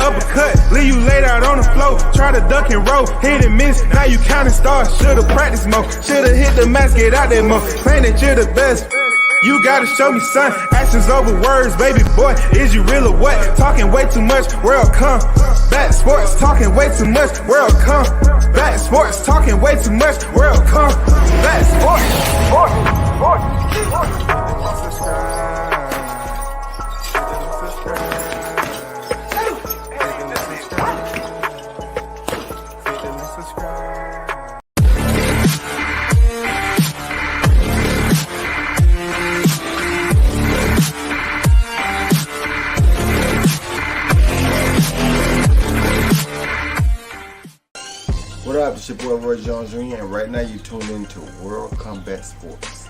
uppercut, leave you laid out on the floor. Try to duck and roll, hit and miss, now you counting stars. Should've practiced more, should've hit the mask, get out there more. Claim that you're the best. You gotta show me, son, actions over words, baby boy, is you real or what? Talking way too much, world come back sports, talking way too much, world come back sports, talking way too much, world come back What up, it's your boy Roy Jones Jr. and right now you tuned into World Combat Sports.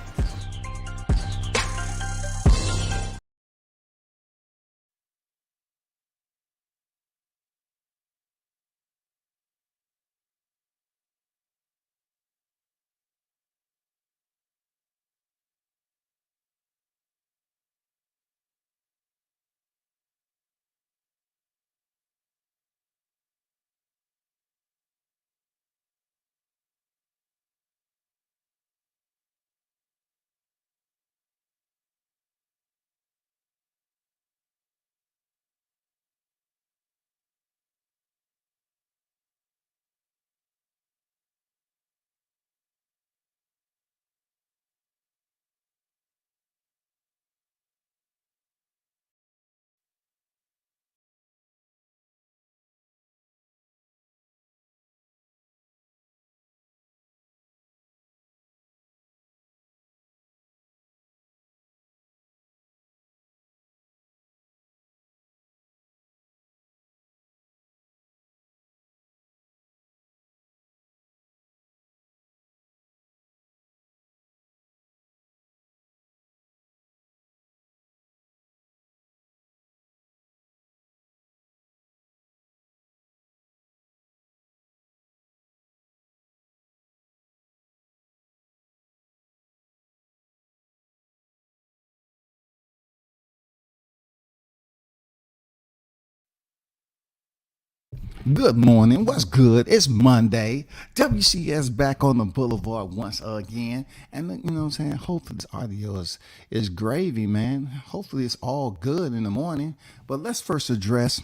Good morning. What's good? It's Monday. WCS back on the boulevard once again. And you know what I'm saying? Hopefully this audio is gravy, man. Hopefully it's all good in the morning. But let's first address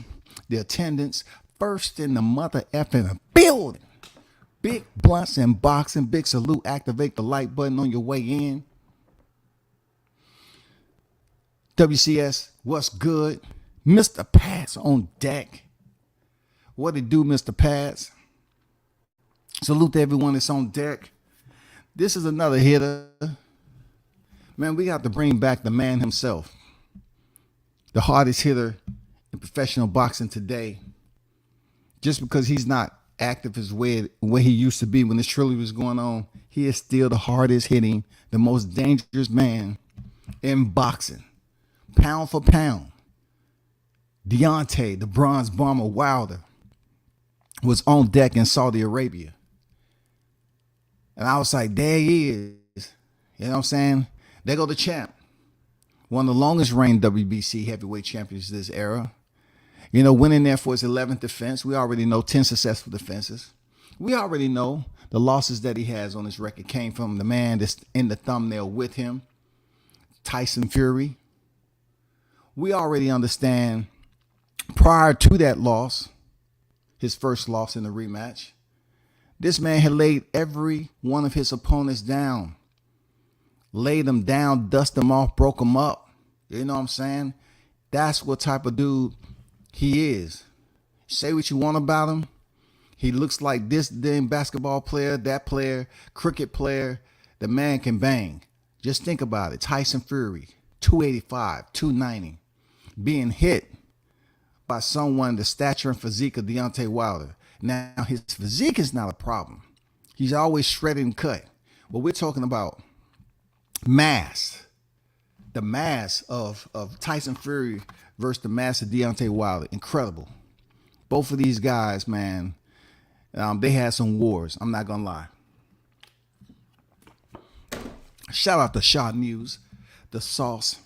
the attendance. First in the mother effing building. Big blunts and boxing. Big salute. Activate the like button on your way in. WCS, what's good? Mr. Pats on deck. What it do, Mr. Pads? Salute to everyone that's on deck. This is another hitter. Man, we got to bring back the man himself. The hardest hitter in professional boxing today. Just because he's not active as way he used to be when this trilogy was going on, he is still the hardest hitting, the most dangerous man in boxing. Pound for pound. Deontay, the bronze bomber Wilder, was on deck in Saudi Arabia. And I was like, there he is. You know what I'm saying? There go the champ. One of the longest reigning WBC heavyweight champions this era. You know, winning there for his 11th defense. We already know 10 successful defenses. We already know the losses that he has on his record came from the man that's in the thumbnail with him, Tyson Fury. We already understand prior to that loss, his first loss in the rematch, this man had laid every one of his opponents down. Laid them down, dust them off, broke them up. You know what I'm saying? That's what type of dude he is. Say what you want about him. He looks like this damn basketball player, that player, cricket player. The man can bang. Just think about it. Tyson Fury, 285, 290, being hit by someone the stature and physique of Deontay Wilder. Now, his physique is not a problem. He's always shredded and cut. But we're talking about mass. The mass of Tyson Fury versus the mass of Deontay Wilder. Incredible. Both of these guys, man, they had some wars. I'm not going to lie. Shout out to Shaw News, the Sauce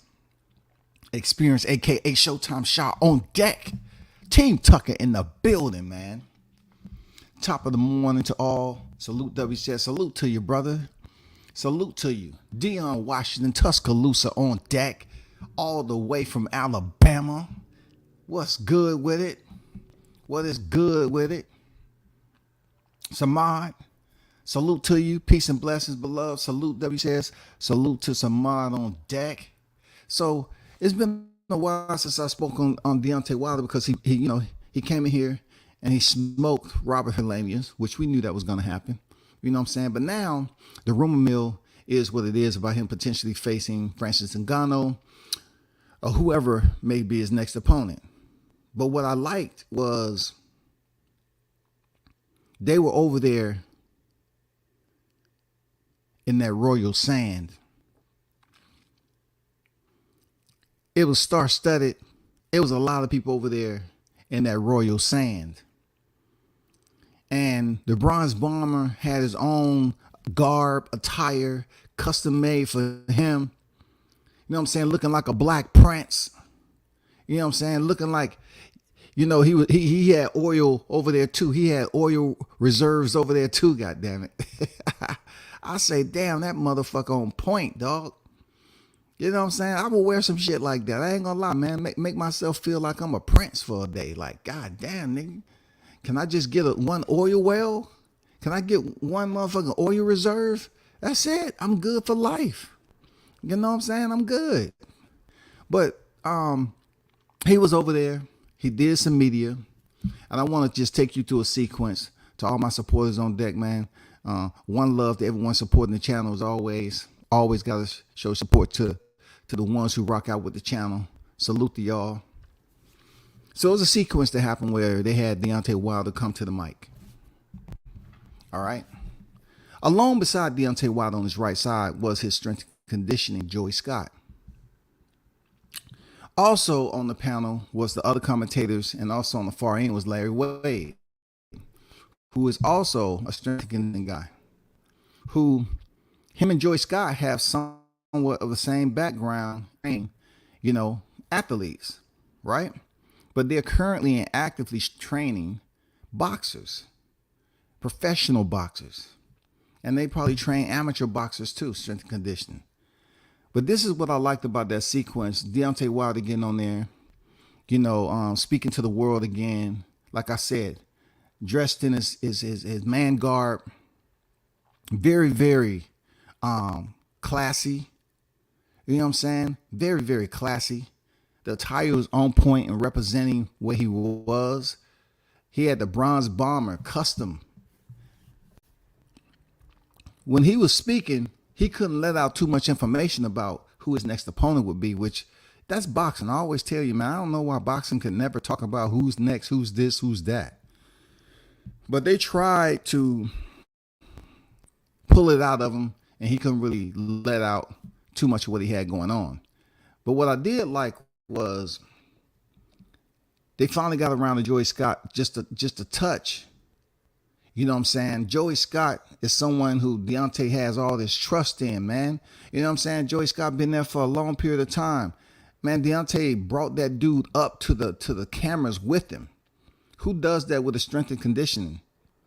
Experience, a.k.a. Showtime Shaw on deck. Team Tucker in the building, man. Top of the morning to all. Salute WCS. Salute to you, brother. Salute to you. Dion Washington, Tuscaloosa on deck. All the way from Alabama. What's good with it? What is good with it? Samad, salute to you. Peace and blessings, beloved. Salute WCS. Salute to Samad on deck. So it's been a while since I spoke on Deontay Wilder because he came in here and he smoked Robert Helenius, which we knew that was going to happen. You know what I'm saying? But now the rumor mill is what it is about him potentially facing Francis Ngannou or whoever may be his next opponent. But what I liked was they were over there in that royal sand. It was star-studded. It was a lot of people over there in that royal sand. And the Bronze Bomber had his own garb, attire, custom made for him. You know what I'm saying? Looking like a black prince. You know what I'm saying? Looking like, he had oil over there too. He had oil reserves over there too, goddammit. I say, damn, that motherfucker on point, dog. You know what I'm saying? I will wear some shit like that. I ain't gonna lie, man. Make myself feel like I'm a prince for a day. Like, goddamn, nigga. Can I just get one oil well? Can I get one motherfucking oil reserve? That's it. I'm good for life. You know what I'm saying? I'm good. But he was over there. He did some media. And I want to just take you through a sequence to all my supporters on deck, man. One love to everyone supporting the channel as always. Always got to show support to the ones who rock out with the channel. Salute to y'all. So it was a sequence that happened where they had Deontay Wilder come to the mic. All right. Along beside Deontay Wilder on his right side was his strength and conditioning, Joey Scott. Also on the panel was the other commentators, and also on the far end was Larry Wade, who is also a strength and conditioning guy, who him and Joey Scott have somewhat of the same background, athletes, right? But they're currently actively training boxers, professional boxers. And they probably train amateur boxers too, strength and conditioning. But this is what I liked about that sequence. Deontay Wilder getting on there, speaking to the world again. Like I said, dressed in his man garb. Very, very classy. You know what I'm saying? Very, very classy. The attire was on point and representing where he was. He had the Bronze Bomber custom. When he was speaking, he couldn't let out too much information about who his next opponent would be, which that's boxing. I always tell you, man, I don't know why boxing could never talk about who's next, who's this, who's that. But they tried to pull it out of him, and he couldn't really let out too much of what he had going on. But what I did like was they finally got around to Joey Scott just a touch. You know what I'm saying? Joey Scott is someone who Deontay has all this trust in, man. You know what I'm saying? Joey Scott been there for a long period of time. Man, Deontay brought that dude up to the cameras with him. Who does that with a strength and conditioning?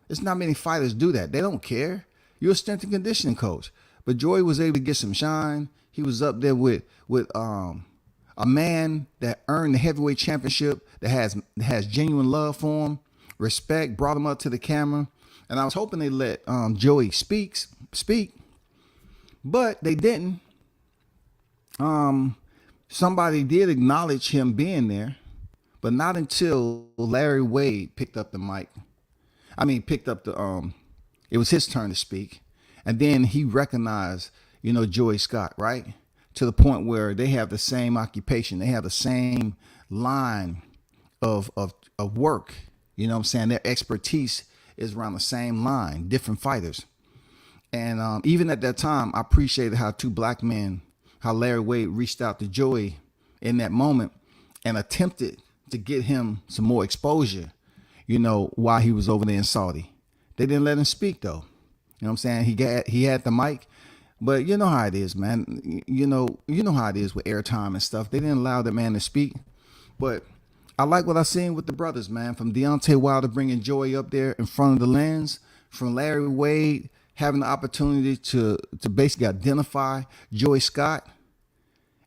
It's not many fighters do that. They don't care. You're a strength and conditioning coach. But Joey was able to get some shine. He was up there with a man that earned the heavyweight championship, that has genuine love for him, respect, brought him up to the camera. And I was hoping they let Joey speak, but they didn't. Somebody did acknowledge him being there, but not until Larry Wade picked up the mic. It was his turn to speak. And then he recognized, Joey Scott, right? To the point where they have the same occupation. They have the same line of work. You know what I'm saying? Their expertise is around the same line, different fighters. And even at that time, I appreciated how two black men, how Larry Wade reached out to Joey in that moment and attempted to get him some more exposure, while he was over there in Saudi. They didn't let him speak though. You know what I'm saying? He had the mic, but you know how it is, man. You know how it is with airtime and stuff. They didn't allow the man to speak. But I like what I seen with the brothers, man. From Deontay Wilder bringing Joey up there in front of the lens, from Larry Wade having the opportunity to basically identify Joey Scott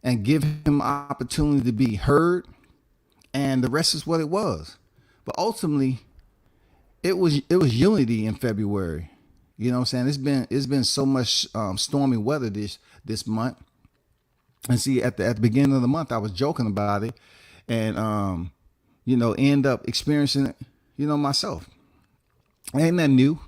and give him opportunity to be heard, and the rest is what it was. But ultimately, it was unity in February. You know what I'm saying? It's been so much stormy weather this month. And see, at the beginning of the month, I was joking about it, and end up experiencing it, myself. Ain't nothing new.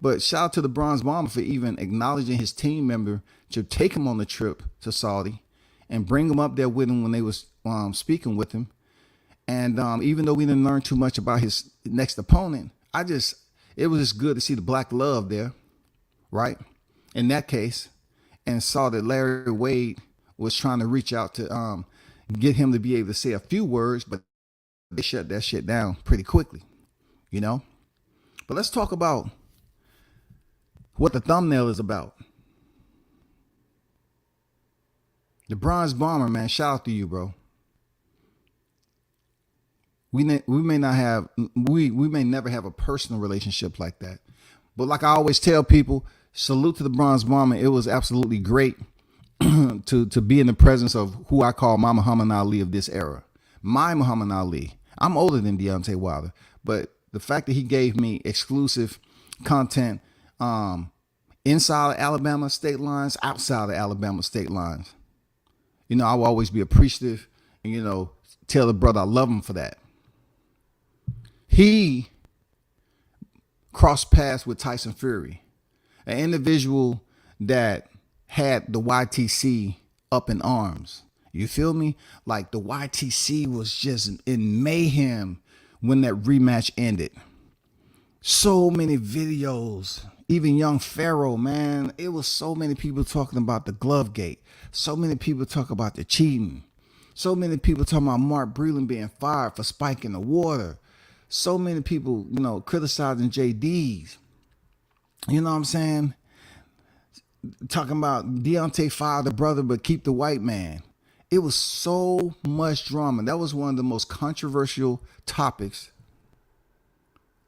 But shout out to the Bronze Bomber for even acknowledging his team member to take him on the trip to Saudi and bring him up there with him when they was speaking with him. And even though we didn't learn too much about his next opponent, it was just good to see the black love there, right? In that case, and saw that Larry Wade was trying to reach out to get him to be able to say a few words, but they shut that shit down pretty quickly, But let's talk about what the thumbnail is about. The Bronze Bomber, man, shout out to you, bro. We may never have a personal relationship like that, but like I always tell people, salute to the Bronze Bomber. It was absolutely great to be in the presence of who I call my Muhammad Ali of this era. My Muhammad Ali. I'm older than Deontay Wilder, but the fact that he gave me exclusive content inside of Alabama state lines, outside of Alabama state lines, I will always be appreciative and, tell the brother I love him for that. He crossed paths with Tyson Fury, an individual that had the YTC up in arms. You feel me? Like the YTC was just in mayhem when that rematch ended. So many videos, even young Pharaoh, man. It was so many people talking about the glove gate. So many people talk about the cheating. So many people talking about Mark Breland being fired for spiking the water. So many people, criticizing JD's. You know what I'm saying? Talking about Deontay fired the brother, but keep the white man. It was so much drama. That was one of the most controversial topics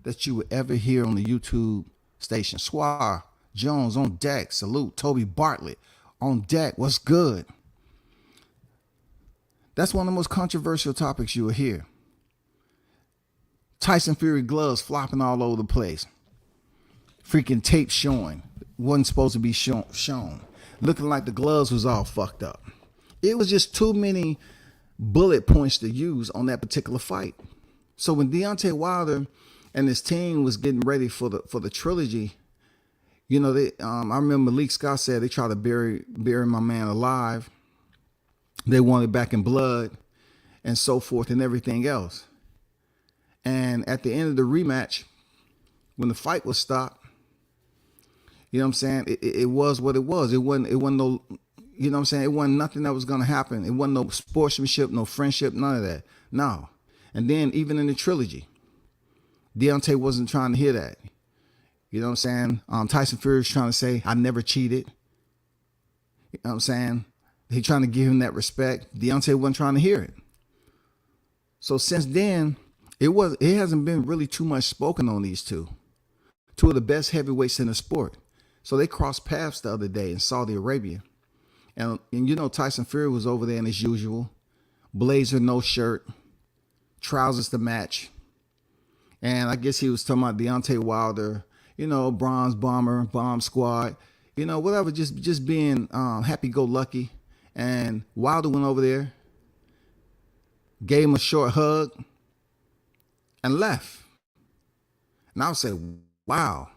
that you would ever hear on the YouTube station. Swar Jones on deck. Salute. Toby Bartlett on deck. What's good? That's one of the most controversial topics you will hear. Tyson Fury gloves flopping all over the place. Freaking tape showing. Wasn't supposed to be shown. Looking like the gloves was all fucked up. It was just too many bullet points to use on that particular fight. So when Deontay Wilder and his team was getting ready for the trilogy, I remember Malik Scott said they tried to bury my man alive. They wanted back in blood and so forth and everything else. And at the end of the rematch, when the fight was stopped, you know what I'm saying? It was what it was. It wasn't no, you know what I'm saying? It wasn't nothing that was going to happen. It wasn't no sportsmanship, no friendship, none of that. No. And then even in the trilogy, Deontay wasn't trying to hear that. You know what I'm saying? Tyson Fury was trying to say, I never cheated. You know what I'm saying? He trying to give him that respect. Deontay wasn't trying to hear it. So since then, it hasn't been really too much spoken on these two of the best heavyweights in the sport. So they crossed paths the other day in Saudi Arabia. And Tyson Fury was over there in his usual blazer, no shirt, trousers to match. And I guess he was talking about Deontay Wilder, Bronze Bomber, Bomb Squad, whatever, just being happy-go-lucky. And Wilder went over there, gave him a short hug, and left. And I would say, wow,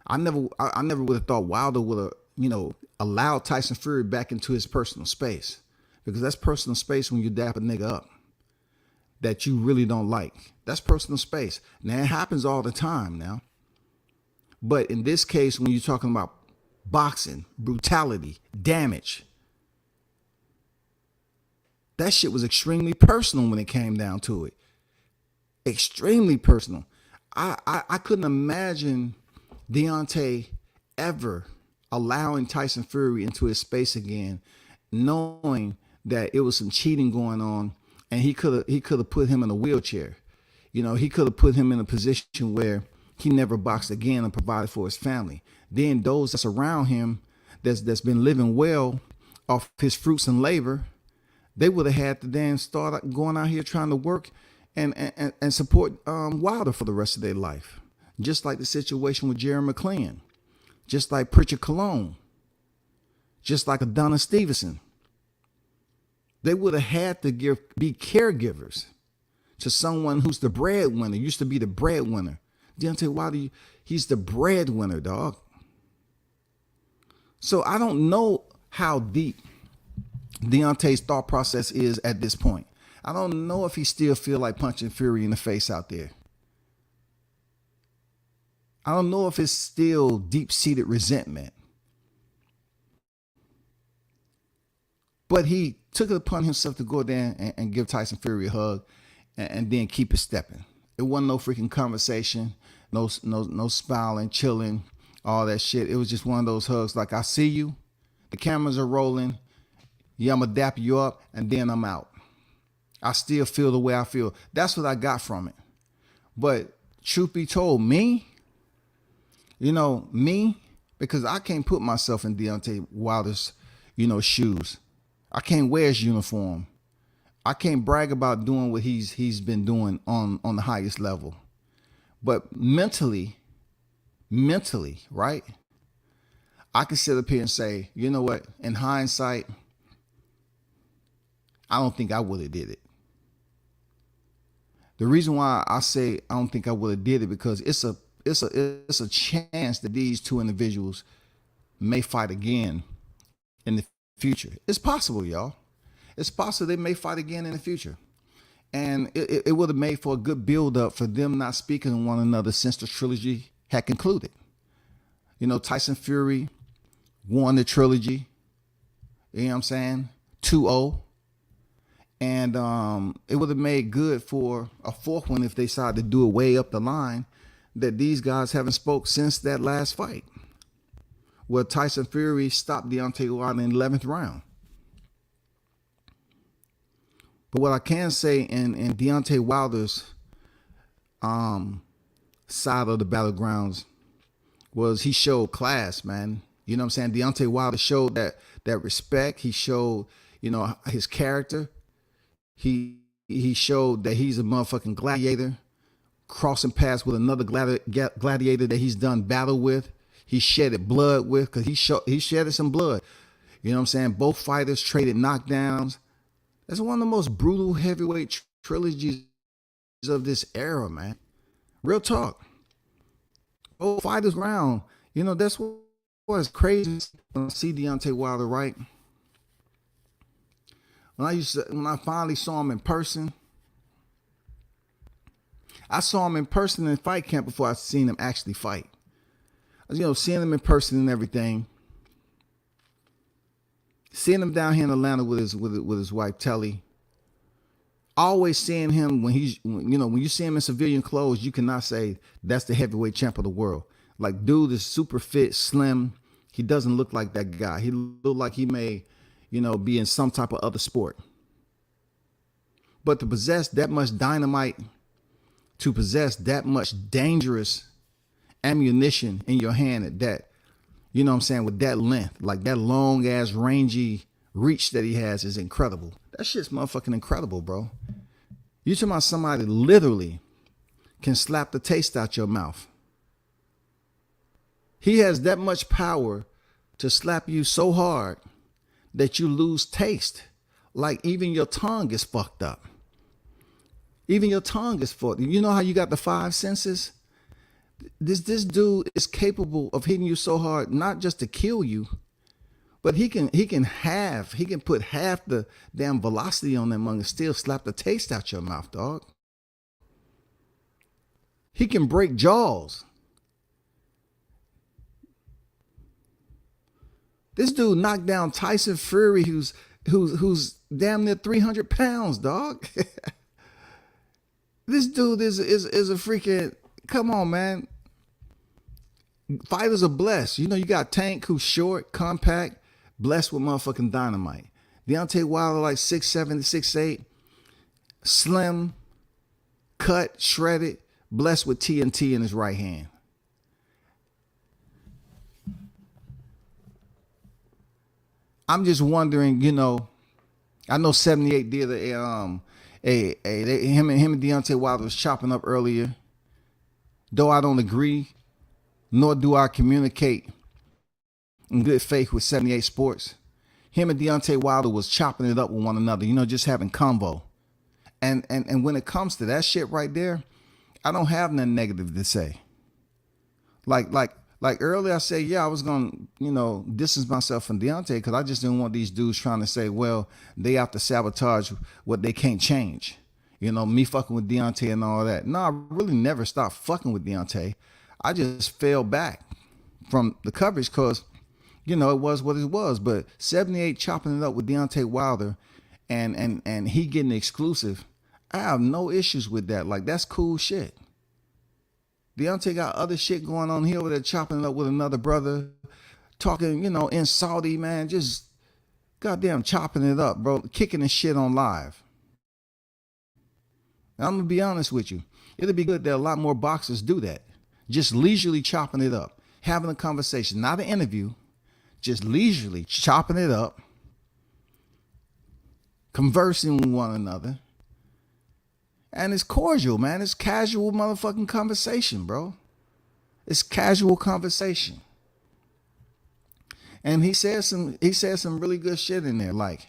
I never would have thought Wilder would have, allowed Tyson Fury back into his personal space, because that's personal space when you dap a nigga up that you really don't like. That's personal space. Now, it happens all the time now. But in this case, when you're talking about boxing, brutality, damage, that shit was extremely personal when it came down to it. Extremely personal. I couldn't imagine Deontay ever allowing Tyson Fury into his space again, knowing that it was some cheating going on and he could have put him in a wheelchair. You know, he could have put him in a position where he never boxed again and provided for his family. Then those that's around him that's been living well off his fruits and labor, they would have had to then start going out here trying to work and support Wilder for the rest of their life. Just like the situation with Jerry McLean, just like Pritchard Colon, just like Adonis Stevenson. They would have had to be caregivers to someone who's the breadwinner, used to be the breadwinner. Deontay Wilder, he's the breadwinner, dog. So I don't know how deep Deontay's thought process is at this point. I don't know if he still feel like punching Fury in the face out there. I don't know if it's still deep-seated resentment. But he took it upon himself to go there and give Tyson Fury a hug and then keep it stepping. It wasn't no freaking conversation, no smiling, chilling, all that shit. It was just one of those hugs like, I see you, the cameras are rolling, yeah, I'm gonna dap you up, and then I'm out. I still feel the way I feel. That's what I got from it. But truth be told, me, because I can't put myself in Deontay Wilder's, shoes. I can't wear his uniform. I can't brag about doing what he's been doing on the highest level. But mentally, right? I can sit up here and say, you know what? In hindsight, I don't think I would have did it. The reason why I say I don't think I would have did it because it's a chance that these two individuals may fight again in the future. It's possible, y'all. It's possible they may fight again in the future. And it would have made for a good build up for them not speaking to one another since the trilogy had concluded. Tyson Fury won the trilogy. You know what I'm saying? 2-0. And it would have made good for a fourth one if they decided to do it way up the line, that these guys haven't spoke since that last fight, where Tyson Fury stopped Deontay Wilder in the 11th round. But what I can say in Deontay Wilder's side of the battlegrounds was he showed class, man. You know what I'm saying? Deontay Wilder showed that respect. He showed, his character. He showed that he's a motherfucking gladiator, crossing paths with another gladiator that he's done battle with. He shedded blood with, because he shedded some blood. You know what I'm saying? Both fighters traded knockdowns. That's one of the most brutal heavyweight trilogies of this era, man. Real talk. Both fighters round. That's what's crazy when I see Deontay Wilder, right? When I finally saw him in person, I saw him in person in fight camp before I seen him actually fight. Seeing him in person and everything. Seeing him down here in Atlanta with his wife Telly. Always seeing him when you see him in civilian clothes, you cannot say that's the heavyweight champ of the world. Like, dude is super fit, slim. He doesn't look like that guy. He look like he may, be in some type of other sport. But to possess that much dynamite, to possess that much dangerous ammunition in your hand at that, with that length, like that long ass rangy reach that he has is incredible. That shit's motherfucking incredible, bro. You talking about somebody literally can slap the taste out your mouth. He has that much power to slap you so hard that you lose taste. Like even your tongue is fucked up. Even your tongue is fucked. You know how you got the five senses? This dude is capable of hitting you so hard, not just to kill you, but he can put half the damn velocity on that mug and still slap the taste out your mouth, dog. He can break jaws. This dude knocked down Tyson Fury, who's damn near 300 pounds, dog. This dude is a freaking, come on, man. Fighters are blessed. You got Tank, who's short, compact, blessed with motherfucking dynamite. Deontay Wilder, like 6'7", 6'8". slim, cut, shredded, blessed with TNT in his right hand. I'm just wondering, I know 78 did him and Deontay Wilder was chopping up earlier. Though I don't agree, nor do I communicate in good faith with 78 Sports. Him and Deontay Wilder was chopping it up with one another, just having convo. And when it comes to that shit right there, I don't have nothing negative to say. Like earlier I said, yeah, I was going to, distance myself from Deontay because I just didn't want these dudes trying to say, well, they have to sabotage what they can't change. Me fucking with Deontay and all that. No, I really never stopped fucking with Deontay. I just fell back from the coverage because, it was what it was. But 78 chopping it up with Deontay Wilder and he getting exclusive, I have no issues with that. Like, that's cool shit. Deontay got other shit going on here over there chopping it up with another brother, talking, in Saudi, man, just goddamn chopping it up, bro, kicking the shit on live. Now, I'm going to be honest with you. It'll be good that a lot more boxers do that. Just leisurely chopping it up, having a conversation, not an interview, just leisurely chopping it up, conversing with one another. And it's cordial, man. It's casual motherfucking conversation, bro. It's casual conversation. And he said some really good shit in there. Like,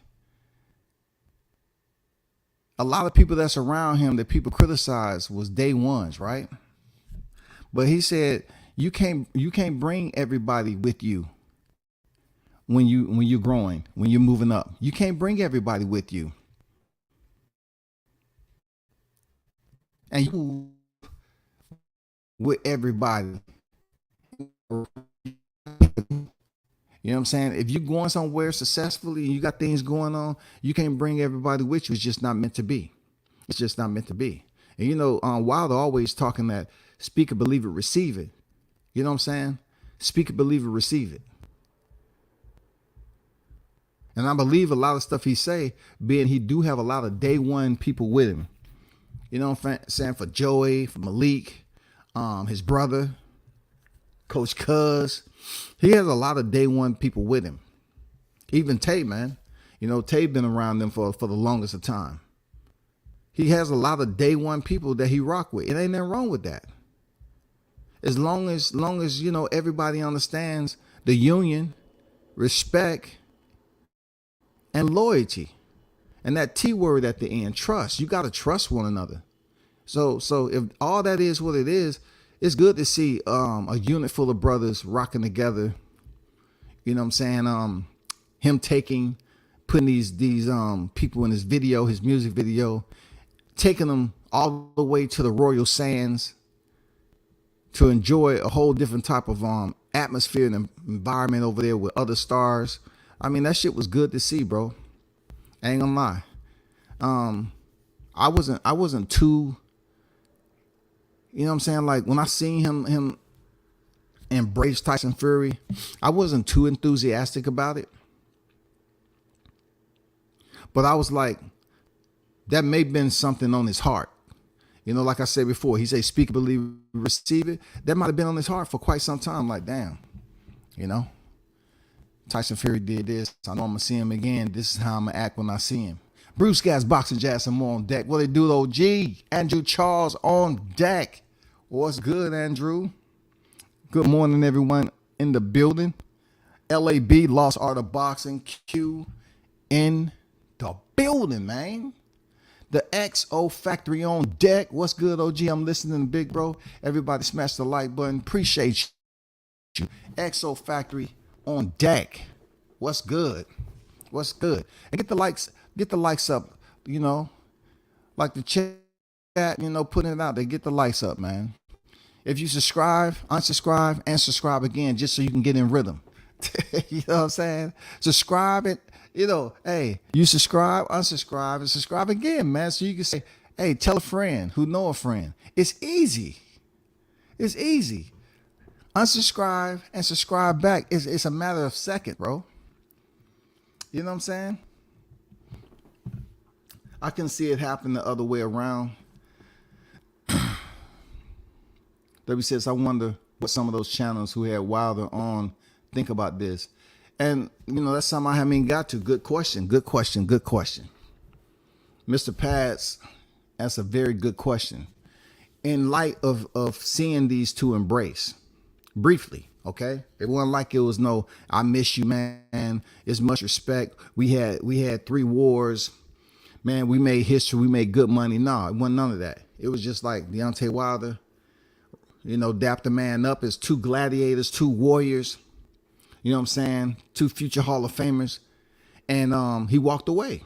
a lot of people that's around him that people criticize was day ones, right? But he said you can't bring everybody with you when you're growing, when you're moving up. You can't bring everybody with you. And you with everybody. You know what I'm saying? If you're going somewhere successfully and you got things going on, you can't bring everybody with you. It's just not meant to be. It's just not meant to be. And Wilder always talking that speak it, believe it, receive it. You know what I'm saying? Speak it, believe it, receive it. And I believe a lot of stuff he say, being he do have a lot of day one people with him. You know what I'm saying? For Joey, for Malik, his brother, Coach Cuz. He has a lot of day one people with him. Even Tay, man. Tay been around them for the longest of time. He has a lot of day one people that he rock with. It ain't nothing wrong with that. As long as everybody understands the union, respect, and loyalty. And that T word at the end, trust. You got to trust one another. So if all that is what it is, it's good to see a unit full of brothers rocking together. You know what I'm saying? Him putting these people in his video, his music video, taking them all the way to the Royal Sands to enjoy a whole different type of atmosphere and environment over there with other stars. I mean, that shit was good to see, bro. I ain't gonna lie. I wasn't too, you know what I'm saying? Like, when I seen him embrace Tyson Fury, I wasn't too enthusiastic about it. But I was like, that may have been something on his heart. Like I said before, he said, speak, believe, receive it. That might have been on his heart for quite some time. Like, damn, Tyson Fury did this. I know I'm going to see him again. This is how I'm going to act when I see him. Bruce Gas, Boxing Jazz, and more on deck. What they do, though? G, Andrew Charles on deck. What's good, Andrew? Good morning, everyone in the building. LAB, Lost Art of Boxing, Q in the building, man. The XO Factory on deck. What's good, OG? I'm listening, big bro. Everybody smash the like button. Appreciate you. XO Factory on deck. What's good? What's good? And get the likes up, like the chat, putting it out there. Get the likes up, man. If you subscribe, unsubscribe, and subscribe again, just so you can get in rhythm. You know what I'm saying? Subscribe it. Hey, you subscribe, unsubscribe, and subscribe again, man. So you can say, hey, tell a friend who know a friend. It's easy. It's easy. Unsubscribe and subscribe back. It's a matter of seconds, bro. You know what I'm saying? I can see it happen the other way around. W says, I wonder what some of those channels who had Wilder on think about this. And, that's something I haven't even got to. Good question. Mr. Pats, that's a very good question. In light of seeing these two embrace, briefly, okay? It wasn't like it was no, I miss you, man. It's much respect. We had 3 wars. Man, we made history. We made good money. No, it wasn't none of that. It was just like Deontay Wilder, dapped the man up as 2 gladiators, 2 warriors, 2 future Hall of Famers. And he walked away.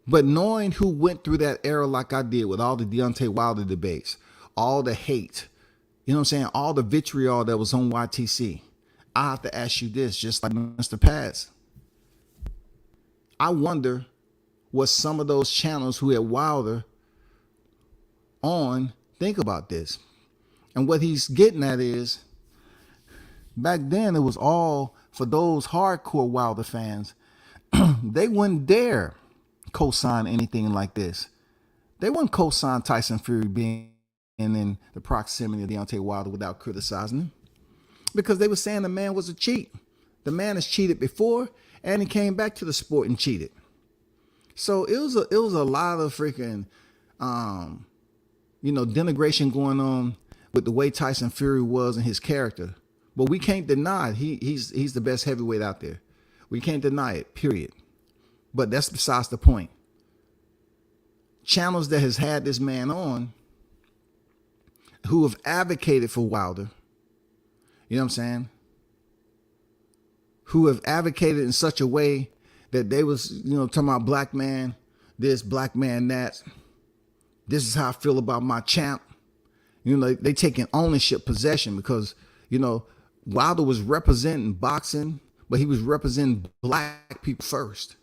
But knowing who went through that era like I did with all the Deontay Wilder debates, all the hate, all the vitriol that was on YTC, I have to ask you this, just like Mr. Paz. I wonder what some of those channels who had Wilder on think about this. And what he's getting at is, back then it was all for those hardcore Wilder fans. They wouldn't dare co-sign anything like this. They wouldn't co-sign Tyson Fury being in the proximity of Deontay Wilder without criticizing him, because they were saying the man was a cheat. The man has cheated before, and he came back to the sport and cheated. So it was a lot of freaking denigration going on with the way Tyson Fury was and his character. But we can't deny it. He's the best heavyweight out there. We can't deny it, period. But that's besides the point. Channels that has had this man on who have advocated for Wilder, who have advocated in such a way that they was, talking about black man this, black man that. This is how I feel about my champ. They taking ownership, possession, because, Wilder was representing boxing, but he was representing black people first.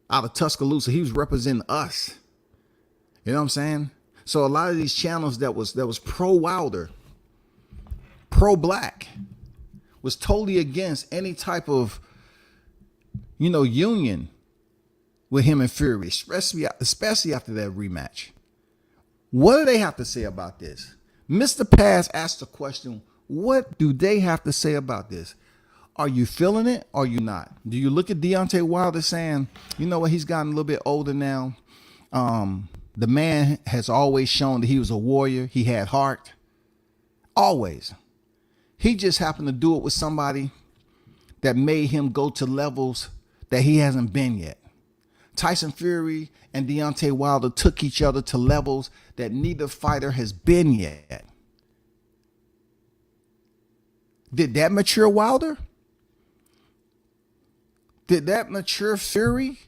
Out of Tuscaloosa, he was representing us. You know what I'm saying? So a lot of these channels that was pro Wilder, pro black, was totally against any type of, union with him and Fury, especially after that rematch. What do they have to say about this? Mr. Paz asked the question, what do they have to say about this? Are you feeling it or are you not? Do you look at Deontay Wilder saying, he's gotten a little bit older now. The man has always shown that he was a warrior. He had heart. Always. He just happened to do it with somebody that made him go to levels that he hasn't been yet. Tyson Fury and Deontay Wilder took each other to levels that neither fighter has been yet. Did that mature Wilder? Did that mature Fury?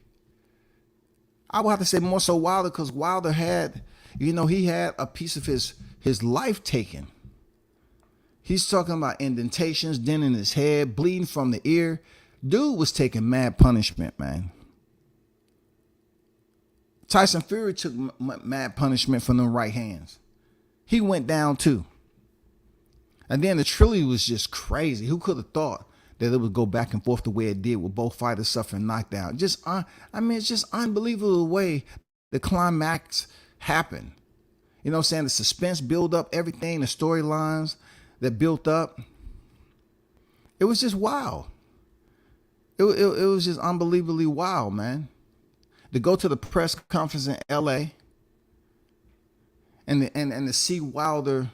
I would have to say more so Wilder, because Wilder had, he had a piece of his life taken. He's talking about indentations, dent in his head, bleeding from the ear. Dude was taking mad punishment, man. Tyson Fury took mad punishment from them right hands. He went down too. And then the Trilogy was just crazy. Who could have thought that it would go back and forth the way it did with both fighters suffering knockdown? It's just unbelievable the way the climax happened. The suspense build up, everything, the storylines that built up. It was just wild. It was just unbelievably wild, man. To go to the press conference in LA and to see Wilder,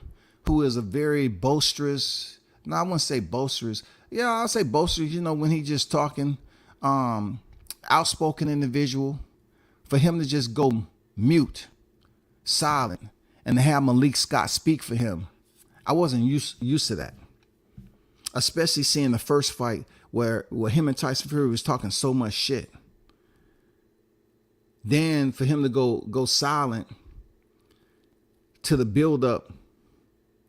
who is a very boisterous, no, I wouldn't say boisterous. Yeah, I'll say boisterous, when he just talking, outspoken individual, for him to just go mute, silent, and to have Malik Scott speak for him. I wasn't used to that. Especially seeing the first fight where him and Tyson Fury was talking so much shit. Then for him to go silent to the buildup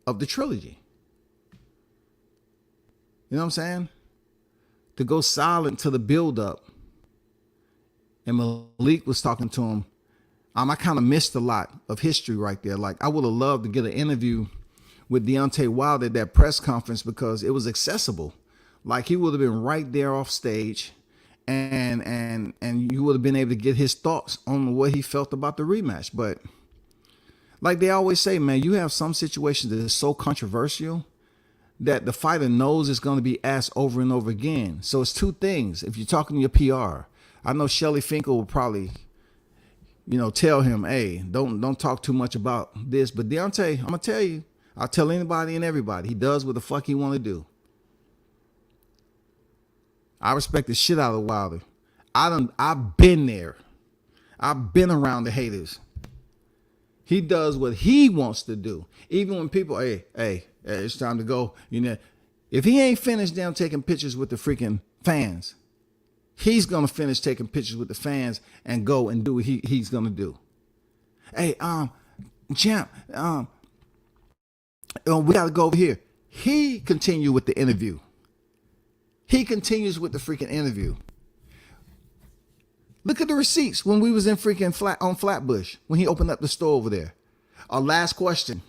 of the Trilogy. You know what I'm saying? To go silent to the buildup. And Malik was talking to him. I kind of missed a lot of history right there. Like, I would have loved to get an interview with Deontay Wilder at that press conference, because it was accessible. Like, he would have been right there off stage, and you would have been able to get his thoughts on what he felt about the rematch. But like they always say, man, you have some situations that is so controversial that the fighter knows it's going to be asked over and over again. So it's two things. If you're talking to your PR, I know Shelly Finkel will probably, tell him, hey, don't talk too much about this. But Deontay, I'm gonna tell you, I'll tell anybody and everybody, he does what the fuck he want to do. I respect the shit out of Wilder. I've been there. I've been around the haters. He does what he wants to do. Even when people, hey, it's time to go. If he ain't finished down taking pictures with the freaking fans, he's gonna finish taking pictures with the fans and go and do what he's gonna do. Hey, champ, we gotta go over here. He continued with the interview. He continues with the freaking interview. Look at the receipts when we was in freaking Flatbush, when he opened up the store over there. Our last question.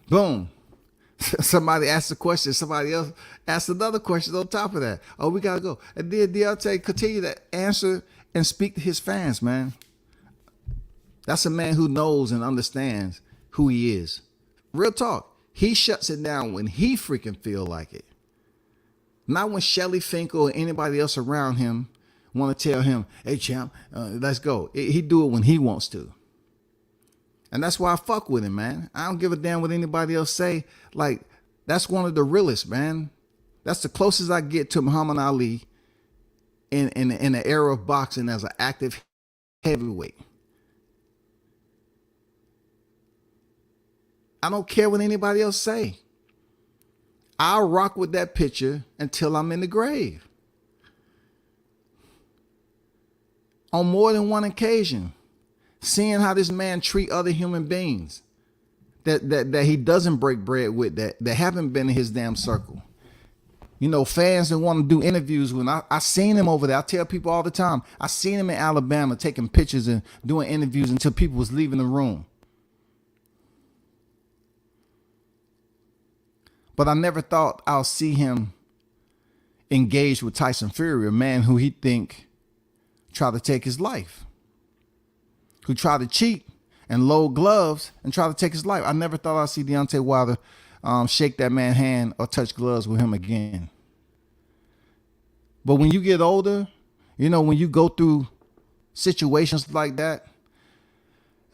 Boom. Somebody asked a question. Somebody else asked another question on top of that. Oh, we got to go. And then Deontay continue to answer and speak to his fans, man. That's a man who knows and understands who he is. Real talk. He shuts it down when he freaking feel like it. Not when Shelly Finkel or anybody else around him want to tell him, hey, champ, let's go. He do it when he wants to. And that's why I fuck with him, man. I don't give a damn what anybody else say. Like, that's one of the realest, man. That's the closest I get to Muhammad Ali in the era of boxing as an active heavyweight. I don't care what anybody else say. I'll rock with that picture until I'm in the grave. On more than one occasion, seeing how this man treat other human beings that he doesn't break bread with, that haven't been in his damn circle. Fans that want to do interviews with him. I seen him over there. I tell people all the time, I seen him in Alabama taking pictures and doing interviews until people was leaving the room. But I never thought I'll see him engaged with Tyson Fury, a man who he think tried to take his life, who tried to cheat and load gloves and try to take his life. I never thought I'd see Deontay Wilder shake that man's hand or touch gloves with him again. But when you get older, when you go through situations like that,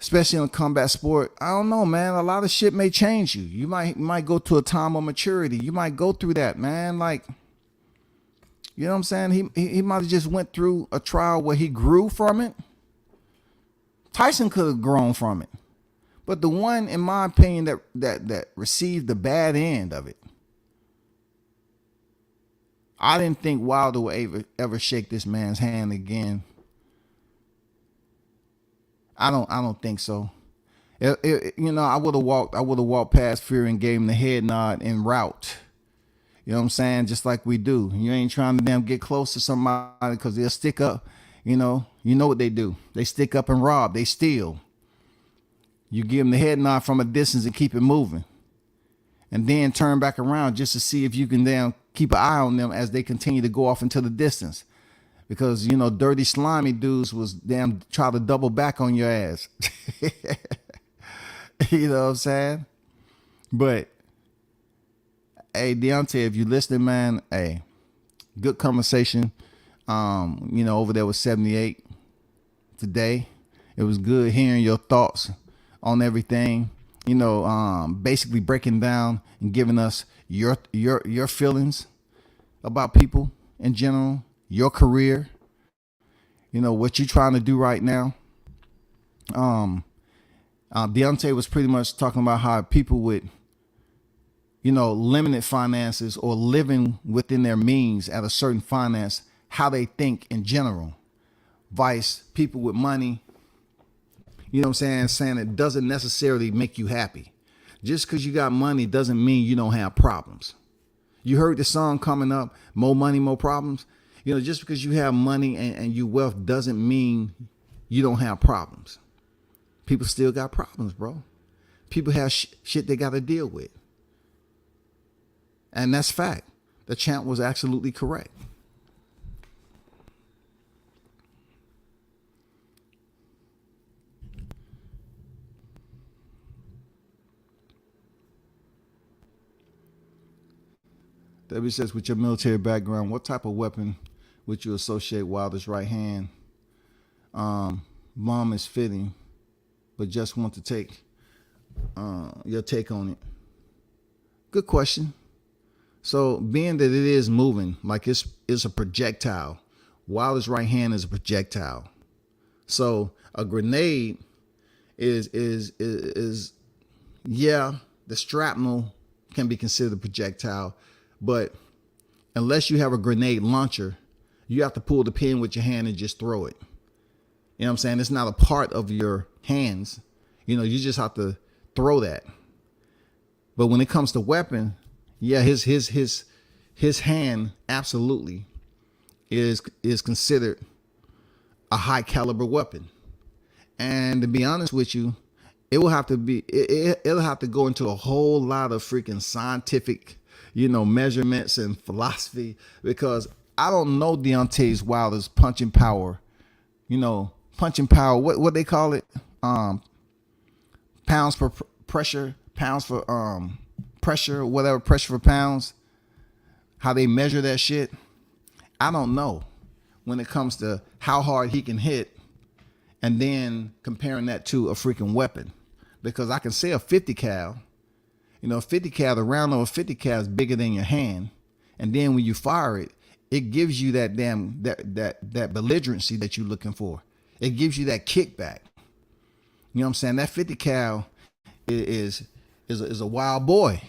especially in a combat sport, I don't know, man. A lot of shit may change you. You might go to a time of maturity. You might go through that, man. Like, you know what I'm saying? He might have just went through a trial where he grew from it. Tyson could have grown from it. But the one, in my opinion, that received the bad end of it, I didn't think Wilder would ever shake this man's hand again. I don't think so. I would have walked past Fury and gave him the head nod en route. You know what I'm saying? Just like we do. You ain't trying to damn get close to somebody because they'll stick up. You know what they do. They stick up and rob. They steal. You give them the head nod from a distance and keep it moving. And then turn back around just to see if you can damn keep an eye on them as they continue to go off into the distance. Because, dirty, slimy dudes was damn try to double back on your ass. You know what I'm saying? But, hey, Deontay, if you listening, man, hey, good conversation. Over there with 78 today. It was good hearing your thoughts on everything. Basically breaking down and giving us your feelings about people in general. Your career, what you're trying to do right now. Deontay was pretty much talking about how people with, limited finances or living within their means at a certain finance, how they think in general. Vice people with money, saying it doesn't necessarily make you happy. Just because you got money doesn't mean you don't have problems. You heard the song coming up, More Money, More Problems. Just because you have money and you wealth doesn't mean you don't have problems. People still got problems, bro. People have shit they got to deal with. And that's fact. The champ was absolutely correct. Debbie says, with your military background, what type of weapon would you associate Wilder's right hand? Mom is fitting, but just want to take your take on it. Good question. So being that it is moving, like it's a projectile, Wilder's right hand is a projectile. So a grenade is yeah, the shrapnel can be considered a projectile, but unless you have a grenade launcher, you have to pull the pin with your hand and just throw it. You know what I'm saying? It's not a part of your hands. You know, you just have to throw that. But when it comes to weapon, yeah, his hand absolutely is considered a high caliber weapon. And to be honest with you, it will have to be it'll have to go into a whole lot of freaking scientific, measurements and philosophy, because I don't know Deontay Wilder's punching power. What they call it? Pounds per pressure, pounds for pressure, whatever, pressure for pounds. How they measure that shit, I don't know. When it comes to how hard he can hit, and then comparing that to a freaking weapon, because I can say a 50 cal, 50 cal, the round of a 50 cal is bigger than your hand, and then when you fire it, it gives you that that belligerency that you're looking for. It gives you that kickback. You know what I'm saying? That 50 cal is a wild boy.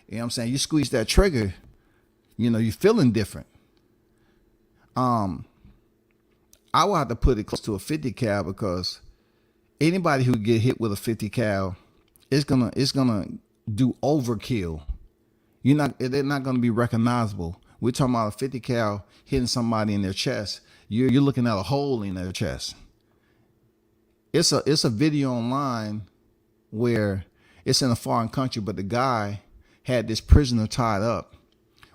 You know what I'm saying? You squeeze that trigger, you're feeling different. I will have to put it close to a 50 cal, because anybody who get hit with a 50 cal, it's gonna do overkill. They're not gonna be recognizable. We're talking about a 50 cal hitting somebody in their chest. You're looking at a hole in their chest. It's a video online where it's in a foreign country, but the guy had this prisoner tied up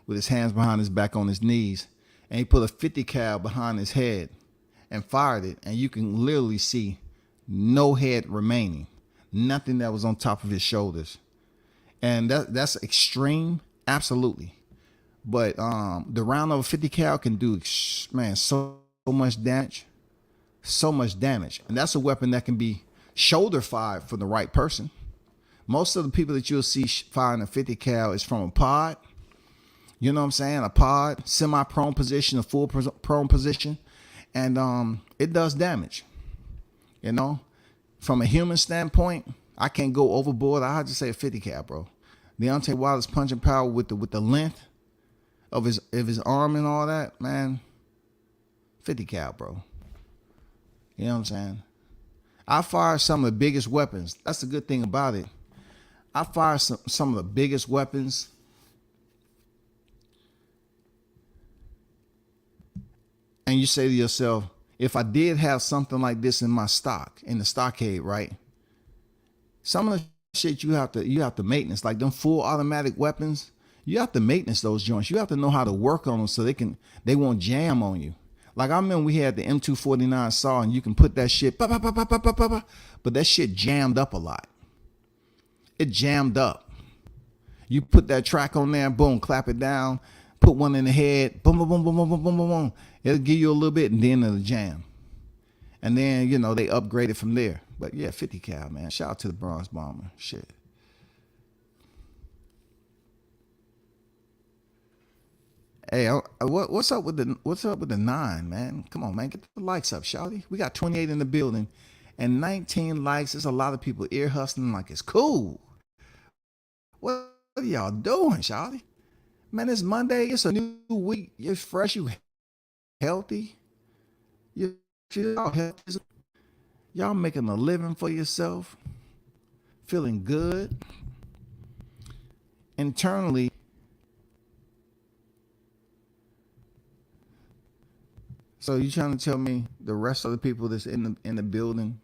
with his hands behind his back on his knees, and he put a 50 cal behind his head and fired it, and you can literally see no head remaining, nothing that was on top of his shoulders. And that's extreme, absolutely. But the round of a 50 cal can do, man, so much damage, and that's a weapon that can be shoulder fired for the right person. Most of the people that you'll see firing a 50 cal is from a pod. You know what I'm saying? A pod, semi-prone position, a full prone position. And it does damage. From a human standpoint, I can't go overboard. I have to say a 50 cal, bro. Deontay Wilder's punching power with the length of his arm and all that, man. 50 cal, bro. You know what I'm saying? I fire some of the biggest weapons. That's the good thing about it. I fire some of the biggest weapons. And you say to yourself, if I did have something like this in my stock, in the stockade, right? Some of the shit you have to maintenance, like them full automatic weapons. You have to maintenance those joints. You have to know how to work on them so they won't jam on you. Like I remember we had the M249 saw, and you can put that shit, but that shit jammed up a lot. It jammed up. You put that track on there, boom, clap it down, put one in the head, boom, boom, boom, boom, boom, boom, boom, boom, boom. It'll give you a little bit, and then it'll jam. And then, they upgraded from there. But yeah, 50 cal, man. Shout out to the Bronze Bomber. Shit. Hey, what's up with the 9, man? Come on, man. Get the likes up, shawty. We got 28 in the building and 19 likes. There's a lot of people ear hustling like it's cool. What are y'all doing, shawty? Man, it's Monday. It's a new week. You're fresh. You healthy. You feel healthy. Y'all making a living for yourself. Feeling good. Internally. So you trying to tell me the rest of the people that's in the building,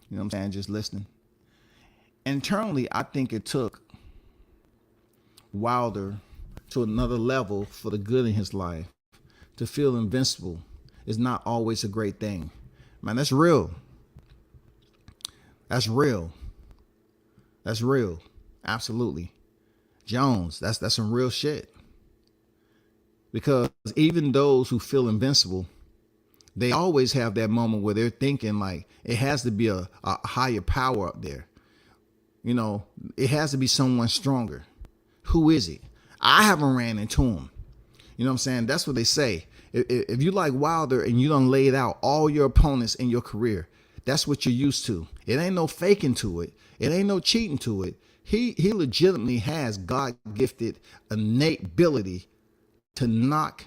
you know what I'm saying, just listening. Internally, I think it took Wilder to another level for the good in his life. To feel invincible is not always a great thing. Man, that's real. That's real. That's real. Absolutely. Jones, that's some real shit. Because even those who feel invincible, they always have that moment where they're thinking like it has to be a higher power up there. You know, it has to be someone stronger. Who is it? I haven't ran into him. You know what I'm saying? That's what they say. If you like Wilder and you done laid out all your opponents in your career, that's what you're used to. It ain't no faking to it. It ain't no cheating to it. He legitimately has God-gifted innate ability to knock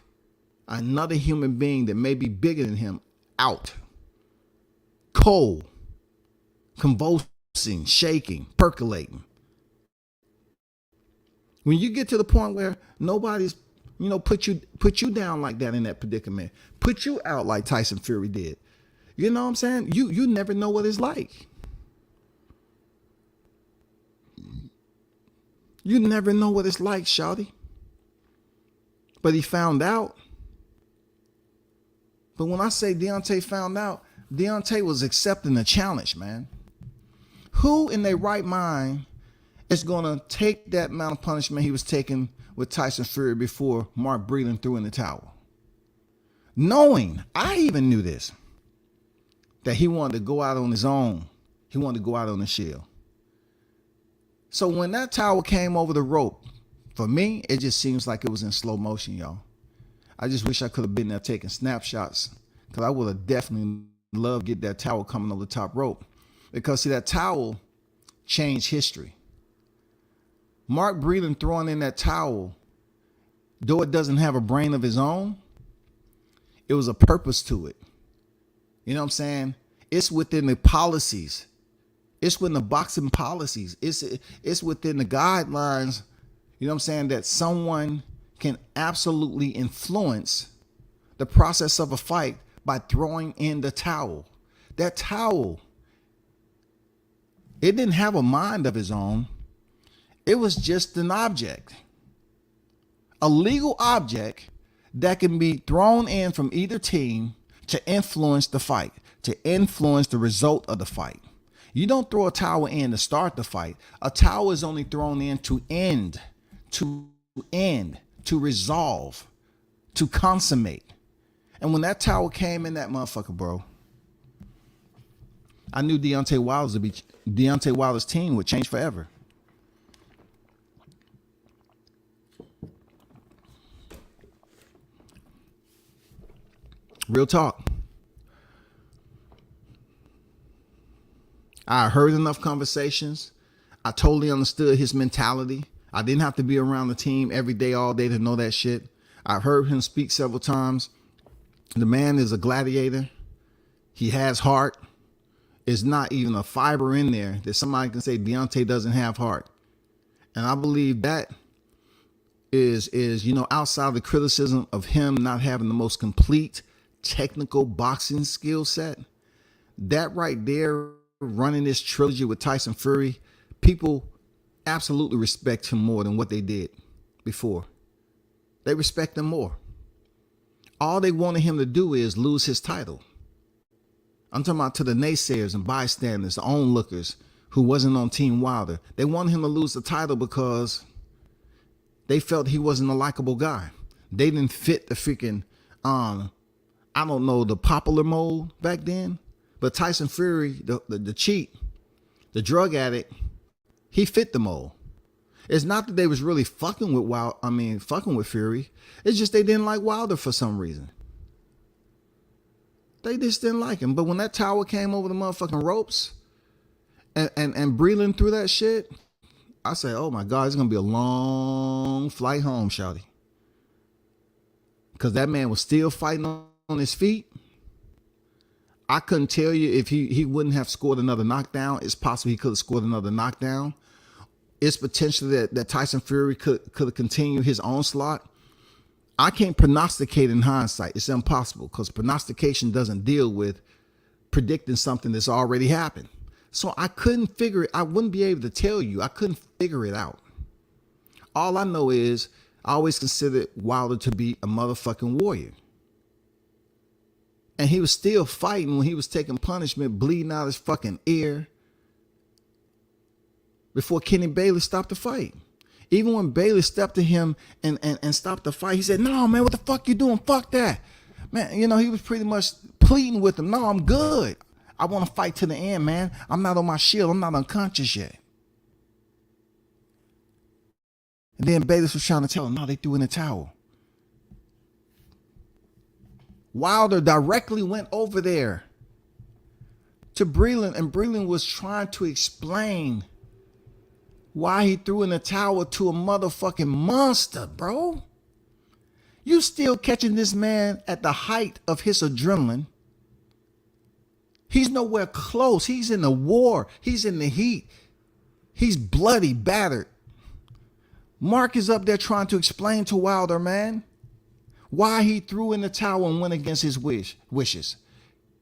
another human being that may be bigger than him out. Cold, convulsing, shaking, percolating. When you get to the point where nobody's, put you down like that in that predicament, put you out like Tyson Fury did. You know what I'm saying? You never know what it's like. You never know what it's like, shawty. But he found out. But when I say Deontay found out, Deontay was accepting the challenge, man. Who in their right mind is going to take that amount of punishment he was taking with Tyson Fury before Mark Breland threw in the towel? Knowing, I even knew this, that he wanted to go out on his own. He wanted to go out on the shell. So when that towel came over the rope, for me, it just seems like it was in slow motion, y'all. I just wish I could have been there taking snapshots, because I would have definitely loved to get that towel coming over the top rope. Because, see, that towel changed history. Mark Breland throwing in that towel, though it doesn't have a brain of his own, it was a purpose to it. You know what I'm saying? It's within the policies. It's within the boxing policies. It's within the guidelines, you know what I'm saying, that someone can absolutely influence the process of a fight by throwing in the towel. That towel, it didn't have a mind of its own. It was just an object, a legal object that can be thrown in from either team to influence the fight, to influence the result of the fight. You don't throw a towel in to start the fight. A towel is only thrown in to end, to resolve, to consummate. And when that towel came in that motherfucker, bro, I knew Deontay Wilder's team would change forever. Real talk. I heard enough conversations. I totally understood his mentality. I didn't have to be around the team every day, all day to know that shit. I've heard him speak several times. The man is a gladiator. He has heart. There's not even a fiber in there that somebody can say Deontay doesn't have heart. And I believe that is outside the criticism of him not having the most complete technical boxing skill set. That right there, running this trilogy with Tyson Fury, people absolutely respect him more than what they did before. They respect him more. All they wanted him to do is lose his title. I'm talking about to the naysayers and bystanders, the onlookers who wasn't on Team Wilder. They wanted him to lose the title because they felt he wasn't a likable guy. They didn't fit the freaking, the popular mold back then. But Tyson Fury, the cheat, the drug addict, he fit the mold. It's not that they was really fucking with Fury. It's just they didn't like Wilder for some reason. They just didn't like him. But when that tower came over the motherfucking ropes and Breland threw that shit, I said, oh my God, it's going to be a long flight home, shawty. Because that man was still fighting on his feet. I couldn't tell you if he wouldn't have scored another knockdown. It's possible he could have scored another knockdown. It's potential that Tyson Fury could have continued his onslaught. I can't prognosticate in hindsight. It's impossible because prognostication doesn't deal with predicting something that's already happened. So I couldn't figure it. I wouldn't be able to tell you. I couldn't figure it out. All I know is I always considered Wilder to be a motherfucking warrior. And he was still fighting when he was taking punishment, bleeding out his fucking ear before Kenny Bailey stopped the fight. Even when Bailey stepped to him and stopped the fight, he said, "No, man, what the fuck you doing? Fuck that." Man, you know, he was pretty much pleading with him. "No, I'm good. I want to fight to the end, man. I'm not on my shield. I'm not unconscious yet." And then Bayless was trying to tell him, "No, they threw in the towel." Wilder directly went over there to Breland, and Breland was trying to explain why he threw in the towel to a motherfucking monster, bro. You still catching this man at the height of his adrenaline. He's nowhere close. He's in the war. He's in the heat. He's bloody, battered. Mark is up there trying to explain to Wilder, man, why he threw in the towel and went against his wishes.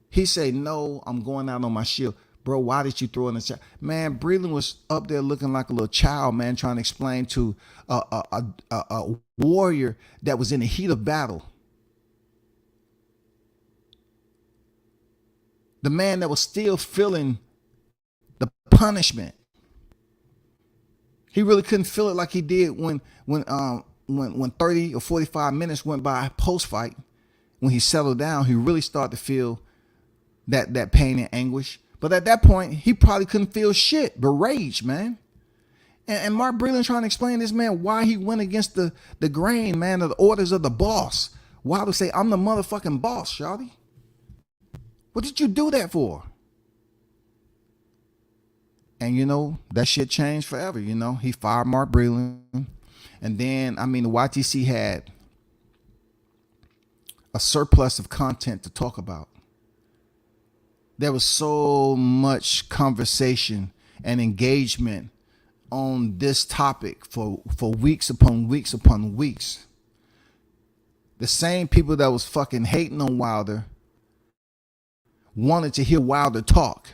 He said, "No, I'm going out on my shield." Bro, why did you throw in the towel? Man, Breland was up there looking like a little child, man, trying to explain to a warrior that was in the heat of battle. The man that was still feeling the punishment. He really couldn't feel it like he did when 30 or 45 minutes went by post-fight. When he settled down, he really started to feel that pain and anguish. But at that point, he probably couldn't feel shit but rage, man. And Mark Breland trying to explain to this man why he went against the grain, man, of the orders of the boss. Wilder say, "I'm the motherfucking boss, shawty. What did you do that for?" And, you know, that shit changed forever, you know. He fired Mark Breland. And then, I mean, the YTC had a surplus of content to talk about. There was so much conversation and engagement on this topic for weeks upon weeks upon weeks. The same people that was fucking hating on Wilder wanted to hear Wilder talk.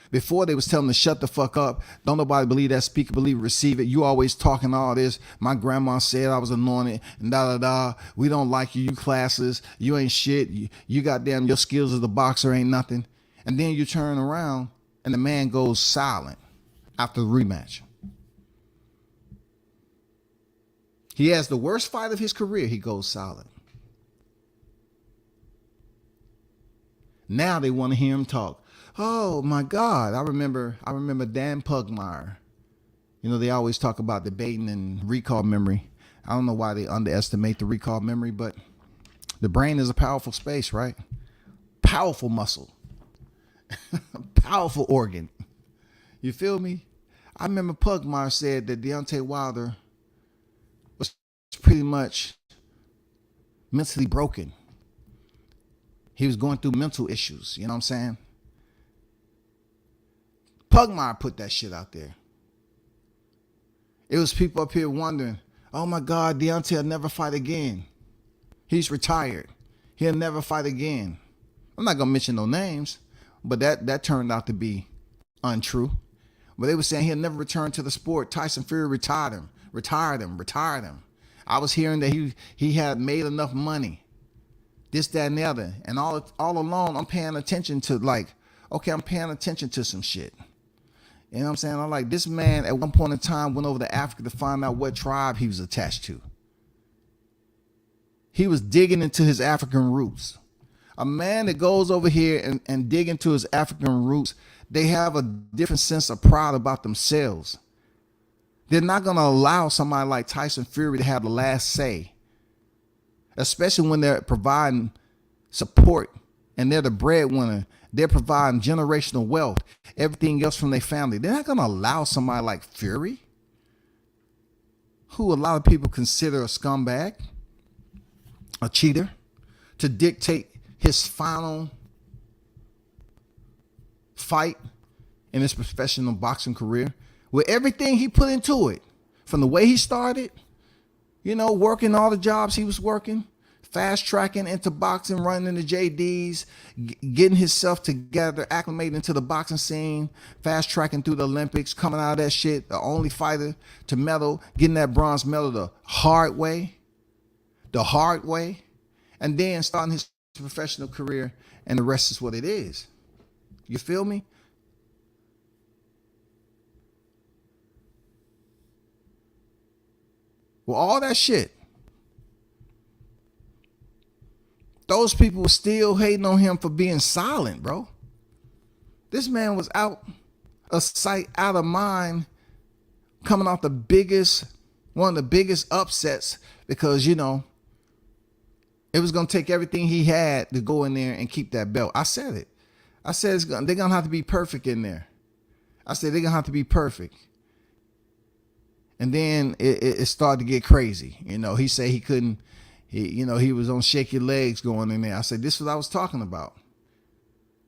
Before, they was telling him to shut the fuck up. Don't nobody believe that. Speak it, believe it, receive it. You always talking all this. My grandma said I was anointed and da da da. We don't like you. You classes. You ain't shit. You goddamn, your skills as a boxer ain't nothing. And then you turn around and the man goes silent after the rematch. He has the worst fight of his career. He goes silent. Now they want to hear him talk. Oh my God. I remember Dan Pugmire. You know, they always talk about debating and recall memory. I don't know why they underestimate the recall memory, but the brain is a powerful space, right? Powerful muscle. Powerful organ. You feel me? I remember Pugmire said that Deontay Wilder was pretty much mentally broken. He was going through mental issues. You know what I'm saying? Pugmire put that shit out there. It was people up here wondering, "Oh my God, Deontay will never fight again. He's retired. He'll never fight again." I'm not going to mention no names, but that turned out to be untrue. But they were saying he'll never return to the sport. Tyson Fury retired him. I was hearing that he had made enough money. This, that, and the other. And all along, I'm paying attention to I'm paying attention to some shit. You know what I'm saying? I'm like, this man at one point in time went over to Africa to find out what tribe he was attached to. He was digging into his African roots. A man that goes over here and dig into his African roots, they have a different sense of pride about themselves. They're not going to allow somebody like Tyson Fury to have the last say, especially when they're providing support and they're the breadwinner. They're providing generational wealth, everything else from their family. They're not going to allow somebody like Fury, who a lot of people consider a scumbag, a cheater, to dictate his final fight in his professional boxing career with everything he put into it, from the way he started, you know, working all the jobs he was working, fast tracking into boxing, running into JDs, getting himself together, acclimating into the boxing scene, fast tracking through the Olympics, coming out of that shit, the only fighter to medal, getting that bronze medal the hard way, and then starting his professional career, and the rest is what it is. You feel me? With all that shit, those people were still hating on him for being silent, bro. This man was out of sight, out of mind, coming off one of the biggest upsets because, it was going to take everything he had to go in there and keep that belt. I said it. I said they're going to have to be perfect in there. I said they're going to have to be perfect. And then it started to get crazy. He said he couldn't, he was on shaky legs going in there. I said, this is what I was talking about.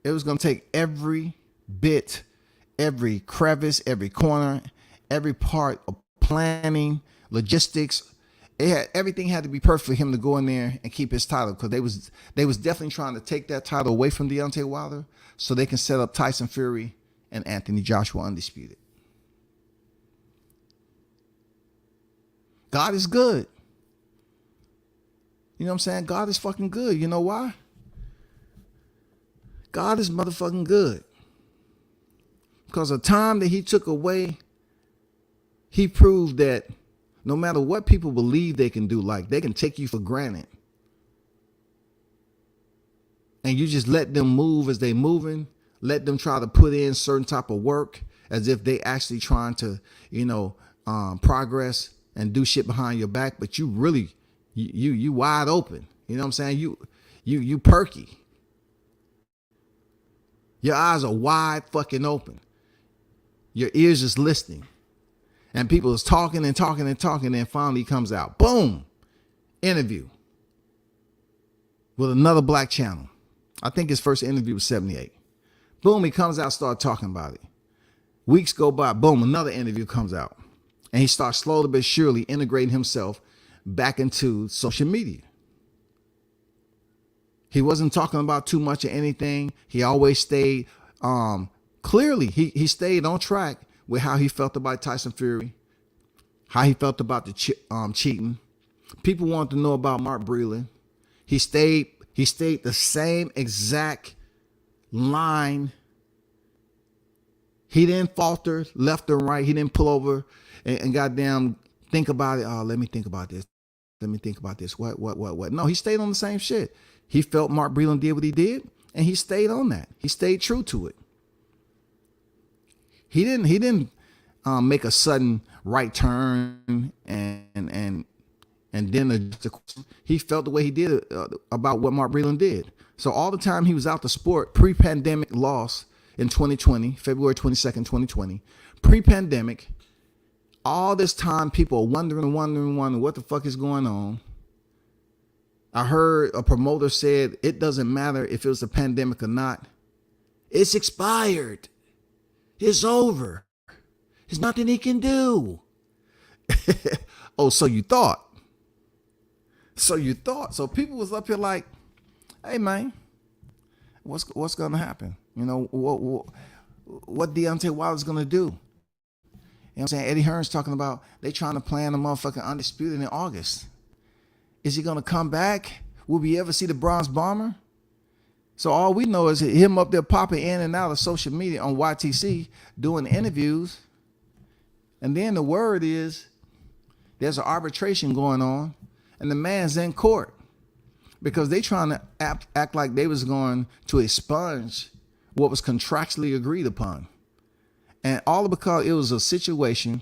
It was going to take every bit, every crevice, every corner, every part of planning, logistics. Everything had to be perfect for him to go in there and keep his title, because they was definitely trying to take that title away from Deontay Wilder so they can set up Tyson Fury and Anthony Joshua undisputed. God is good. You know what I'm saying? God is fucking good. You know why? God is motherfucking good. Because the time that he took away, he proved that no matter what people believe they can do, like they can take you for granted, and you just let them move as they moving, let them try to put in certain type of work as if they actually trying to, progress and do shit behind your back, but you really, you wide open. You know what I'm saying? You perky. Your eyes are wide fucking open. Your ears just listening. And people is talking and talking and talking, and finally comes out. Boom. Interview. With another black channel. I think his first interview was 78. Boom, he comes out, start talking about it. Weeks go by, boom, another interview comes out. And he starts slowly but surely integrating himself back into social media. He wasn't talking about too much of anything. He always stayed, clearly, he stayed on track with how he felt about Tyson Fury, how he felt about the cheating. People wanted to know about Mark Breland. He stayed the same exact line. He didn't falter left or right. He didn't pull over and goddamn think about it. Oh, let me think about this. Let me think about this. What? No, he stayed on the same shit. He felt Mark Breland did what he did, and he stayed on that. He stayed true to it. He didn't make a sudden right turn and then he felt the way he did about what Mark Breland did. So all the time he was out the sport, pre-pandemic loss in 2020, February 22nd, 2020, pre-pandemic, all this time people are wondering what the fuck is going on. I heard a promoter said it doesn't matter if it was a pandemic or not. It's expired. It's over. There's nothing he can do. Oh, so you thought. So people was up here like, hey man, what's gonna happen? What Deontay Wilder's gonna do? You know what I'm saying? Eddie Hearn's talking about they trying to plan a motherfucking undisputed in August. Is he gonna come back? Will we ever see the Bronze Bomber? So all we know is him up there popping in and out of social media on YTC doing interviews. And then the word is there's an arbitration going on and the man's in court because they trying to act like they was going to expunge what was contractually agreed upon. And all because it was a situation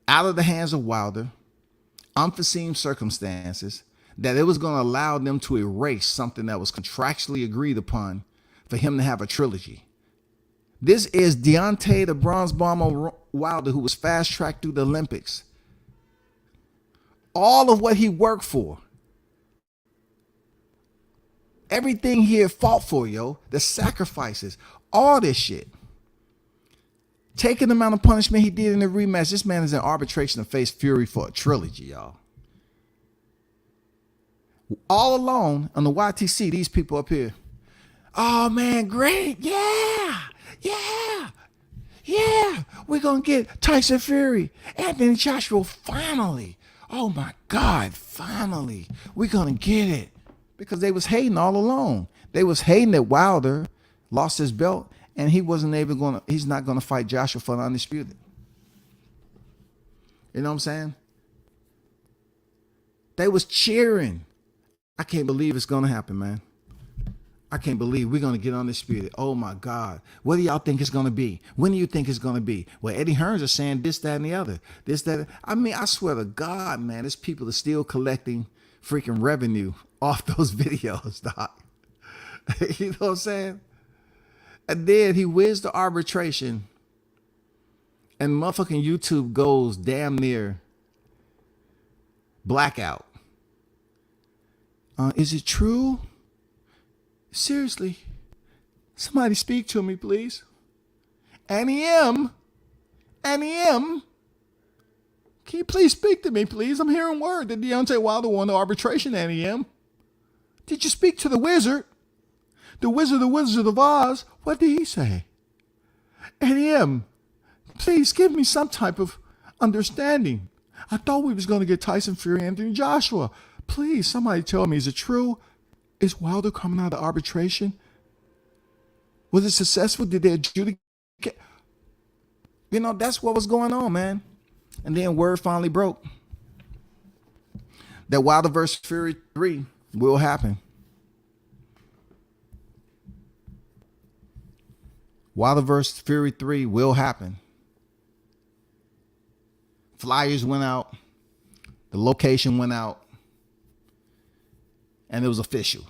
out of the hands of Wilder, unforeseen circumstances, that it was going to allow them to erase something that was contractually agreed upon for him to have a trilogy. This is Deontay, the Bronze Bomber Wilder, who was fast-tracked through the Olympics. All of what he worked for. Everything he had fought for, the sacrifices, all this shit. Taking the amount of punishment he did in the rematch, this man is in arbitration to face Fury for a trilogy, y'all. All alone on the YTC, these people up here. Oh man, great. Yeah. We're going to get Tyson Fury, Anthony Joshua, finally. Oh my God, finally. We're going to get it. Because they was hating all along. They was hating that Wilder lost his belt and he's not going to fight Joshua for the undisputed. You know what I'm saying? They was cheering. I can't believe it's going to happen, man. I can't believe we're going to get undisputed. Oh, my God. What do y'all think it's going to be? When do you think it's going to be? Well, Eddie Hearns is saying this, that, and the other. This, that. I mean, I swear to God, man, there's people that are still collecting freaking revenue off those videos, doc. You know what I'm saying? And then he wins the arbitration, and motherfucking YouTube goes damn near blackout. Is it true? Seriously, somebody speak to me, please. Annie M. Can you please speak to me, please? I'm hearing word that Deontay Wilder won the arbitration, Annie M. Did you speak to the wizard? The Wizard of Oz? What did he say? Annie M, please give me some type of understanding. I thought we was going to get Tyson Fury, Anthony Joshua. Please, somebody tell me, is it true? Is Wilder coming out of arbitration? Was it successful? Did they adjudicate? You know, that's what was going on, man. And then word finally broke that Wilder versus Fury 3 will happen. Wilder versus Fury 3 will happen. Flyers went out. The location went out. And it was official.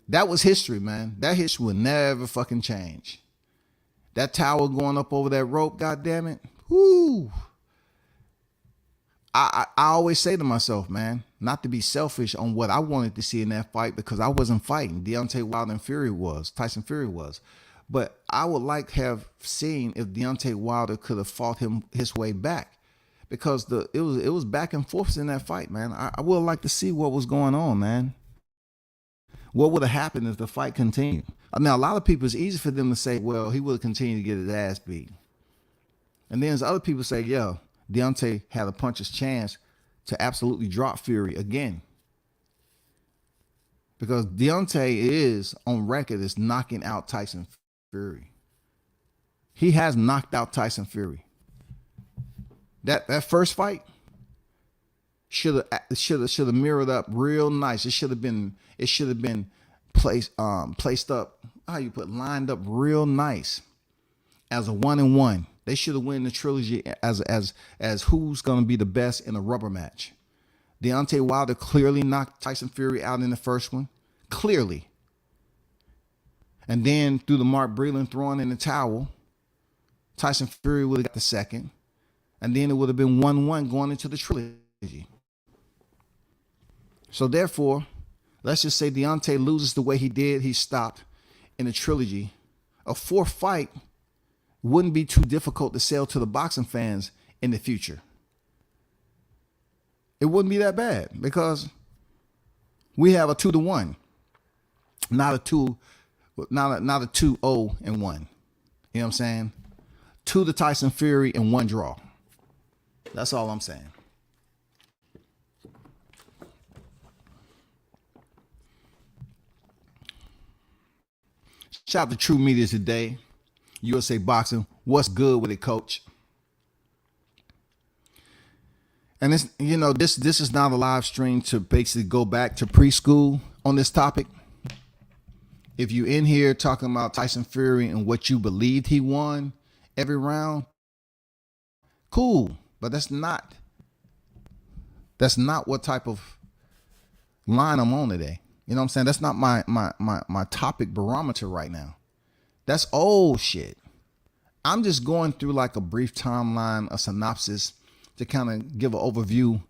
That was history, man. That history will never fucking change. That tower going up over that rope, goddamn it. Whoo. I always say to myself, man, not to be selfish on what I wanted to see in that fight, because I wasn't fighting. Deontay Wilder and Tyson Fury was. But I would like to have seen if Deontay Wilder could have fought his way back, because it was back and forth in that fight, man. I would like to see what was going on, man. What would have happened if the fight continued? I mean, a lot of people, it's easy for them to say, well, he would have continued to get his ass beat. And then there's other people say, yo, Deontay had a puncher's chance to absolutely drop Fury again. Because Deontay is on record as knocking out Tyson Fury. He has knocked out Tyson Fury. That first fight should have mirrored up real nice. It should have been placed up. How you put lined up real nice as a 1-1. They should have won the trilogy as who's gonna be the best in a rubber match. Deontay Wilder clearly knocked Tyson Fury out in the first one, clearly. And then through the Mark Breland throwing in the towel, Tyson Fury would have got the second. And then it would have been 1-1 going into the trilogy. So therefore, let's just say Deontay loses the way he did. He stopped in the trilogy. A fourth fight wouldn't be too difficult to sell to the boxing fans in the future. It wouldn't be that bad, because we have a 2-1, not a 2-0 and 1. You know what I'm saying? 2 to Tyson Fury and 1 draw. That's all I'm saying. Shout out to True Media Today. USA Boxing. What's good with it, coach? And this, you know, this is not a live stream to basically go back to preschool on this topic. If you're in here talking about Tyson Fury and what you believed he won every round, cool. But that's not what type of line I'm on today. You know what I'm saying? That's not my topic barometer right now. That's old shit. I'm just going through like a brief timeline, a synopsis to kind of give an overview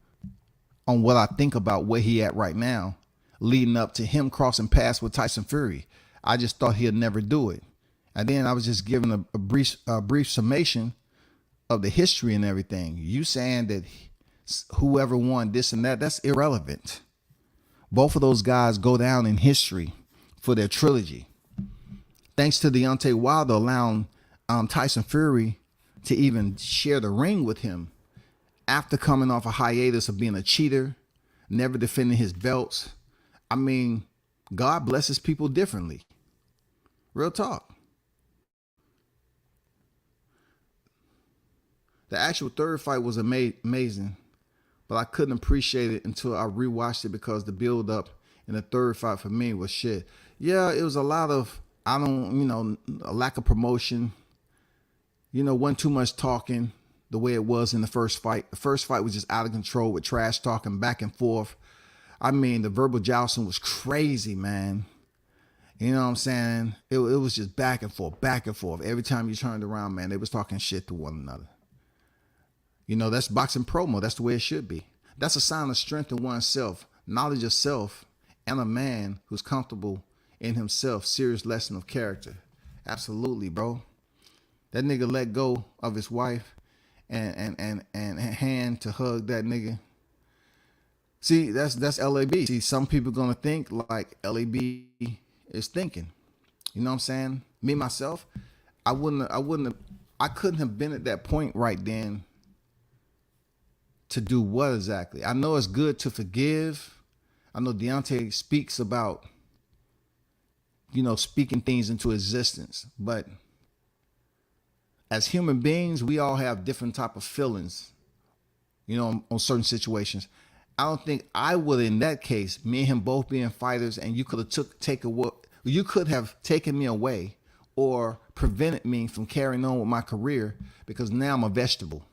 on what I think about where he at right now, leading up to him crossing paths with Tyson Fury. I just thought he'd never do it. And then I was just giving a brief summation of the history and everything. You saying that whoever won this and that, that's irrelevant. Both of those guys go down in history for their trilogy. Thanks to Deontay Wilder allowing Tyson Fury to even share the ring with him after coming off a hiatus of being a cheater, never defending his belts. I mean, God blesses people differently. Real talk. The actual third fight was amazing, but I couldn't appreciate it until I rewatched it because the build up in the third fight for me was shit. Yeah, it was a lot of, a lack of promotion. Wasn't too much talking the way it was in the first fight. The first fight was just out of control with trash talking back and forth. I mean, the verbal jousting was crazy, man. You know what I'm saying? It was just back and forth, back and forth. Every time you turned around, man, they was talking shit to one another. That's boxing promo. That's the way it should be. That's a sign of strength in oneself, knowledge of self, and a man who's comfortable in himself. Serious lesson of character. Absolutely, bro. That nigga let go of his wife and hand to hug that nigga. See, that's LAB. See, some people gonna think like LAB is thinking. You know what I'm saying? Me myself, I couldn't have been at that point right then to do what exactly? I know it's good to forgive. I know Deontay speaks about, speaking things into existence, but as human beings, we all have different type of feelings, on certain situations. I don't think I would, in that case, me and him both being fighters, and you could have taken me away or prevented me from carrying on with my career because now I'm a vegetable.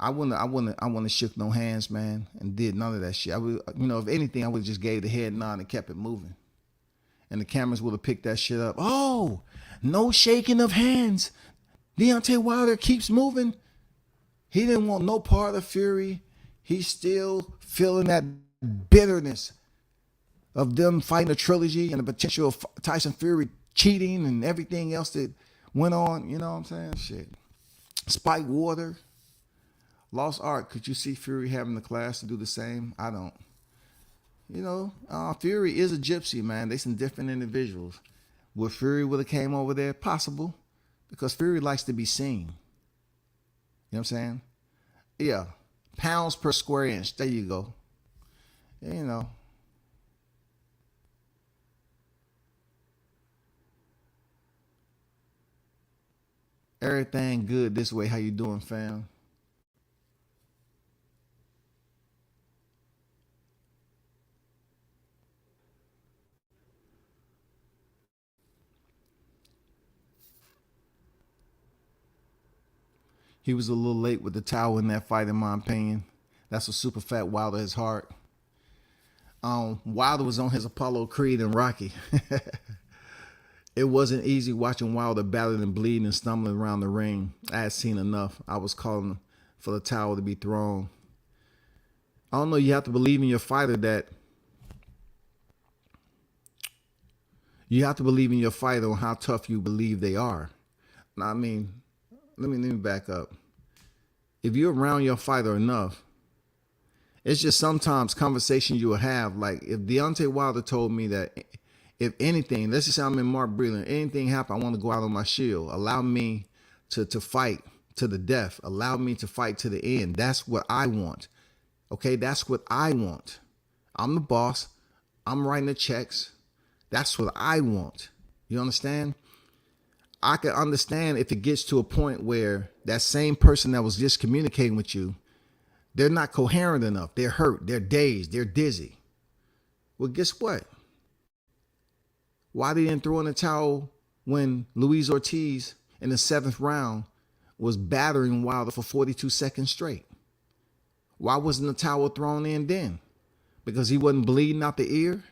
I wouldn't have shook no hands, man, and did none of that shit. I would, if anything, I would have just gave the head nod and kept it moving. And the cameras would have picked that shit up. Oh, no shaking of hands. Deontay Wilder keeps moving. He didn't want no part of Fury. He's still feeling that bitterness of them fighting a trilogy and the potential of Tyson Fury cheating and everything else that went on. You know what I'm saying? Shit. Spike water. Lost art. Could you see Fury having the class to do the same? I don't. Fury is a gypsy, man. They some different individuals. Would Fury would have came over there? Possible. Because Fury likes to be seen. You know what I'm saying? Yeah. Pounds per square inch. There you go. Everything good this way. How you doing, fam? He was a little late with the towel in that fight, in my opinion. That's a super fat Wilder his heart. Wilder was on his Apollo Creed and Rocky. It wasn't easy watching Wilder battered and bleeding and stumbling around the ring. I had seen enough. I was calling for the towel to be thrown. I don't know. You have to believe in your fighter that. You have to believe in your fighter on how tough you believe they are. I mean, let me back up. If you're around your fighter enough, it's just sometimes conversation you will have. Like if Deontay Wilder told me that if anything, let's just say I'm in Mark Breland, anything happen, I want to go out on my shield. Allow me to fight to the death. Allow me to fight to the end. That's what I want. Okay, that's what I want. I'm the boss. I'm writing the checks. That's what I want. You understand? I can understand if it gets to a point where that same person that was just communicating with you, they're not coherent enough. They're hurt. They're dazed. They're dizzy. Well, guess what? Why they didn't throw in the towel when Luis Ortiz in the 7th round was battering Wilder for 42 seconds straight? Why wasn't the towel thrown in then? Because he wasn't bleeding out the ear?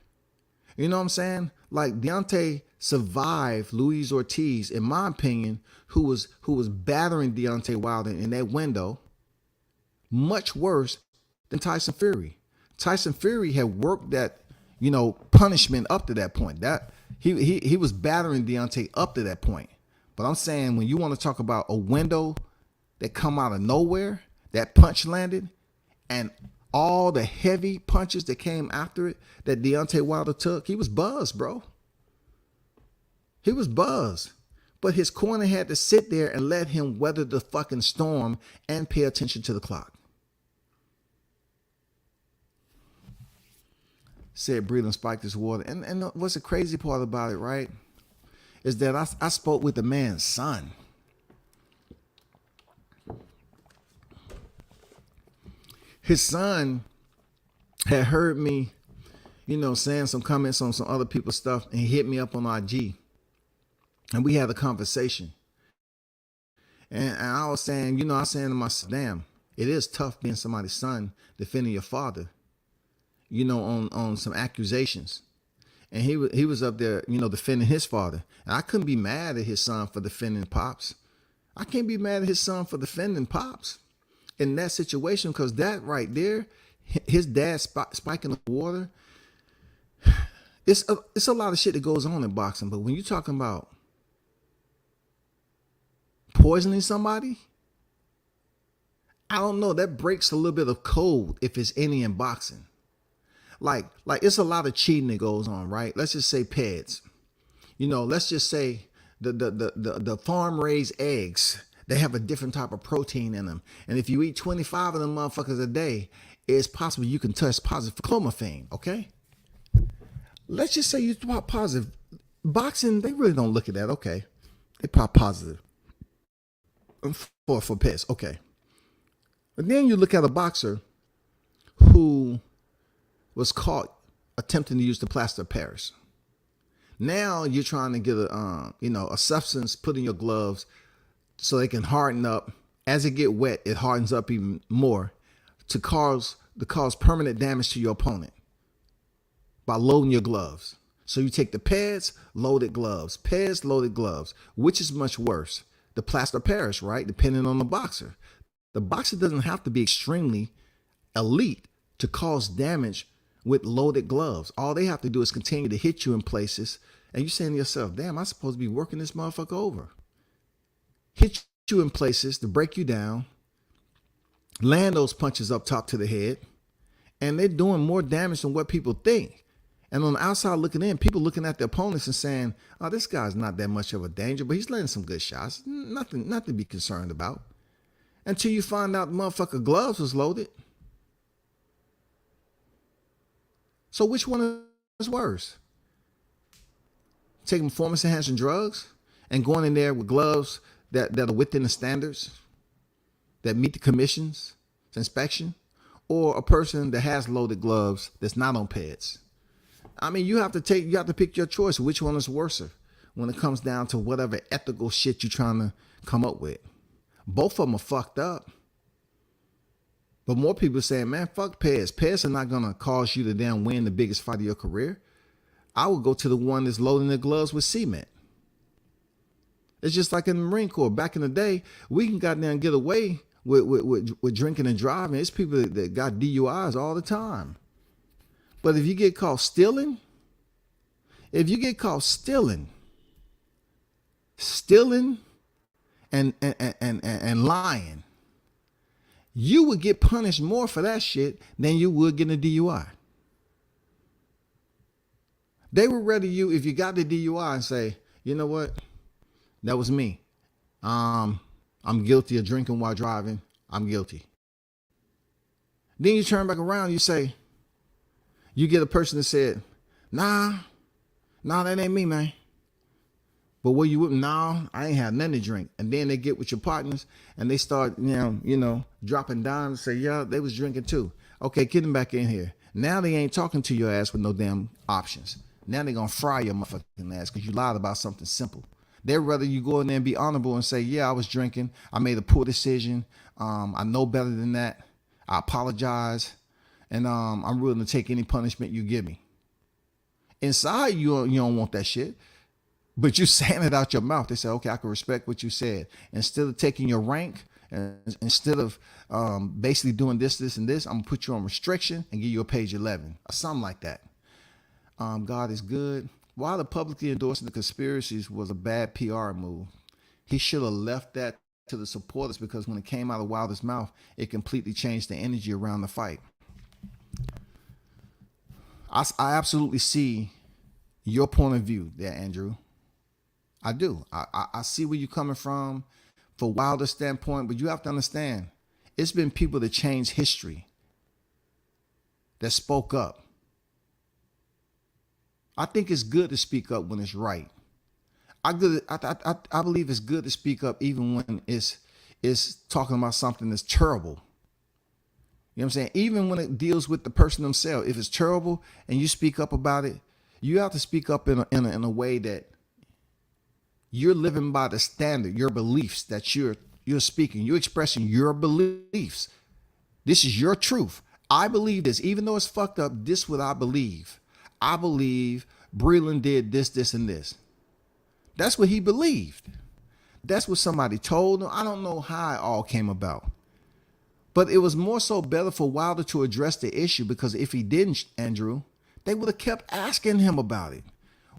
You know what I'm saying? Like Deontay survived Luis Ortiz, in my opinion, who was battering Deontay Wilder in that window, much worse than Tyson Fury. Tyson Fury had worked that, punishment up to that point. That he was battering Deontay up to that point. But I'm saying when you want to talk about a window that come out of nowhere, that punch landed, and all the heavy punches that came after it that Deontay Wilder took, he was buzzed, bro. He was buzzed. But his corner had to sit there and let him weather the fucking storm and pay attention to the clock. Said breathing spiked his water. And what's the crazy part about it, right? Is that I spoke with the man's son. his son had heard me, saying some comments on some other people's stuff, and he hit me up on IG, and we had a conversation. And I was saying, I was saying to myself, damn, it is tough being somebody's son, defending your father, on some accusations. And he was up there, defending his father. And I couldn't be mad at his son for defending Pops. I can't be mad at his son for defending Pops in that situation, because that right there, his dad spiking the water, it's a lot of shit that goes on in boxing. But when you're talking about poisoning somebody, I don't know, that breaks a little bit of code, if it's any, in boxing. Like it's a lot of cheating that goes on, right? Let's just say PEDs. Let's just say the farm raised eggs, they have a different type of protein in them. And if you eat 25 of them motherfuckers a day, it's possible you can test positive for clomiphene, okay? Let's just say you pop positive. Boxing, they really don't look at that, okay? They pop positive for PEDs, okay. But then you look at a boxer who was caught attempting to use the plaster of Paris. Now you're trying to get a substance put in your gloves so they can harden up. As it get wet, it hardens up even more to cause permanent damage to your opponent by loading your gloves. So you take the pads, loaded gloves, pads, loaded gloves. Which is much worse? The plaster of Paris, right? Depending on the boxer. The boxer doesn't have to be extremely elite to cause damage with loaded gloves. All they have to do is continue to hit you in places, and you're saying to yourself, damn, I'm supposed to be working this motherfucker over. Hit you in places to break you down, land those punches up top to the head, and they're doing more damage than what people think. And on the outside looking in, people looking at the opponents and saying, oh, this guy's not that much of a danger, but he's letting some good shots. Nothing to be concerned about. Until you find out the motherfucker gloves was loaded. So which one is worse? Taking performance enhancing drugs and going in there with gloves that are within the standards, that meet the commission's inspection, or a person that has loaded gloves that's not on pads? I mean, you have to pick your choice. Which one is worse when it comes down to whatever ethical shit you're trying to come up with? Both of them are fucked up. But more people are saying, man, fuck pads. Pads are not going to cause you to damn win the biggest fight of your career. I would go to the one that's loading the gloves with cement. It's just like in the Marine Corps. Back in the day, we can goddamn get away with drinking and driving. It's people that got DUIs all the time. But if you get caught stealing, and lying, you would get punished more for that shit than you would getting a DUI. They would rather you, if you got the DUI, and say, you know what, that was me. I'm guilty of drinking while driving. I'm guilty. Then you turn back around, you say, you get a person that said, nah, that ain't me, man. But what you wouldn't, nah, I ain't had nothing to drink. And then they get with your partners and they start, dropping dimes and say, yeah, they was drinking too. Okay, get them back in here. Now they ain't talking to your ass with no damn options. Now they gonna fry your motherfucking ass because you lied about something simple. They'd rather you go in there and be honorable and say, yeah, I was drinking. I made a poor decision. I know better than that. I apologize. And I'm willing to take any punishment you give me. Inside, you don't want that shit. But you saying it out your mouth. They say, okay, I can respect what you said. Instead of taking your rank, instead of basically doing this, and this, I'm going to put you on restriction and give you a page 11 or something like that. God is good. While the publicly endorsing the conspiracies was a bad PR move, he should have left that to the supporters, because when it came out of Wilder's mouth, it completely changed the energy around the fight. I absolutely see your point of view there, Andrew. I do. I see where you're coming from for Wilder's standpoint, but you have to understand, it's been people that changed history that spoke up. I think it's good to speak up when it's right. I believe it's good to speak up even when it's talking about something that's terrible. You know what I'm saying? Even when it deals with the person themselves, if it's terrible and you speak up about it, you have to speak up in a way that you're living by the standard, your beliefs that you're speaking. You're expressing your beliefs. This is your truth. I believe this, even though it's fucked up. This is what I believe. I believe Breland did this, this, and this. That's what he believed. That's what somebody told him. I don't know how it all came about. But it was more so better for Wilder to address the issue, because if he didn't, Andrew, they would have kept asking him about it.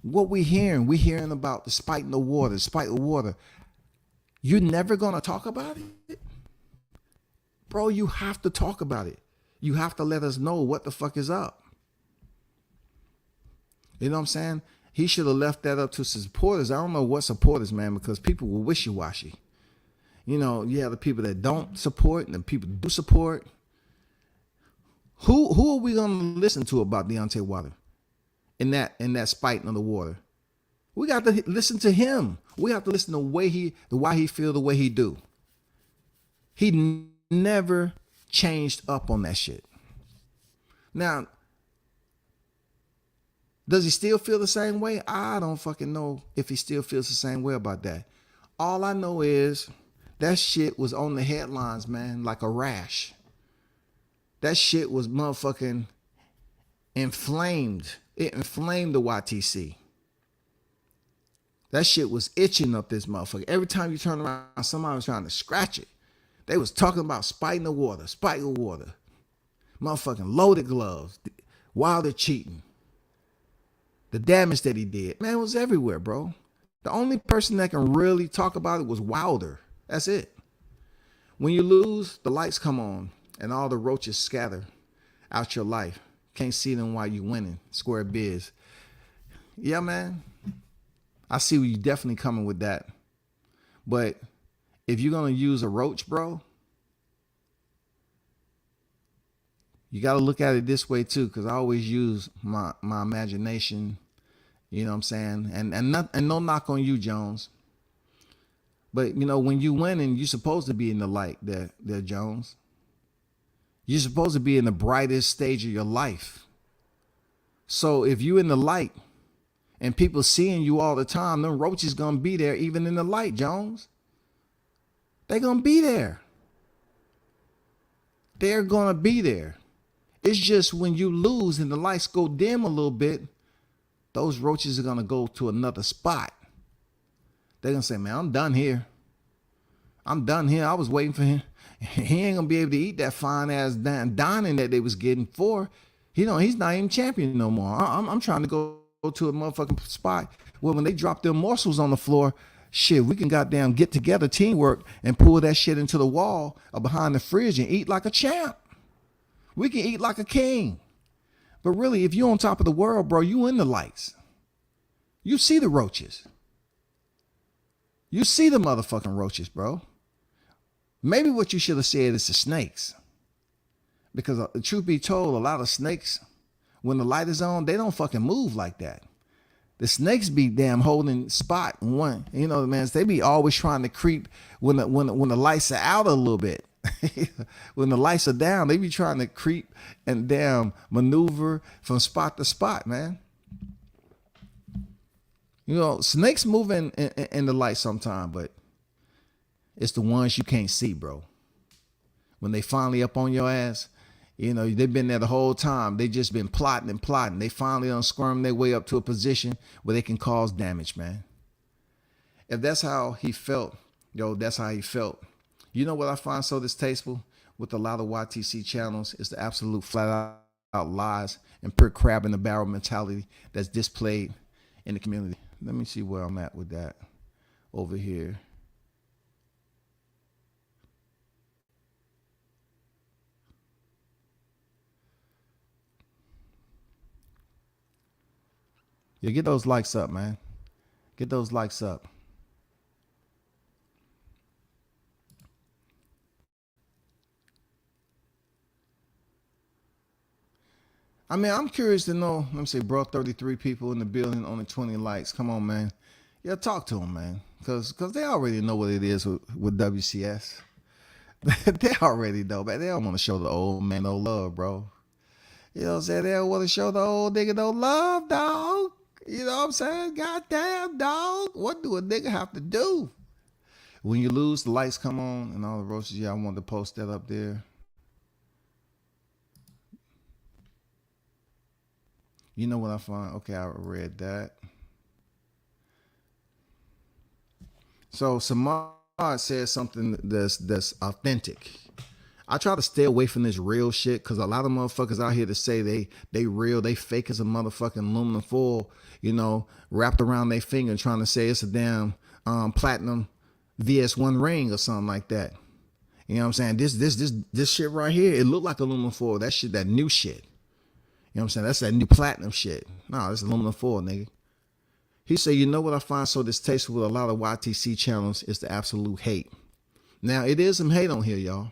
What we're hearing about the spite in the water, You're never going to talk about it? Bro, you have to talk about it. You have to let us know what the fuck is up. You know what I'm saying? He should have left that up to supporters. I don't know what supporters, man, because people were wishy-washy. You know, you have the people that don't support and the people do support. Who are we going to listen to about Deontay Wilder in that spite in the water? We got to listen to him. We have to listen to why he feel the way he do. He never changed up on that shit. Now, does he still feel the same way? I don't fucking know if he still feels the same way about that. All I know is that shit was on the headlines, man, like a rash. That shit was motherfucking inflamed. It inflamed the YTC. That shit was itching up this motherfucker. Every time you turn around, somebody was trying to scratch it. They was talking about spiting the water. Motherfucking loaded gloves. Wilder cheating. The damage that he did. Man, it was everywhere, bro. The only person that can really talk about it was Wilder. That's it. When you lose, the lights come on and all the roaches scatter out your life. Can't see them while you winning. Square biz. Yeah, man. I see where you definitely coming with that. But if you're going to use a roach, bro, you got to look at it this way too, because I always use my imagination, you know what I'm saying? And no knock on you, Jones. But, you know, when you winning, you're supposed to be in the light there, Jones. You're supposed to be in the brightest stage of your life. So if you in the light and people seeing you all the time, them roaches going to be there even in the light, Jones. They're going to be there. They're going to be there. It's just when you lose and the lights go dim a little bit, those roaches are going to go to another spot. They're going to say, man, I'm done here. I was waiting for him. He ain't going to be able to eat that fine ass dining that they was getting for. You know, he's not even champion no more. I'm trying to go to a motherfucking spot where when they drop them morsels on the floor, shit, we can goddamn get together, teamwork, and pull that shit into the wall or behind the fridge and eat like a champ. We can eat like a king. But really, if you're on top of the world, bro, you in the lights. You see the roaches. You see the motherfucking roaches, bro. Maybe what you should have said is the snakes. Because the truth be told, a lot of snakes, when the light is on, they don't fucking move like that. The snakes be damn holding spot one. You know, man, they be always trying to creep when the lights are out a little bit. When the lights are down, they be trying to creep and damn maneuver from spot to spot, man. You know, snakes move in the light sometime, but it's the ones you can't see, bro. When they finally up on your ass, you know, they've been there the whole time. They just been plotting and plotting. They finally unsquirm their way up to a position where they can cause damage, man. If that's how he felt, that's how he felt. You know what I find so distasteful with a lot of YTC channels is the absolute flat out lies and pure crab in the barrel mentality that's displayed in the community. Let me see where I'm at with that over here. Yeah, get those likes up, man. Get those likes up. I mean, I'm curious to know. Let me see, bro, 33 people in the building, only 20 likes. Come on, man. Yeah, talk to them, man. Because they already know what it is with WCS. They already know, man. They don't want to show the old man no love, bro. You know what I'm saying? They don't want to show the old nigga no love, dog. You know what I'm saying? Goddamn, dog. What do a nigga have to do? When you lose, the lights come on and all the roaches. Yeah, I wanted to post that up there. You know what I find? Okay, I read that. So Samad said something that's authentic. I try to stay away from this real shit because a lot of motherfuckers out here to say they real, they fake as a motherfucking aluminum foil, you know, wrapped around their finger trying to say it's a damn platinum VS1 ring or something like that. You know what I'm saying? This shit right here, it looked like aluminum foil. That shit, that new shit. You know what I'm saying? That's that new platinum shit. No, it's aluminum foil, nigga. He said, you know what I find so distasteful with a lot of YTC channels is the absolute hate. Now, it is some hate on here, y'all.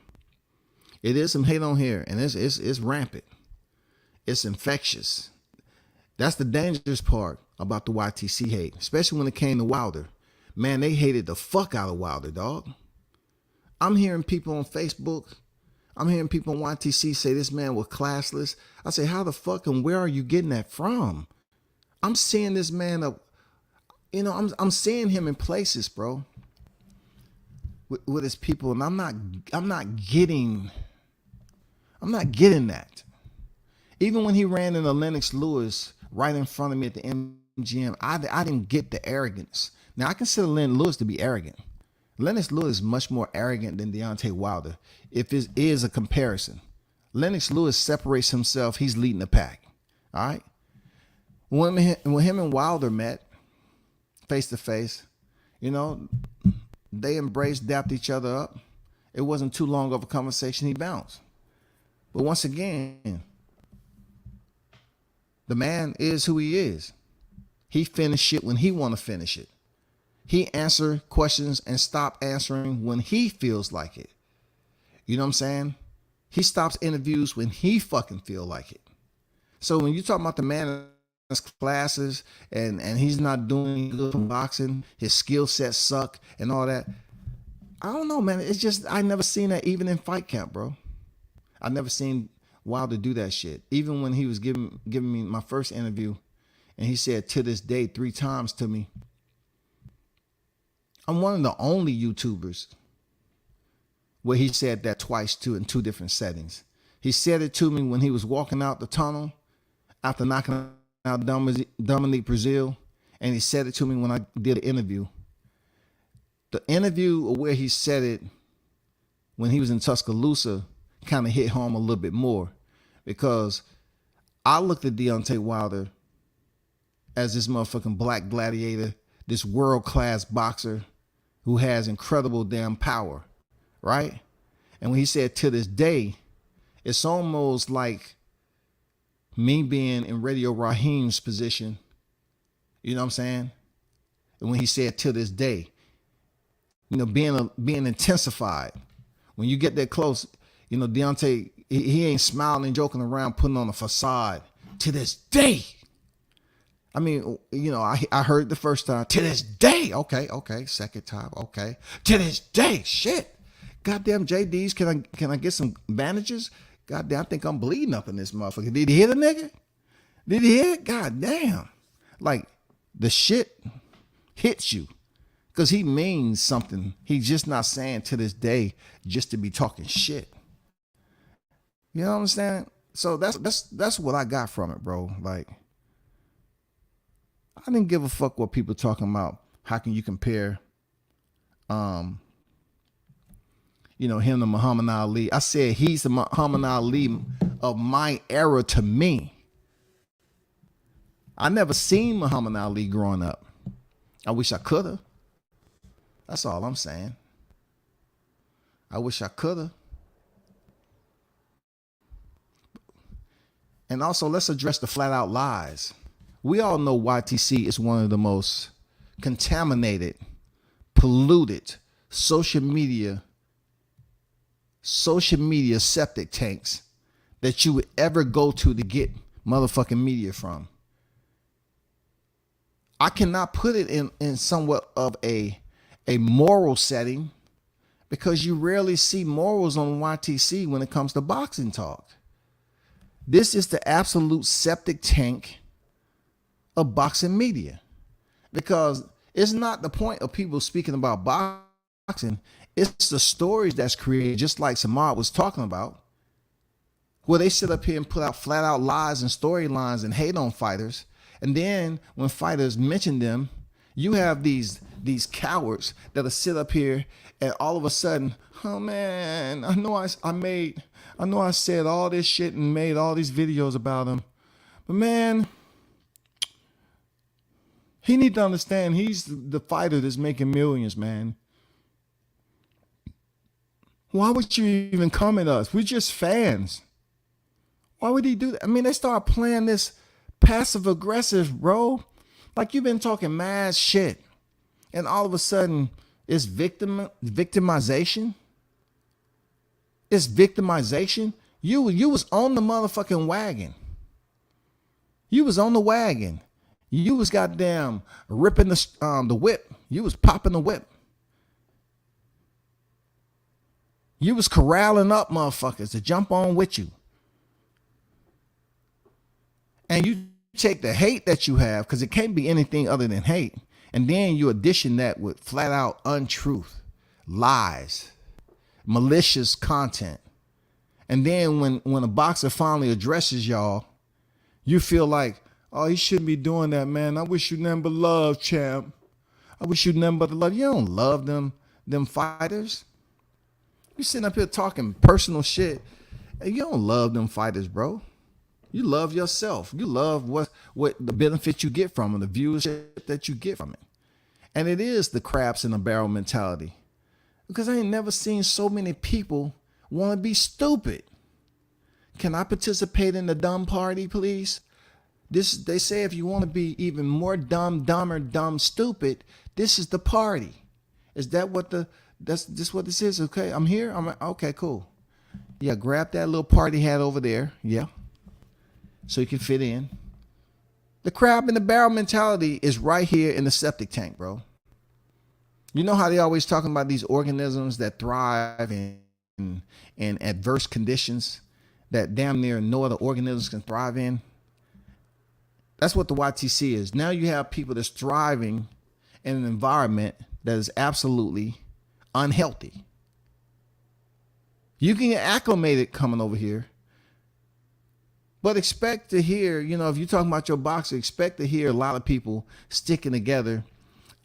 It is some hate on here, and it's rampant. It's infectious. That's the dangerous part about the YTC hate, especially when it came to Wilder. Man, they hated the fuck out of Wilder, dog. I'm hearing people on Facebook, I'm hearing people on YTC say this man was classless. I say, how the fuck and where are you getting that from? I'm seeing this man up, you know, I'm seeing him in places, bro, with his people, and I'm not getting that. Even when he ran into Lennox Lewis right in front of me at the MGM, I didn't get the arrogance. Now, I consider Lennox Lewis to be arrogant. Lennox Lewis is much more arrogant than Deontay Wilder, if it is a comparison. Lennox Lewis separates himself. He's leading the pack. All right? When him and Wilder met face to face, you know, they embraced, dapped each other up. It wasn't too long of a conversation. He bounced. But once again, the man is who he is. He finished shit when he want to finish it. He answer questions and stop answering when he feels like it. You know what I'm saying? He stops interviews when he fucking feel like it. So when you talk about the man in his classes and he's not doing good from boxing, his skill sets suck and all that, I don't know, man. It's just I never seen that even in fight camp, bro. I never seen Wilder do that shit. Even when he was giving me my first interview, and he said to this day 3 times to me, I'm one of the only YouTubers where he said that twice too in 2 different settings. He said it to me when he was walking out the tunnel after knocking out Dominique Brazil, and he said it to me when I did an interview. The interview where he said it when he was in Tuscaloosa kind of hit home a little bit more, because I looked at Deontay Wilder as this motherfucking black gladiator, this world-class boxer who has incredible damn power, right? And when he said to this day, it's almost like me being in Radio Raheem's position, you know what I'm saying? And when he said to this day, you know, being intensified. When you get that close, you know, Deontay, he ain't smiling, joking around, putting on a facade. To this day. I mean, you know, I heard the first time, to this day. Okay. Second time, okay. To this day, shit. Goddamn JDs, can I get some bandages? Goddamn, I think I'm bleeding up in this motherfucker. Did you hear the nigga? Did you hear it? Goddamn. Like, the shit hits you. Because he means something. He's just not saying to this day just to be talking shit. You know what I'm saying? So that's what I got from it, bro. Like, I didn't give a fuck what people talking about. How can you compare, you know, him to Muhammad Ali? I said he's the Muhammad Ali of my era to me. I never seen Muhammad Ali growing up. I wish I could have. That's all I'm saying. I wish I could have. And also, let's address the flat out lies. We all know YTC is one of the most contaminated, polluted social media septic tanks that you would ever go to get motherfucking media from. I cannot put it in somewhat of a moral setting, because you rarely see morals on YTC when it comes to boxing talk. This is the absolute septic tank of boxing media, because it's not the point of people speaking about boxing. It's the stories that's created, just like Samad was talking about, where they sit up here and put out flat out lies and storylines and hate on fighters. And then when fighters mention them, you have these cowards that'll sit up here and all of a sudden, oh man, I know I said all this shit and made all these videos about him, but man, he need to understand he's the fighter that's making millions, man. Why would you even come at us? We're just fans. Why would he do that? I mean, they start playing this passive aggressive, bro. Like, you've been talking mad shit, and all of a sudden it's victimization. It's victimization. You was on the motherfucking wagon. You was on the wagon. You was goddamn ripping the whip. You was popping the whip. You was corralling up motherfuckers to jump on with you. And you take the hate that you have, because it can't be anything other than hate, and then you addition that with flat out untruth, lies, malicious content. And then when a boxer finally addresses y'all, you feel like, oh, he shouldn't be doing that, man. I wish you nothing but love, champ. I wish you nothing but love. You don't love them fighters. You sitting up here talking personal shit, and you don't love them fighters, bro. You love yourself. You love what the benefit you get from it, the viewership that you get from it. And it is the crabs in the barrel mentality. Because I ain't never seen so many people want to be stupid. Can I participate in the dumb party, please? They say if you want to be even more dumb, stupid, this is the party. Is that what that's what this is? Okay, I'm here. Okay, cool. Yeah, grab that little party hat over there. Yeah. So you can fit in. The crab in the barrel mentality is right here in the septic tank, bro. You know how they always talking about these organisms that thrive in adverse conditions that damn near no other organisms can thrive in? That's what the YTC is. Now you have people that's thriving in an environment that is absolutely unhealthy. You can get acclimated coming over here, but expect to hear, if you're talking about your boxer, expect to hear a lot of people sticking together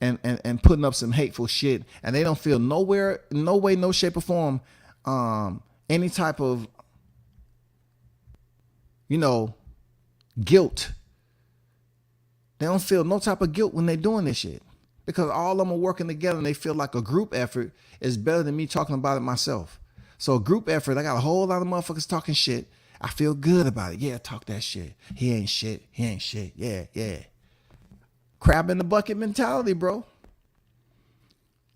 and putting up some hateful shit, and they don't feel no way, no shape or form, any type of, guilt. They don't feel no type of guilt when they're doing this shit, because all of them are working together and they feel like a group effort is better than me talking about it myself. So a group effort, I got a whole lot of motherfuckers talking shit. I feel good about it. Yeah, talk that shit. He ain't shit. He ain't shit. Yeah, yeah. Crab in the bucket mentality, bro.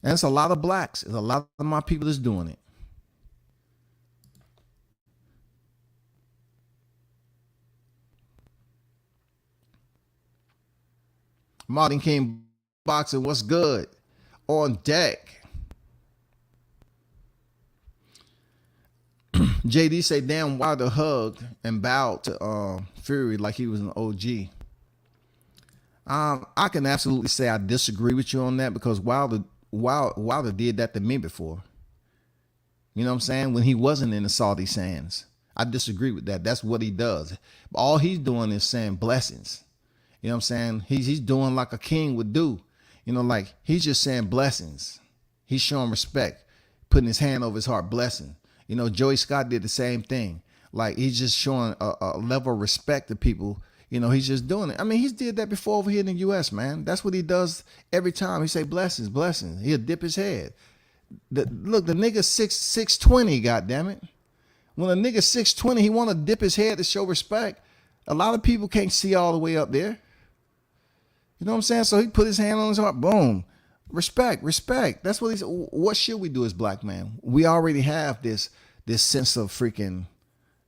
And it's a lot of blacks. There's a lot of my people that's doing it. Martin King Boxing, what's good? On deck. JD say, damn, Wilder hugged and bowed to Fury like he was an OG. I can absolutely say I disagree with you on that, because Wilder did that to me before. You know what I'm saying? When he wasn't in the Saudi sands. I disagree with that. That's what he does. All he's doing is saying blessings. You know what I'm saying? He's doing like a king would do. Like he's just saying blessings. He's showing respect, putting his hand over his heart, blessing. Joey Scott did the same thing. Like, he's just showing a level of respect to people. He's just doing it. I mean, he's did that before over here in the U.S., man. That's what he does every time. He say blessings, blessings. He'll dip his head. Look, the nigga 620, goddammit. When a nigga 620, he want to dip his head to show respect. A lot of people can't see all the way up there. You know what I'm saying? So he put his hand on his heart. Boom. Respect. That's what he's. What should we do as black men? We already have this sense of freaking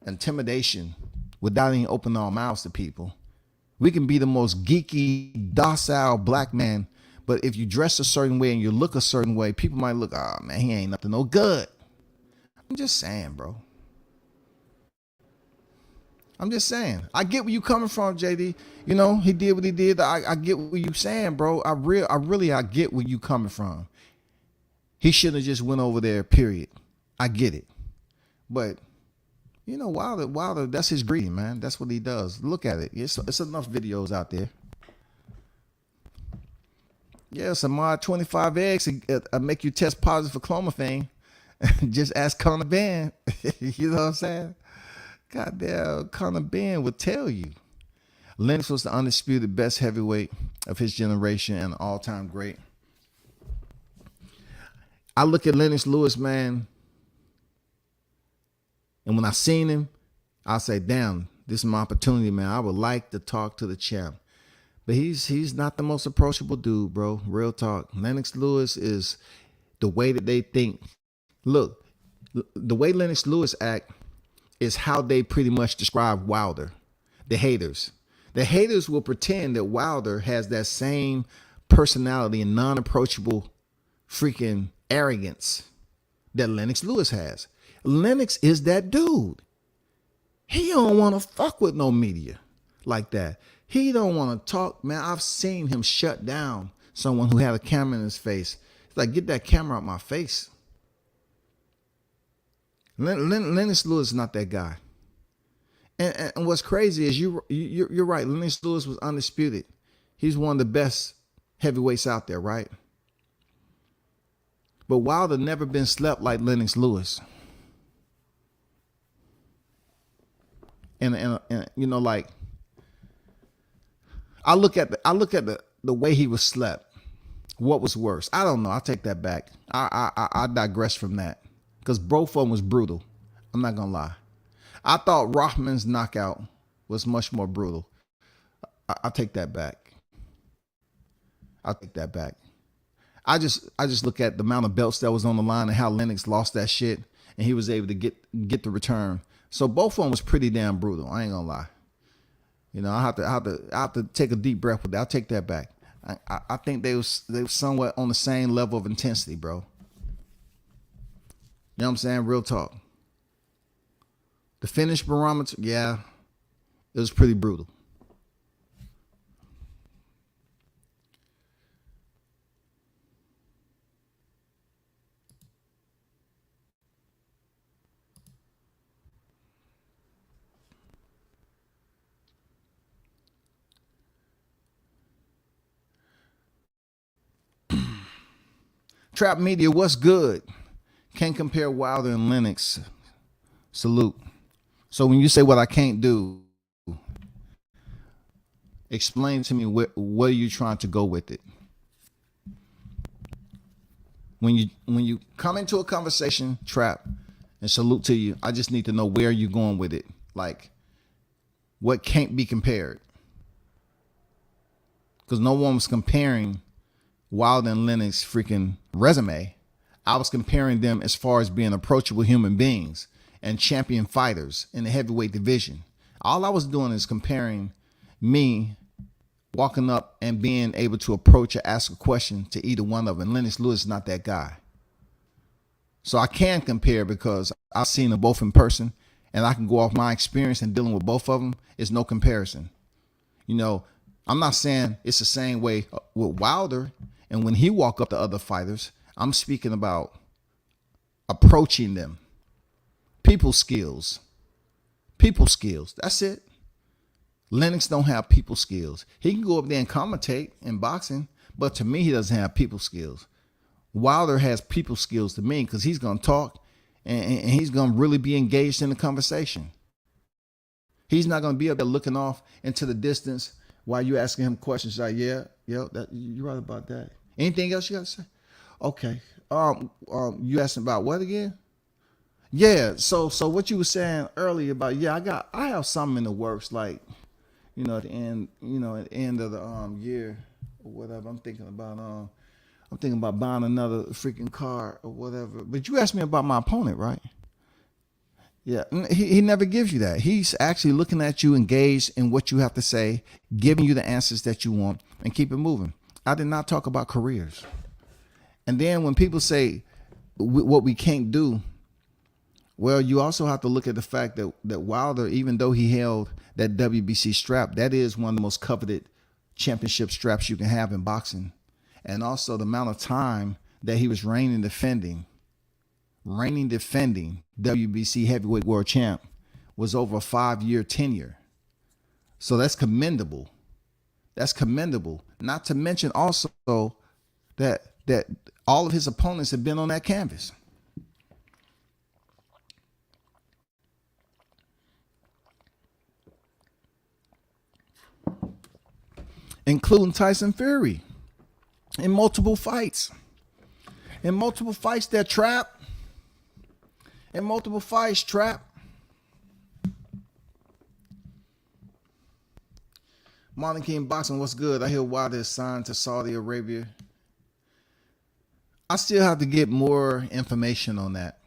intimidation without even opening our mouths to people. We can be the most geeky, docile black man, But if you dress a certain way and you look a certain way, people might look, oh man, he ain't nothing no good. I'm just saying, bro. I'm just saying. I get where you coming from, JD. You know, he did what he did. I get what you saying, bro. I get where you coming from. He shouldn't have just went over there, period. I get it. But, you know, Wilder, that's his greed, man. That's what he does. Look at it. It's enough videos out there. Yeah, some mod 25 eggs make you test positive for clomiphene. Just ask Conor Ben. You know what I'm saying? Goddamn, Conor Ben would tell you. Lennox was the undisputed best heavyweight of his generation and an all-time great. I look at Lennox Lewis, man, and when I seen him, I say, damn, this is my opportunity, man. I would like to talk to the champ. But he's not the most approachable dude, bro. Real talk. Lennox Lewis is the way that they think. Look, the way Lennox Lewis act is how they pretty much describe Wilder. The haters. The haters will pretend that Wilder has that same personality and non-approachable freaking arrogance that Lennox Lewis has. Lennox is that dude. He don't want to fuck with no media like that. He don't want to talk, man. I've seen him shut down someone who had a camera in his face. It's like, get that camera out my face. Lennox Lewis is not that guy. And what's crazy is you're right. Lennox Lewis was undisputed. He's one of the best heavyweights out there, right? But Wilder never been slept like Lennox Lewis. And you know, like, I look at the way he was slept. What was worse? I don't know. I take that back. I digress from that because both of them was brutal. I'm not gonna lie. I thought Rothman's knockout was much more brutal. I take that back. I take that back. I just look at the amount of belts that was on the line and how Lennox lost that shit and he was able to get the return. So both of them was pretty damn brutal. I ain't gonna lie. You know, I have to take a deep breath with that. I'll take that back. I think they was somewhat on the same level of intensity, bro. You know what I'm saying? Real talk. The finish barometer, yeah, it was pretty brutal. Trap Media, what's good? Can't compare Wilder and Lennox. Salute. So when you say what I can't do, explain to me what are you trying to go with it? When you come into a conversation, Trap, and salute to you, I just need to know where you're going with it. Like, what can't be compared? Because no one was comparing Wilder and Lennox freaking resume. I was comparing them as far as being approachable human beings and champion fighters in the heavyweight division. All I was doing is comparing me walking up and being able to approach or ask a question to either one of them. Lennox Lewis is not that guy. So I can compare because I've seen them both in person and I can go off my experience in dealing with both of them. It's no comparison. You know, I'm not saying it's the same way with Wilder. And when he walk up to other fighters, I'm speaking about approaching them. People skills. People skills. That's it. Lennox don't have people skills. He can go up there and commentate in boxing, but to me, he doesn't have people skills. Wilder has people skills to me because he's going to talk and he's going to really be engaged in the conversation. He's not going to be up there looking off into the distance while you asking him questions like, yeah, you're right about that. Anything else you got to say? Okay. You asking about what again? Yeah. So what you were saying earlier about, I have something in the works, like, at the end of the year or whatever. I'm thinking about buying another freaking car or whatever. But you asked me about my opponent, right? Yeah, he never gives you that. He's actually looking at you, engaged in what you have to say, giving you the answers that you want, and keep it moving. I did not talk about careers. And then when people say what we can't do, well, you also have to look at the fact that Wilder, even though he held that WBC strap, that is one of the most coveted championship straps you can have in boxing. And also the amount of time that he was reigning defending WBC heavyweight world champ was over a 5-year tenure. So that's commendable. That's commendable. Not to mention also that all of his opponents have been on that canvas. Including Tyson Fury in multiple fights. In multiple fights, they're trapped. In multiple fights, trapped. Martin King Boxing, what's good? I hear Wilder is signed to Saudi Arabia. I still have to get more information on that.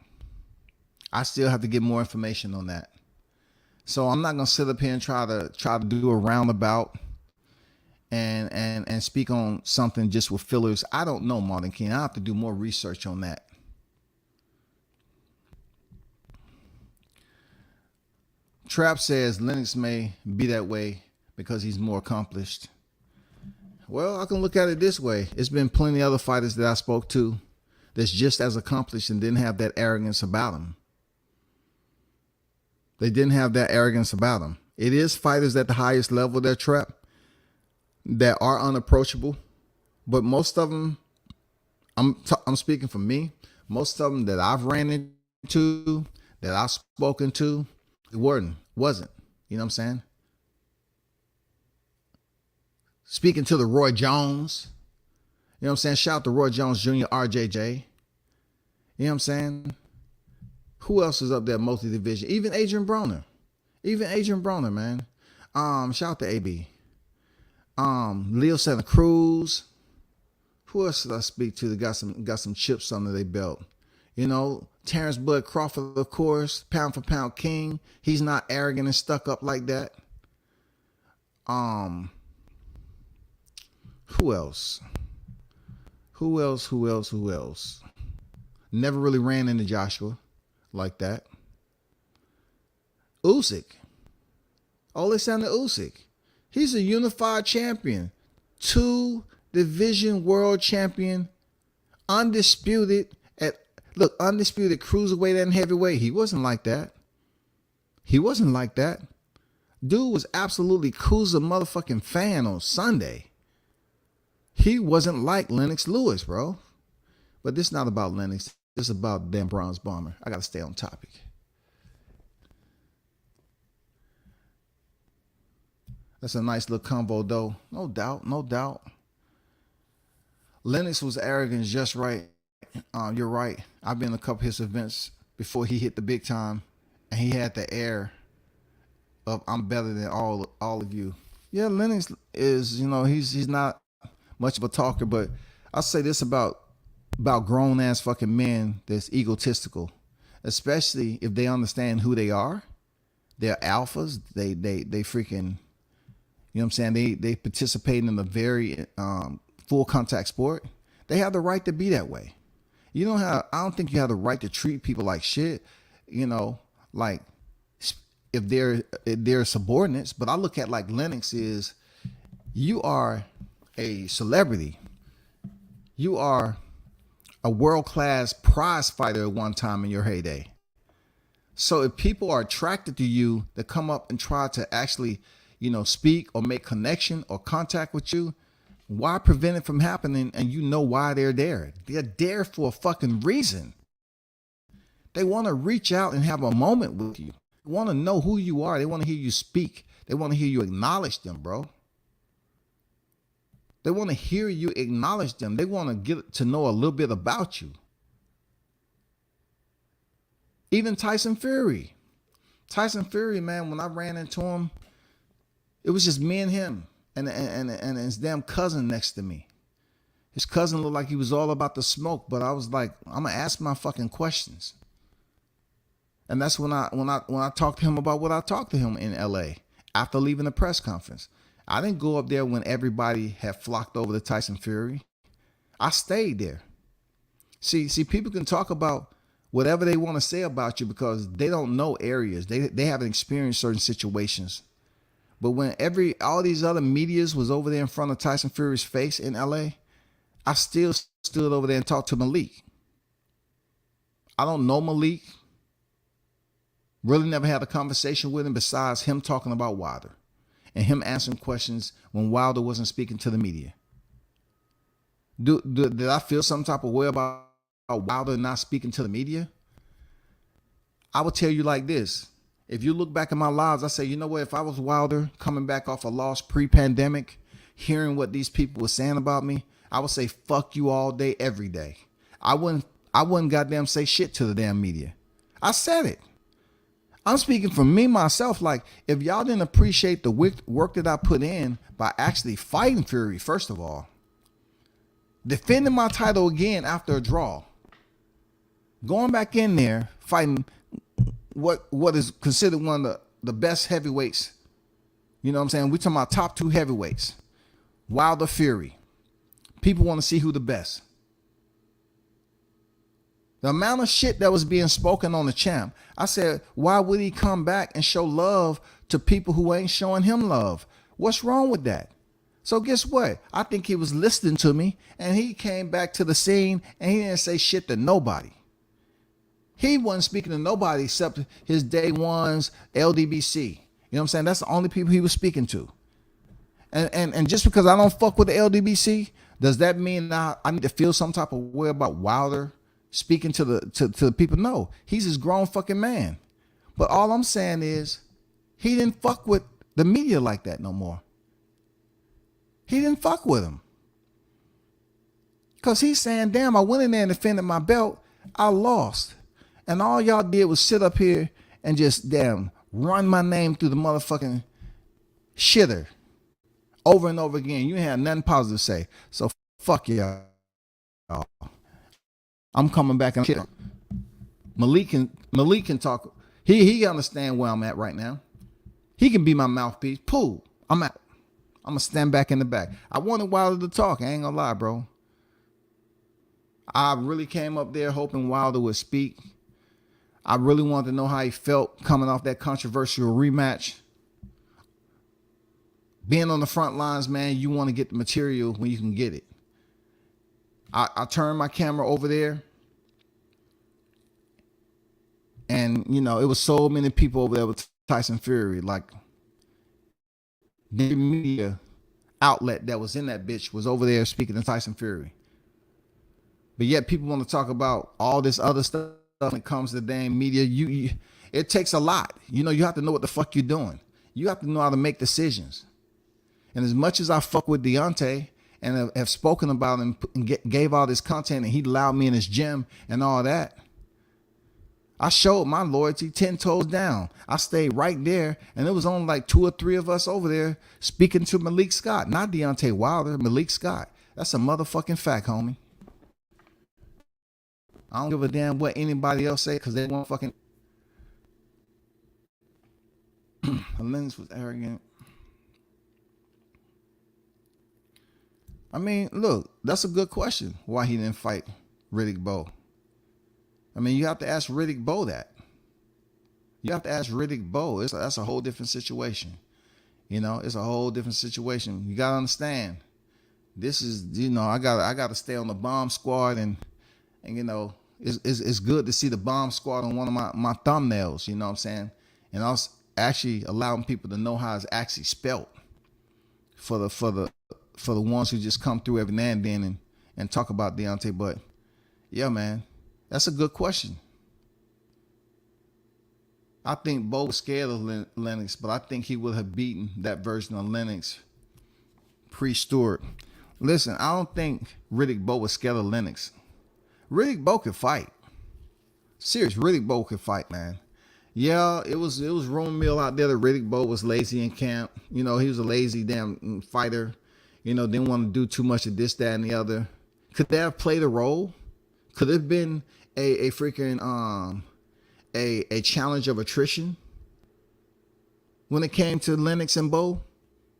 So I'm not gonna sit up here and try to do a roundabout and speak on something just with fillers. I don't know, Martin King. I have to do more research on that. Trap says Lennox may be that way because he's more accomplished. Well, I can look at it this way. It's been plenty of other fighters that I spoke to that's just as accomplished and didn't have that arrogance about them. They didn't have that arrogance about them. It is fighters at the highest level that trap that are unapproachable, but most of them, I'm speaking for me, most of them that I've ran into, that I've spoken to, it wasn't. You know what I'm saying? Speaking to the Roy Jones, you know what I'm saying? Shout out to Roy Jones Jr., RJJ. You know what I'm saying? Who else is up there multi-division? Even Adrian Broner. Man. Shout out to AB. Leo Santa Cruz. Who else did I speak to that got some chips under their belt? You know, Terrence Bud Crawford, of course, pound for pound king. He's not arrogant and stuck up like that. Who else? Never really ran into Joshua like that. Usyk. Alexander Usyk. He's a unified champion. 2 division world champion. Undisputed cruiserweight and heavyweight. He wasn't like that. Dude was absolutely Kuzma motherfucking fan on Sunday. He wasn't like Lennox Lewis, bro. But this is not about Lennox. This is about damn bronze bomber. I got to stay on topic. That's a nice little combo, though. No doubt. Lennox was arrogant just right. You're right. I've been to a couple of his events before he hit the big time, and he had the air of I'm better than all of you. Yeah, Lennox is, he's not much of a talker, but I'll say this about grown ass fucking men that's egotistical, especially if they understand who they are. They're alphas. They freaking, you know what I'm saying? They participate in a very full contact sport. They have the right to be that way. I don't think you have the right to treat people like shit, like if they're subordinates. But I look at like Lennox is, you are a celebrity. You are a world-class prize fighter at one time in your heyday. So if people are attracted to you to come up and try to actually, speak or make connection or contact with you, why prevent it from happening? And you know why they're there. They're there for a fucking reason. They want to reach out and have a moment with you. They want to know who you are. They want to hear you speak. They want to hear you acknowledge them, bro. They want to hear you acknowledge them. They want to get to know a little bit about you. Even Tyson Fury. Tyson Fury, man, when I ran into him, it was just me and him and his damn cousin next to me. His cousin looked like he was all about the smoke, but I was like, I'm gonna ask my fucking questions. And that's when I talked to him about what I talked to him in LA after leaving the press conference. I didn't go up there when everybody had flocked over to Tyson Fury. I stayed there. See, people can talk about whatever they want to say about you because they don't know areas. They haven't experienced certain situations. But when all these other medias was over there in front of Tyson Fury's face in LA, I still stood over there and talked to Malik. I don't know Malik. Really never had a conversation with him besides him talking about Wilder and him answering questions when Wilder wasn't speaking to the media. Did I feel some type of way about Wilder not speaking to the media? I would tell you like this. If you look back at my lives, I say, you know what? If I was Wilder coming back off a loss pre-pandemic, hearing what these people were saying about me, I would say, fuck you all day, every day. I wouldn't goddamn say shit to the damn media. I said it. I'm speaking for me, myself. Like, if y'all didn't appreciate the work that I put in by actually fighting Fury, first of all, defending my title again after a draw, going back in there, fighting what is considered one of the best heavyweights. You know what I'm saying? We're talking about top 2 heavyweights. Wilder, Fury. People want to see who the best. The amount of shit that was being spoken on the champ, I said, why would he come back and show love to people who ain't showing him love? What's wrong with that? So guess what? I think he was listening to me, and he came back to the scene, and he didn't say shit to nobody. He wasn't speaking to nobody except his day ones, LDBC. You know what I'm saying? That's the only people he was speaking to. And just because I don't fuck with the LDBC, does that mean I need to feel some type of way about Wilder speaking to the people? No, he's his grown fucking man. But all I'm saying is he didn't fuck with the media like that no more. He didn't fuck with him. Because he's saying, damn, I went in there and defended my belt. I lost. And all y'all did was sit up here and just, damn, run my name through the motherfucking shitter over and over again. You ain't had nothing positive to say. So fuck y'all. I'm coming back and Malik can talk. He understand where I'm at right now. He can be my mouthpiece. Pooh, I'm out. I'm gonna stand back in the back. I wanted Wilder to talk. I ain't gonna lie, bro. I really came up there hoping Wilder would speak. I really wanted to know how he felt coming off that controversial rematch. Being on the front lines, man, you want to get the material when you can get it. I turned my camera over there, and you know, it was so many people over there with Tyson Fury. Like, the media outlet that was in that bitch was over there speaking to Tyson Fury. But yet people want to talk about all this other stuff when it comes to the damn media. It takes a lot. You know, you have to know what the fuck you're doing. You have to know how to make decisions. And as much as I fuck with Deontay and have spoken about him and gave all this content, and he allowed me in his gym and all that, I showed my loyalty 10 toes down. I stayed right there, and there was only like 2 or 3 of us over there speaking to Malik Scott. Not Deontay Wilder, Malik Scott. That's a motherfucking fact, homie. I don't give a damn what anybody else say, because they won't fucking... Lennox was arrogant. I mean, look, that's a good question. Why he didn't fight Riddick Bowe. I mean, you have to ask Riddick Bowe that. You have to ask Riddick Bowe. That's a whole different situation. You know, it's a whole different situation. You gotta understand. This is, you know, I gotta stay on the bomb squad, and you know, it's good to see the bomb squad on one of my thumbnails. You know what I'm saying? And I was actually allowing people to know how it's actually spelt for the ones who just come through every now and then and talk about Deontay. But yeah, man, that's a good question. I think Bo was scared of Lennox, but I think he would have beaten that version of Lennox pre-Stewart. Listen, I don't think Riddick Bowe was scared of Lennox. Riddick Bowe could fight. Serious, Riddick Bowe could fight, man. Yeah, it was rumor mill out there that Riddick Bowe was lazy in camp. You know, he was a lazy damn fighter. You know, didn't want to do too much of this, that, and the other. Could that have played a role? Could it have been a freaking a challenge of attrition when it came to Lennox and Bowe?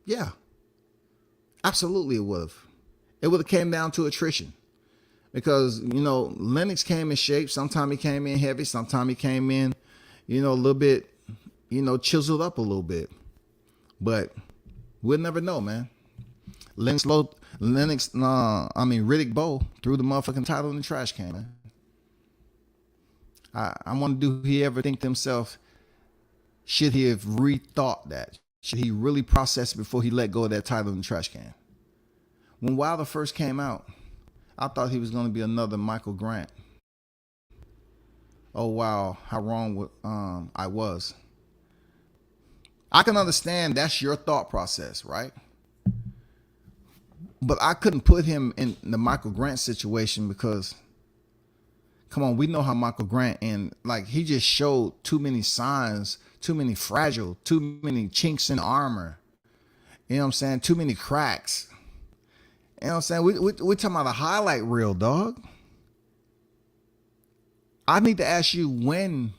Yeah, Absolutely, it would have. It would have came down to attrition because Lennox came in shape. Sometimes he came in heavy. Sometimes he came in, a little bit, chiseled up a little bit. But we'll never know, man. Riddick Bowe threw the motherfucking title in the trash can, man. I wonder, do he ever think to himself, should he have rethought that? Should he really process it before he let go of that title in the trash can? When Wilder first came out, I thought he was going to be another Michael Grant. Oh, wow, how wrong I was. I can understand that's your thought process, right? But I couldn't put him in the Michael Grant situation because, come on, we know how Michael Grant, and like, he just showed too many signs, too many fragile, too many chinks in armor. You know what I'm saying? Too many cracks. You know what I'm saying? We're talking about a highlight reel, dog. I need to ask you,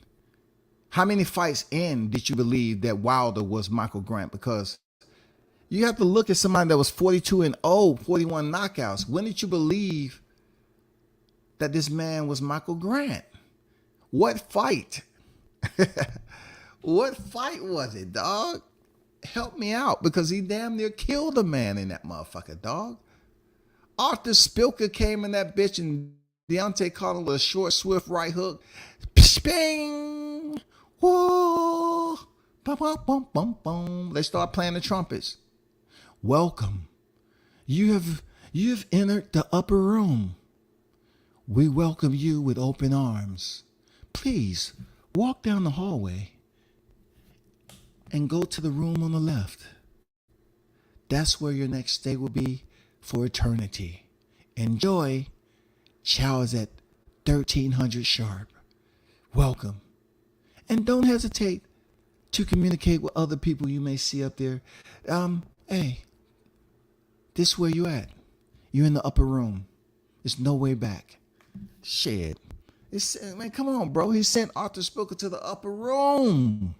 how many fights in did you believe that Wilder was Michael Grant? Because you have to look at somebody that was 42-0, 41 knockouts. When did you believe that this man was Michael Grant? What fight? What fight was it, dog? Help me out, because he damn near killed a man in that motherfucker, dog. Arthur Spilker came in that bitch and Deontay caught him with a short, swift right hook. Bang! Whoa! Bum, bum, bum, bum, bum. They start playing the trumpets. Welcome. You have entered the upper room. We welcome you with open arms. Please walk down the hallway and go to the room on the left. That's where your next stay will be for eternity. Enjoy. Chow is at 1300 sharp. Welcome. And don't hesitate to communicate with other people you may see up there. Hey, this is where you at. You're in the upper room. There's no way back. Shit. Man, come on, bro. He sent Arthur Spilker to the upper room.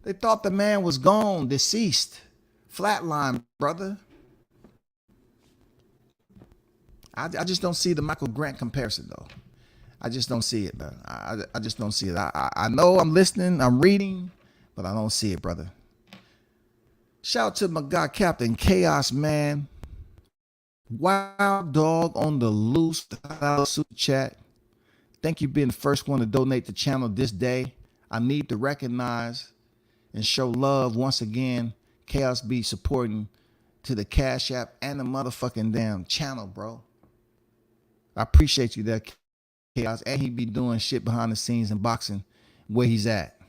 They thought the man was gone, deceased. Flatline, brother. I just don't see the Michael Grant comparison, though. I just don't see it, though. I just don't see it. I know I'm listening, I'm reading, but I don't see it, brother. Shout out to my guy, Captain Chaos, man. Wild Dog on the loose. Super chat. Thank you for being the first one to donate to the channel this day. I need to recognize and show love once again. Chaos be supporting to the Cash App and the motherfucking damn channel, bro. I appreciate you there, Chaos. And he be doing shit behind the scenes in boxing where he's at.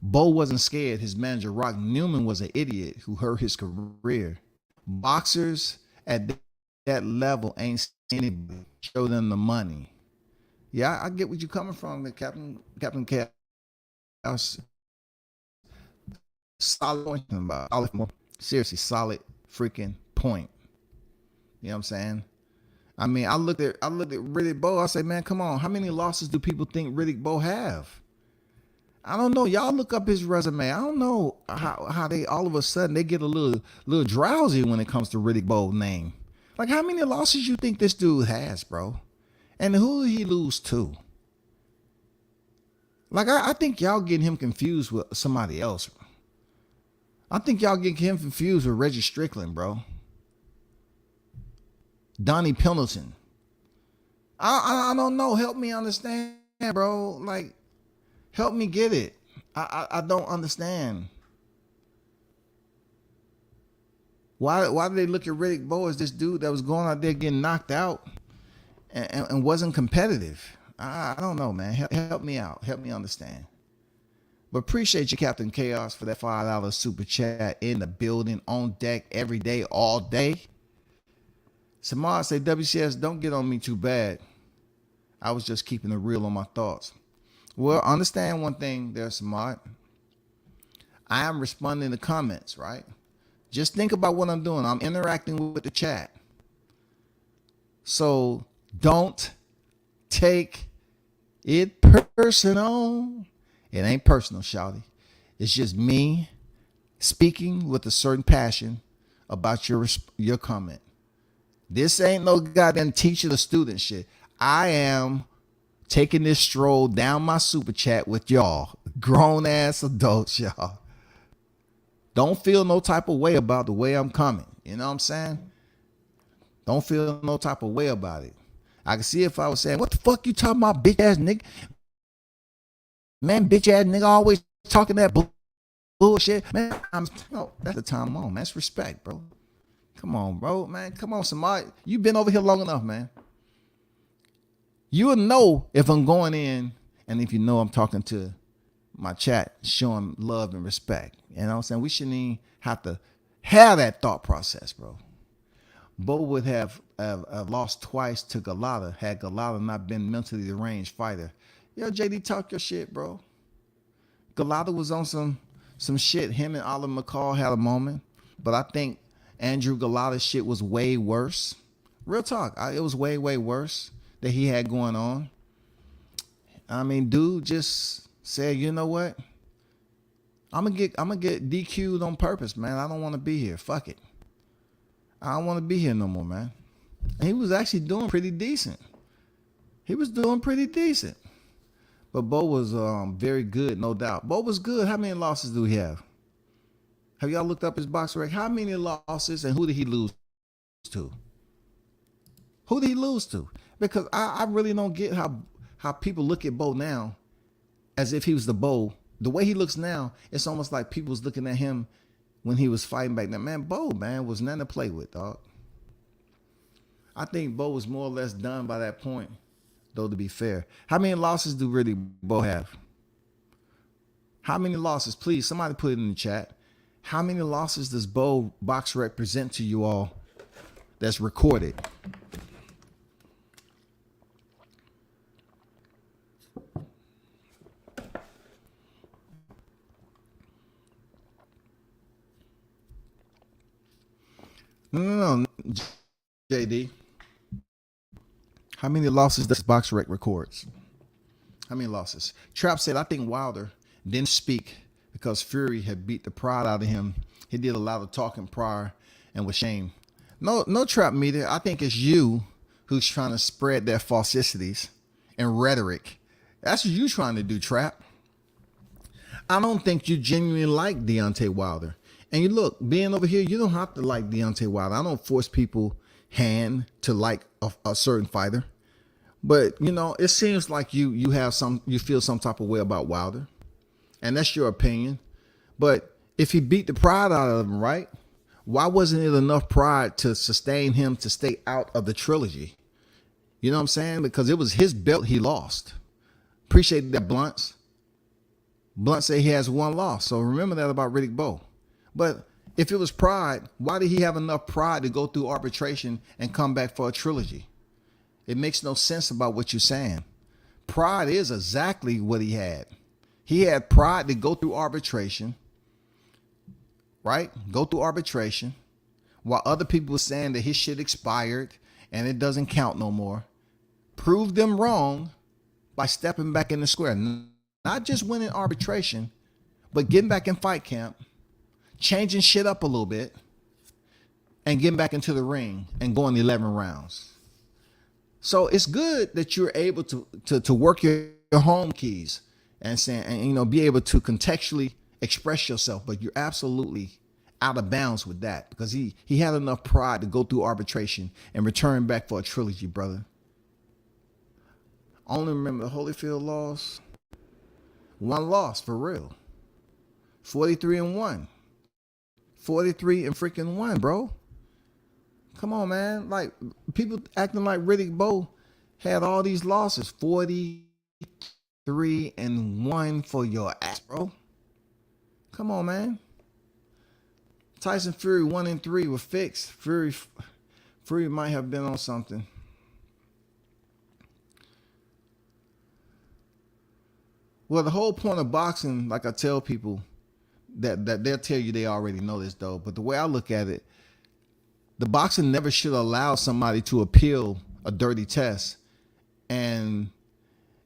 Bo wasn't scared. His manager, Rock Newman, was an idiot who hurt his career. Boxers at that level ain't seen anybody. Show them the money. Yeah, I get what you're coming from, Captain Chaos. Solid point. Seriously, solid freaking point. You know what I'm saying? I mean, I looked at Riddick Bowe. I say, man, come on. How many losses do people think Riddick Bowe have? I don't know. Y'all look up his resume. I don't know how they all of a sudden they get a little drowsy when it comes to Riddick Bowe's name. Like, how many losses you think this dude has, bro? And who did he lose to? Like, I think y'all getting him confused with somebody else. I think y'all getting him confused with Reggie Strickland, bro. Donnie Pendleton. I don't know. Help me understand, bro. Like, help me get it. I don't understand. Why do they look at Riddick Bowe as this dude that was going out there getting knocked out and wasn't competitive? I don't know, man. Help me out. Help me understand. But appreciate you, Captain Chaos, for that $5 super chat in the building, on deck, every day, all day. Samar say, WCS, don't get on me too bad. I was just keeping it real on my thoughts. Well, understand one thing there, Samar. I am responding to comments, right? Just think about what I'm doing. I'm interacting with the chat. So don't take it personal. It ain't personal, shawty. It's just me speaking with a certain passion about your comment. This ain't no goddamn teacher to student shit. I am taking this stroll down my super chat with y'all, grown ass adults, y'all. Don't feel no type of way about the way I'm coming. You know what I'm saying? Don't feel no type of way about it. I can see if I was saying, what the fuck you talking about, bitch ass nigga? Man, bitch ass nigga always talking that bullshit. Man, that's the time I'm on, man. That's respect, bro. Come on, bro, man. Come on, somebody. You've been over here long enough, man. You'll know if I'm going in, and if you know I'm talking to my chat, showing love and respect. You know what I'm saying? We shouldn't even have to have that thought process, bro. Bo would have lost twice to Galata had Galata not been mentally deranged fighter. Yo, JD, talk your shit, bro. Galata was on some shit. Him and Oliver McCall had a moment, but I think Andrew Galata's shit was way worse. Real talk, it was way worse that he had going on. I mean, dude just said, you know what? I'm gonna get DQ'd on purpose, man. I don't want to be here. Fuck it. I don't want to be here no more, man. And he was actually doing pretty decent. But Bo was very good, no doubt. Bo was good. How many losses do he have? Have y'all looked up his box record? How many losses and who did he lose to? Who did he lose to? Because I really don't get how people look at Bo now as if he was the Bo. The way he looks now, it's almost like people was looking at him when he was fighting back then. Man, Bo, man, was nothing to play with, dog. I think Bo was more or less done by that point, though, to be fair. How many losses do really Bo have? How many losses? Please, somebody put it in the chat. How many losses does Bo box rec present to you all that's recorded? No, JD. How many losses does box rec records? How many losses? Trap said, I think Wilder didn't speak because Fury had beat the pride out of him. He did a lot of talking prior and with shame. No Trap media. I think it's you who's trying to spread their falsicities and rhetoric. That's what you trying to do, Trap. I don't think you genuinely like Deontay Wilder. And you look, being over here, you don't have to like Deontay Wilder. I don't force people hand to like a certain fighter. But, you know, it seems like you feel some type of way about Wilder. And that's your opinion. But if he beat the pride out of him, right? Why wasn't it enough pride to sustain him to stay out of the trilogy? You know what I'm saying? Because it was his belt he lost. Appreciate that, Blunts. Blunt said he has one loss. So remember that about Riddick Bowe. But if it was pride, why did he have enough pride to go through arbitration and come back for a trilogy? It makes no sense about what you're saying. Pride is exactly what he had. He had pride to go through arbitration, right? Go through arbitration while other people were saying that his shit expired and it doesn't count no more. Prove them wrong by stepping back in the square. Not just winning arbitration, but getting back in fight camp, changing shit up a little bit, and getting back into the ring and going 11 rounds. So it's good that you're able to work your home keys and saying, and you know, be able to contextually express yourself, but you're absolutely out of bounds with that because he had enough pride to go through arbitration and return back for a trilogy, brother. Only remember the Holyfield loss. One loss for real. 43-1. 43 and freaking 1, bro. Come on, man. Like, people acting like Riddick Bowe had all these losses. 43-1 for your ass, bro. Come on, man. Tyson Fury 1-3 were fixed. Fury might have been on something. Well, the whole point of boxing, like I tell people, that they'll tell you they already know this though, but the way I look at it, the boxing never should allow somebody to appeal a dirty test and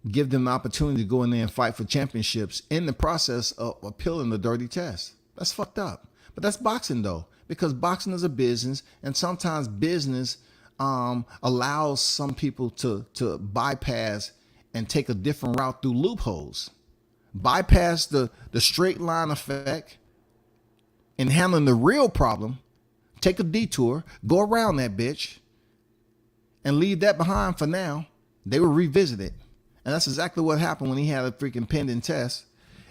give them the opportunity to go in there and fight for championships in the process of appealing the dirty test. That's fucked up. But that's boxing though, because boxing is a business, and sometimes business allows some people to bypass and take a different route through loopholes. Bypass the straight line effect and handling the real problem. Take a detour, go around that bitch, and leave that behind for now. They will revisit it. And that's exactly what happened when he had a freaking pending test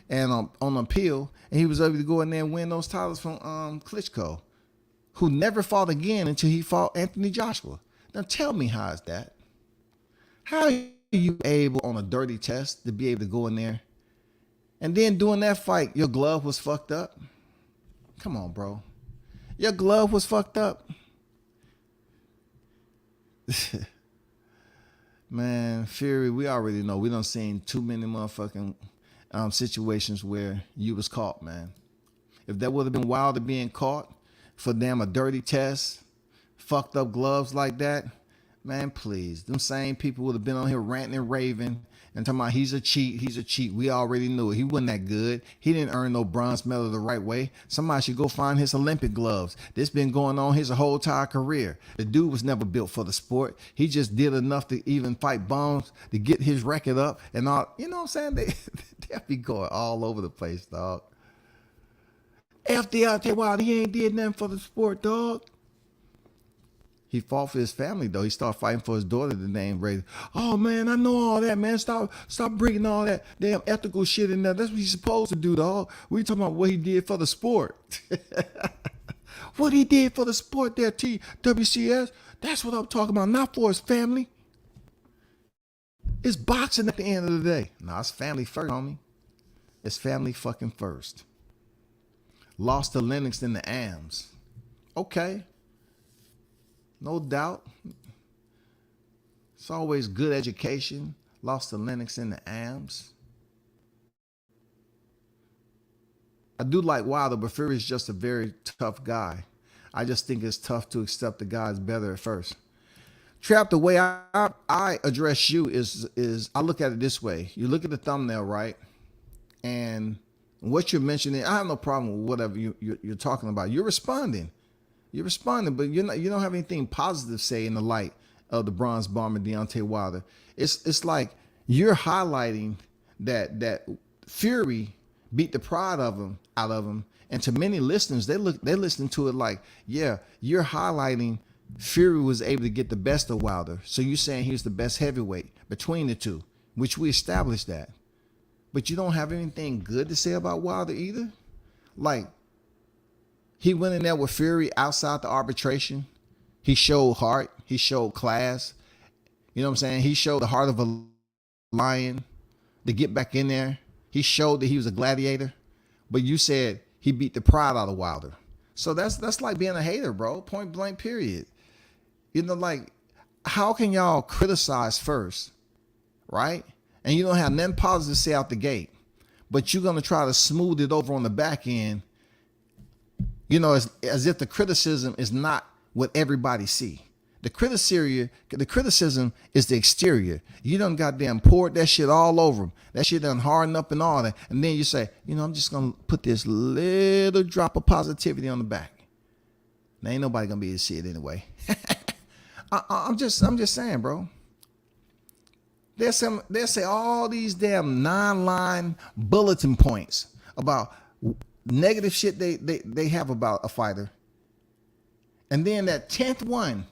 and on appeal, and he was able to go in there and win those titles from Klitschko, who never fought again until he fought Anthony Joshua. Now tell me, how is that? How are you able on a dirty test to be able to go in there, and then during that fight, your glove was fucked up? Come on, bro. Your glove was fucked up. Man, Fury, we already know. We done seen too many motherfucking situations where you was caught, man. If that would have been Wilder being caught for damn a dirty test, fucked up gloves like that, man, please. Them same people would have been on here ranting and raving and talking about he's a cheat. We already knew it. He wasn't that good. He didn't earn no bronze medal the right way. Somebody should go find his Olympic gloves. This been going on his whole entire career. The dude was never built for the sport. He just did enough to even fight bombs to get his record up and all. You know what I'm saying? They be going all over the place, dog. F Deontay Wilder, he ain't did nothing for the sport, dog. He fought for his family, though. He started fighting for his daughter, the name Ray. Oh, man, I know all that, man. Stop bringing all that damn ethical shit in there. That's what he's supposed to do, dog. We talking about what he did for the sport. What he did for the sport there, TWCS. That's what I'm talking about, not for his family. It's boxing at the end of the day. No, it's family first, homie. It's family fucking first. Lost to Lennox in the AMs. Okay. No doubt. It's always good education. Lost to Lennox in the AMs. I do like Wilder, but Fury is just a very tough guy. I just think it's tough to accept the guy's better at first. Trap, the way I address you is I look at it this way. You look at the thumbnail, right? And what you're mentioning, I have no problem with whatever you're talking about. You're responding. You're responding, but you don't have anything positive to say in the light of the bronze bomber Deontay Wilder. It's like you're highlighting that Fury beat the pride out of him, and to many listeners, they're listening to it like, yeah, you're highlighting Fury was able to get the best of Wilder, so you're saying he was the best heavyweight between the two, which we established that. But you don't have anything good to say about Wilder either, like. He went in there with Fury outside the arbitration. He showed heart. He showed class. You know what I'm saying? He showed the heart of a lion to get back in there. He showed that he was a gladiator. But you said he beat the pride out of Wilder. So that's like being a hater, bro. Point blank, period. You know, like, how can y'all criticize first, right? And you don't have nothing positive to say out the gate. But you're going to try to smooth it over on the back end. You know, as if the criticism is not what everybody see. The criticism is the exterior. You done goddamn poured that shit all over them. That shit done hardened up and all that. And then you say, you know, I'm just going to put this little drop of positivity on the back. Now, ain't nobody going to be able to see it anyway. I'm just saying, bro. They'll say all these damn 9-line bulletin points about negative shit they have about a fighter. And then that 10th one,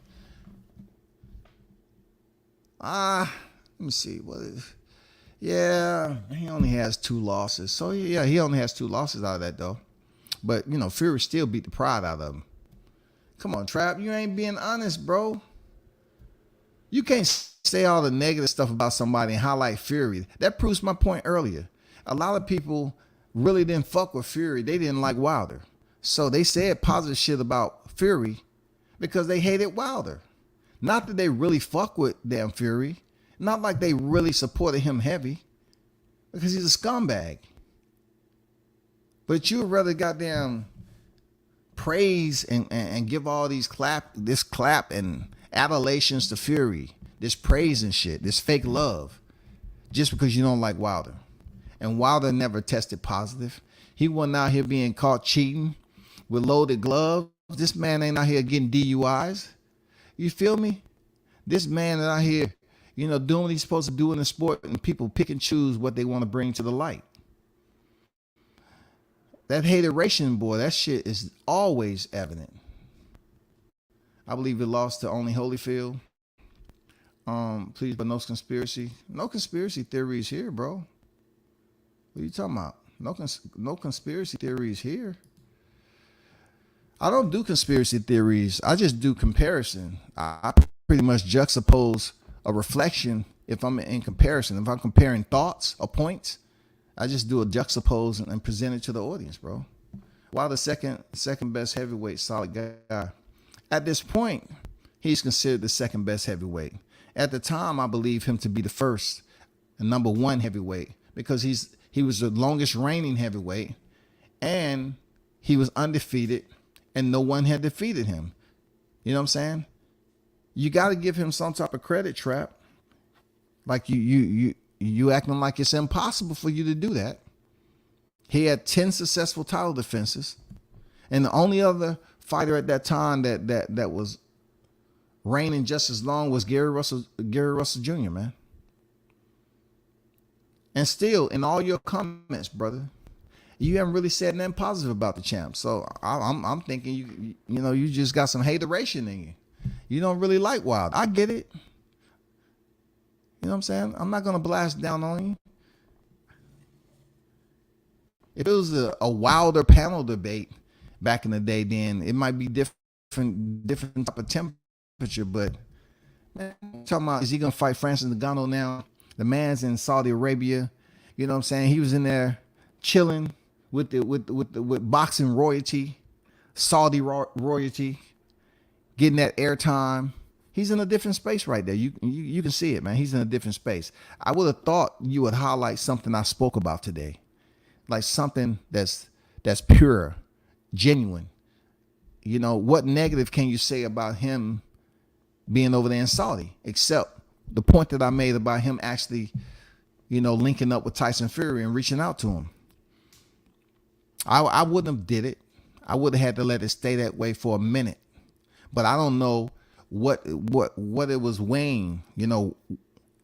let me see, yeah, he only has 2 losses. So yeah, he only has 2 losses out of that though. But you know, Fury still beat the pride out of him. Come on, Trap, you ain't being honest, bro. You can't say all the negative stuff about somebody and highlight Fury. That proves my point earlier. A lot of people really didn't fuck with Fury. They didn't like Wilder. So they said positive shit about Fury because they hated Wilder. Not that they really fuck with damn Fury. Not like they really supported him heavy. Because he's a scumbag. But you would rather goddamn praise and give all these clap and adulations to Fury. This praise and shit. This fake love. Just because you don't like Wilder. And Wilder never tested positive. He wasn't out here being caught cheating with loaded gloves. This man ain't out here getting DUIs. You feel me? This man is out here, doing what he's supposed to do in the sport, and people pick and choose what they want to bring to the light. That hateration, boy, that shit is always evident. I believe it lost to only Holyfield. Please, but no conspiracy. No conspiracy theories here, bro. What are you talking about? No conspiracy theories here. I don't do conspiracy theories. I just do comparison. I pretty much juxtapose a reflection if I'm in comparison. If I'm comparing thoughts or points, I just do a juxtapose and present it to the audience, bro. While the second best heavyweight, solid guy. At this point, he's considered the second best heavyweight. At the time, I believe him to be the first and number one heavyweight because he was the longest reigning heavyweight, and he was undefeated, and no one had defeated him. You know what I'm saying? You got to give him some type of credit, Trap. Like you acting like it's impossible for you to do that. He had 10 successful title defenses, and the only other fighter at that time that was reigning just as long was Gary Russell Jr., man. And still, in all your comments, brother, you haven't really said nothing positive about the champ. So I'm thinking you just got some hateration in you. You don't really like Wilder. I get it. You know what I'm saying? I'm not gonna blast down on you. If it was a Wilder panel debate back in the day, then it might be different type of temperature. But man, I'm talking about, is he gonna fight Francis Ngannou now? The man's in Saudi Arabia. You know what I'm saying? He was in there chilling with boxing royalty, Saudi royalty, getting that airtime. He's in a different space right there. You can see it, man. He's in a different space. I would have thought you would highlight something I spoke about today, like something that's pure, genuine. What negative can you say about him being over there in Saudi, except the point that I made about him actually, linking up with Tyson Fury and reaching out to him. I wouldn't have did it. I would have had to let it stay that way for a minute. But I don't know what it was weighing,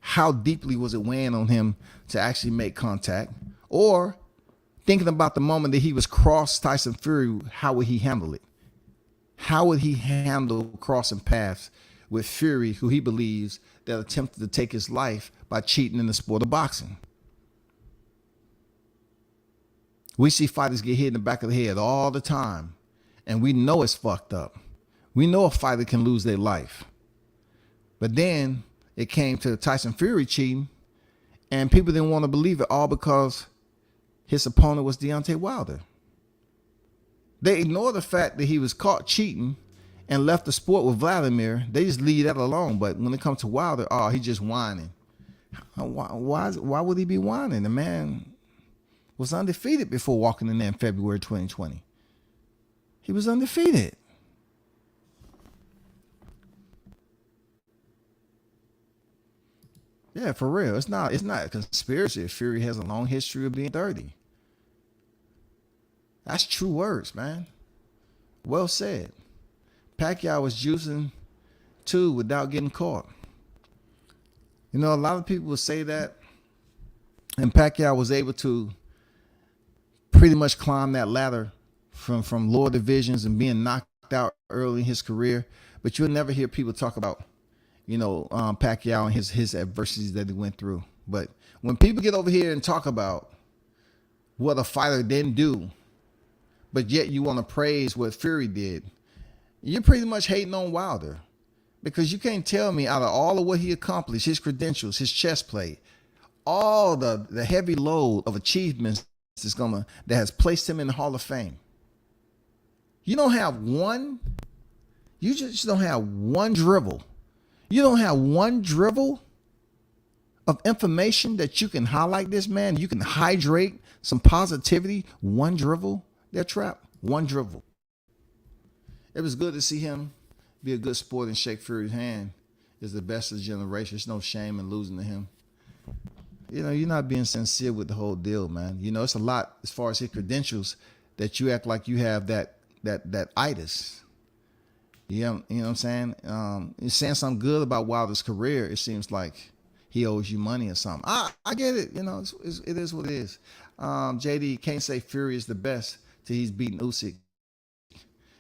how deeply was it weighing on him to actually make contact, or thinking about the moment that he was cross Tyson Fury, how would he handle it? How would he handle crossing paths with Fury, who he believes that attempted to take his life by cheating in the sport of boxing? We see fighters get hit in the back of the head all the time, and we know it's fucked up. We know a fighter can lose their life. But then it came to Tyson Fury cheating, and people didn't want to believe it, all because his opponent was Deontay Wilder. They ignored the fact that he was caught cheating and left the sport with Vladimir. They just leave that alone. But when it comes to Wilder, he's just whining. Why would he be whining? The man was undefeated before walking in there in February 2020. He was undefeated. Yeah, for real. It's not a conspiracy if Fury has a long history of being dirty. That's true words, man. Well said. Pacquiao was juicing too without getting caught. A lot of people would say that, and Pacquiao was able to pretty much climb that ladder from lower divisions and being knocked out early in his career. But you'll never hear people talk about, Pacquiao and his adversities that he went through. But when people get over here and talk about what a fighter didn't do, but yet you want to praise what Fury did, you're pretty much hating on Wilder, because you can't tell me out of all of what he accomplished, his credentials, his chess play, all the heavy load of achievements that has placed him in the Hall of Fame. You don't have one. You just don't have one dribble. You don't have one dribble of information that you can highlight this man. You can hydrate some positivity. One dribble. They're trapped. One dribble. It was good to see him be a good sport and shake Fury's hand. Is the best of the generation. There's no shame in losing to him. you're not being sincere with the whole deal, man. It's a lot as far as his credentials that you act like you have that itis. You know what I'm saying? You're saying something good about Wilder's career. It seems like he owes you money or something. I get it. It is what it is. JD can't say Fury is the best till he's beaten Usyk.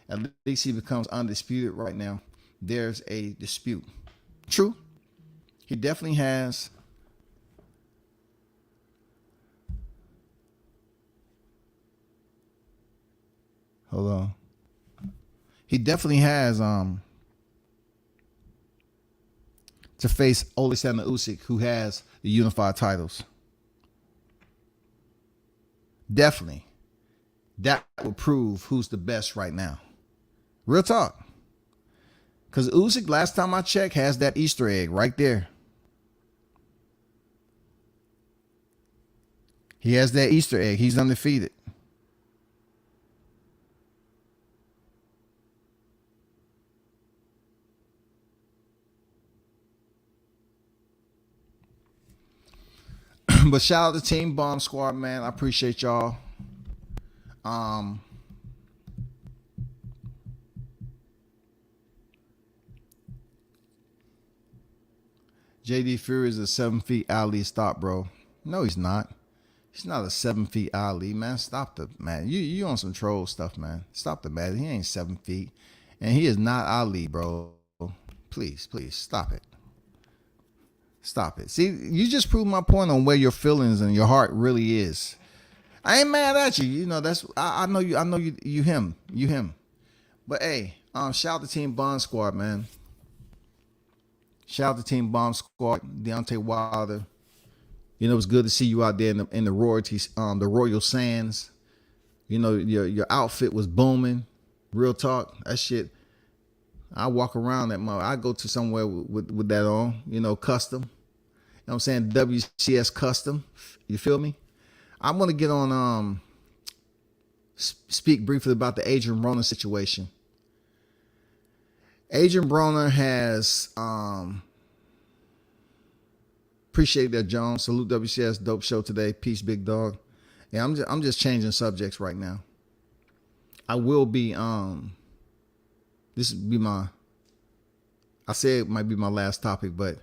At least he becomes undisputed right now. There's a dispute. True. He definitely has. Hold on. He definitely has to face Alexander Usyk, who has the unified titles. Definitely. That will prove who's the best right now. Real talk. Because Usyk, last time I checked, has that Easter egg right there. He has that Easter egg. He's undefeated. But shout out to Team Bomb Squad, man. I appreciate y'all. JD Fury is a 7 feet Ali. Stop, bro. No, he's not. He's not a 7 feet Ali, man. Stop the man. You on some troll stuff, man. Stop the man. He ain't 7 feet, and he is not Ali, bro. Please, stop it. Stop it. See, you just proved my point on where your feelings and your heart really is. I ain't mad at you. That's I know you. I know you him. But hey, shout out to Team Bomb Squad, man. Shout out to Team Bomb Squad, Deontay Wilder. It's good to see you out there in the royalties, the Royal Sands. Your outfit was booming. Real talk. That shit. I walk around that mother. I go to somewhere with that on. Custom. You know what I'm saying? WCS custom. You feel me? I'm gonna get on speak briefly about the Adrian Broner situation. Adrian Broner has appreciate that, Jones. Salute WCS, dope show today. Peace, big dog. Yeah, I'm just changing subjects right now. I will be this would be I say it might be my last topic, but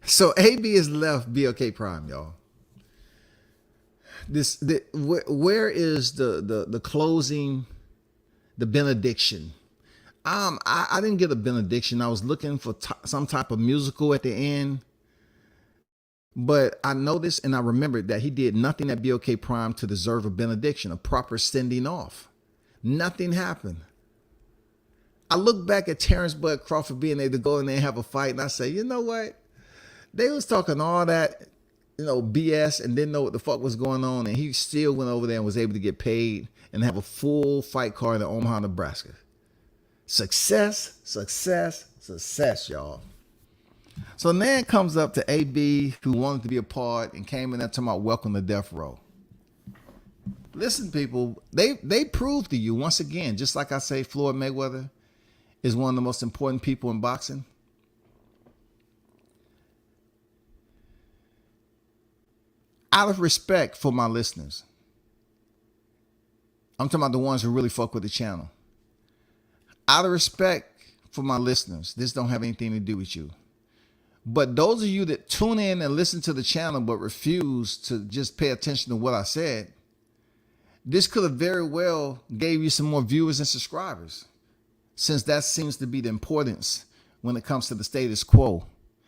so AB has left BLK Prime, y'all. Where is the closing, the benediction? I didn't get a benediction. I was looking for some type of musical at the end, but I noticed and I remembered that he did nothing at BLK Prime to deserve a benediction, a proper sending off. Nothing happened. I look back at Terrence Bud Crawford being able to go in there and have a fight, and I say, you know what? They was talking all that, BS and didn't know what the fuck was going on, and he still went over there and was able to get paid and have a full fight card in Omaha, Nebraska. Success, y'all. So Nan comes up to AB, who wanted to be a part, and came in there talking about welcome to death row. Listen, people, they proved to you once again, just like I say, Floyd Mayweather is one of the most important people in boxing. Out of respect for my listeners, I'm talking about the ones who really fuck with the channel. Out of respect for my listeners, this don't have anything to do with you. But those of you that tune in and listen to the channel but refuse to just pay attention to what I said, this could have very well gave you some more viewers and subscribers, since that seems to be the importance when it comes to the status quo,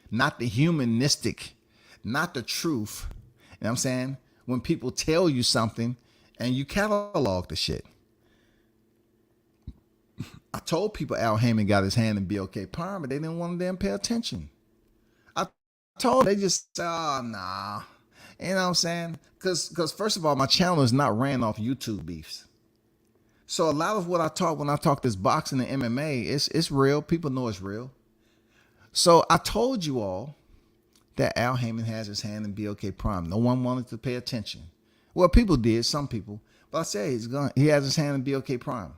not the humanistic, not the truth. You know what I'm saying? When people tell you something and you catalog the shit. I told people Al Heyman got his hand in BLK Prime, but they didn't want to damn pay attention. I told them, they just said, oh, nah. You know what I'm saying? Because first of all, my channel is not ran off YouTube beefs. So a lot of what I talk when I talk this boxing and MMA, it's real. People know it's real. So I told you all that Al Heyman has his hand in BLK Prime. No one wanted to pay attention. Well, people did, some people. But I said he has his hand in BLK Prime.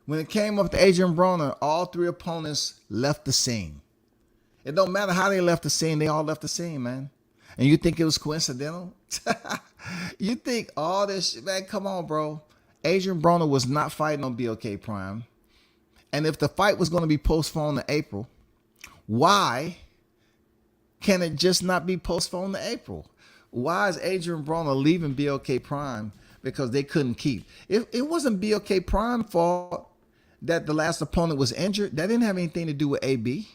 When it came up to Adrian Broner, all three opponents left the scene. It don't matter how they left the scene. They all left the scene, man. And you think it was coincidental? You think all this shit, man, come on, bro. Adrian Broner was not fighting on BOK Prime. And if the fight was going to be postponed to April, why can it just not be postponed to April? Why is Adrian Broner leaving BOK Prime because they couldn't keep? It wasn't BOK Prime fault that the last opponent was injured. That didn't have anything to do with AB.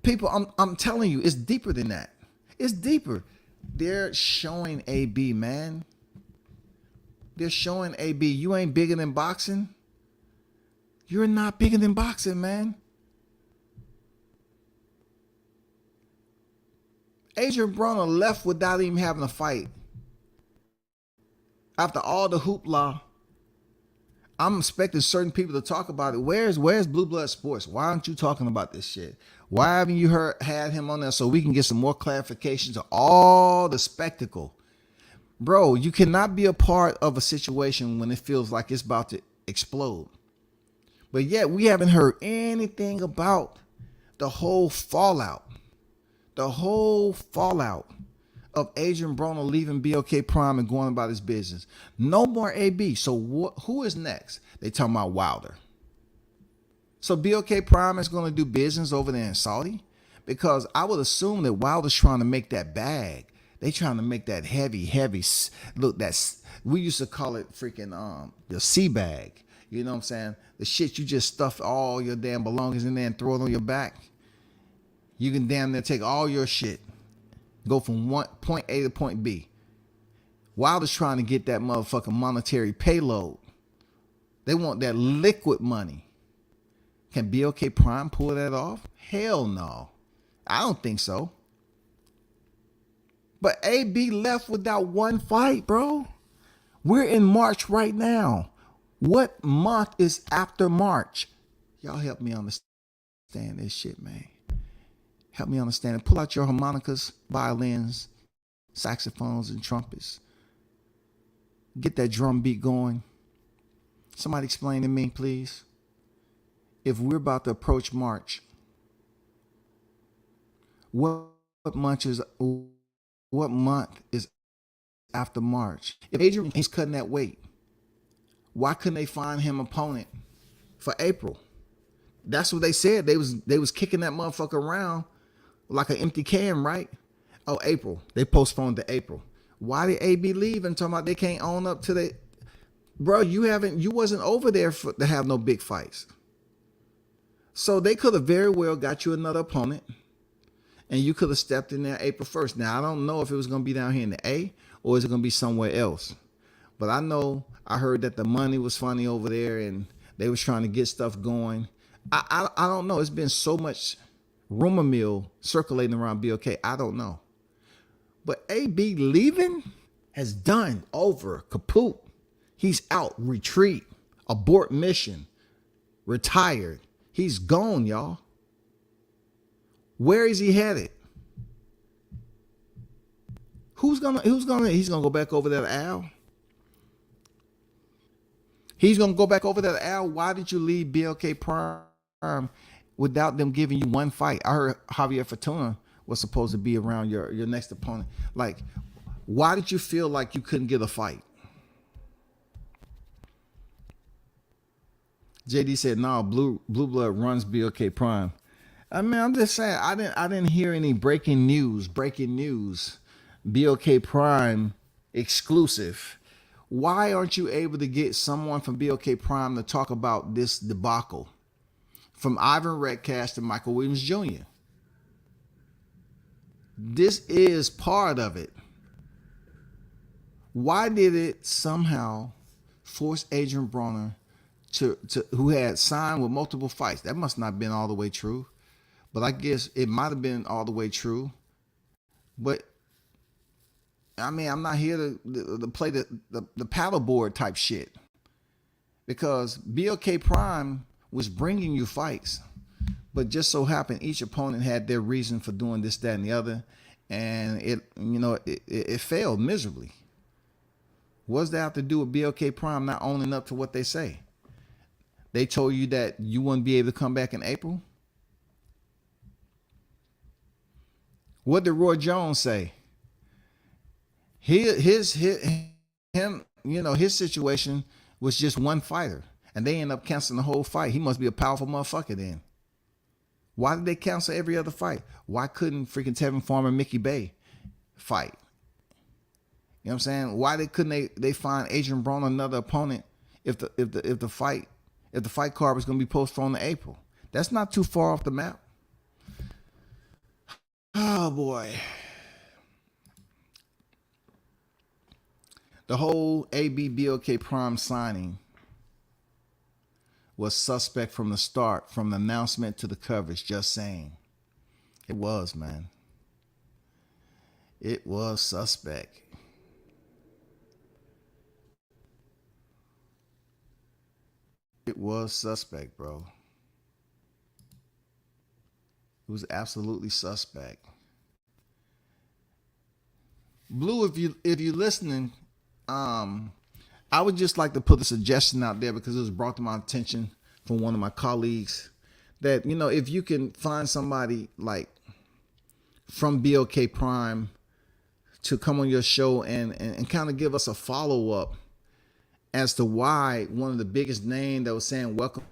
People, I'm telling you, it's deeper than that. It's deeper. They're showing AB, man. They're showing AB. You ain't bigger than boxing. You're not bigger than boxing, man. Adrian Broner left without even having a fight. After all the hoopla, I'm expecting certain people to talk about it. Where's Blue Blood Sports? Why aren't you talking about this shit? Why haven't you had him on there so we can get some more clarification to all the spectacle? Bro, you cannot be a part of a situation when it feels like it's about to explode. But yet we haven't heard anything about the whole fallout. The whole fallout of Adrian Broner leaving BOK Prime and going about his business. No more AB. So who is next? They talking about Wilder. So BOK Prime is going to do business over there in Saudi? Because I would assume that Wilder's trying to make that bag. They trying to make that heavy. Look, we used to call it freaking the sea bag. You know what I'm saying? The shit you just stuff all your damn belongings in there and throw it on your back. You can damn near take all your shit, go from point A to point B. Wilder's trying to get that motherfucking monetary payload. They want that liquid money. Can BOK Prime pull that off? Hell no. I don't think so. But AB left without one fight, bro. We're in March right now. What month is after March? Y'all help me understand this shit, man. Help me understand it. Pull out your harmonicas, violins, saxophones, and trumpets. Get that drum beat going. Somebody explain to me, please. If we're about to approach March, what month is after March? If Adrian is cutting that weight, why couldn't they find him opponent for April? That's what they said. They was kicking that motherfucker around like an empty can, right? Oh, April. They postponed to April. Why did AB leave and talking about they can't own up to the... Bro, you wasn't over there to have no big fights. So they could have very well got you another opponent and you could have stepped in there April 1st. Now, I don't know if it was going to be down here in the A or is it going to be somewhere else. But I heard that the money was funny over there and they was trying to get stuff going. I don't know. It's been so much rumor mill circulating around BOK. I don't know. But AB leaving has done over, kaput. He's out, retreat, abort mission, retired. He's gone, y'all. Where is he headed? He's gonna go back over there to Al? He's gonna go back over there to Al. Why did you leave BLK Prime without them giving you one fight? I heard Javier Fortuna was supposed to be around your next opponent. Like, why did you feel like you couldn't get a fight? JD said, "No, Blue Blood runs BLK Prime." I mean, I'm just saying, I didn't hear any breaking news. BLK Prime exclusive. Why aren't you able to get someone from BLK Prime to talk about this debacle? From Ivan Redcast to Michael Williams Jr. This is part of it. Why did it somehow force Adrian Broner to who had signed with multiple fights? That must not have been all the way true. But I guess it might have been all the way true. But I mean, I'm not here to play the paddleboard type shit. Because BLK Prime was bringing you fights. But just so happened each opponent had their reason for doing this, that, and the other. And it failed miserably. What does that have to do with BLK Prime not owning up to what they say? They told you that you wouldn't be able to come back in April? What did Roy Jones say? His situation was just one fighter, and they end up canceling the whole fight. He must be a powerful motherfucker then. Why did they cancel every other fight? Why couldn't freaking Tevin Farmer and Mickey Bay fight? You know what I'm saying? Why couldn't they find Adrian Broner another opponent if the fight card was going to be postponed to April? That's not too far off the map. Oh boy. The whole ABBOK Prime signing was suspect from the start, from the announcement to the coverage, just saying. It was, man. It was suspect. It was suspect, bro. It was absolutely suspect. Blue, if you're listening, I would just like to put a suggestion out there because it was brought to my attention from one of my colleagues that, if you can find somebody like from BOK Prime to come on your show and kind of give us a follow-up as to why one of the biggest names that was saying, welcome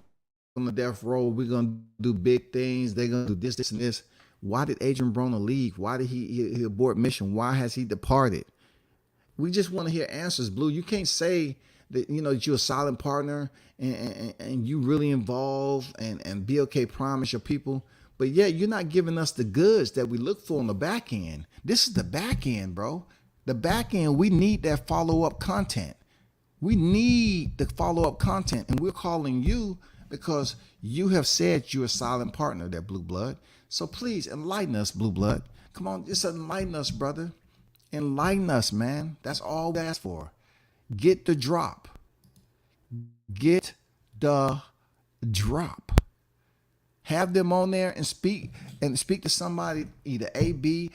to Death Row, we're going to do big things, they're going to do this, and this. Why did Adrian Broner leave? Why did he abort mission? Why has he departed? We just want to hear answers, Blue. You can't say that, that you're a silent partner and you really involved and BOK Prime is your people, but yet you're not giving us the goods that we look for on the back end. This is the back end, bro. The back end, we need that follow-up content. We need the follow-up content, and we're calling you because you have said you're a silent partner there, Blue Blood. So please enlighten us, Blue Blood. Come on, just enlighten us, brother. Enlighten us, man. That's all we ask for. Get the drop. Get the drop. Have them on there and speak to somebody, either AB,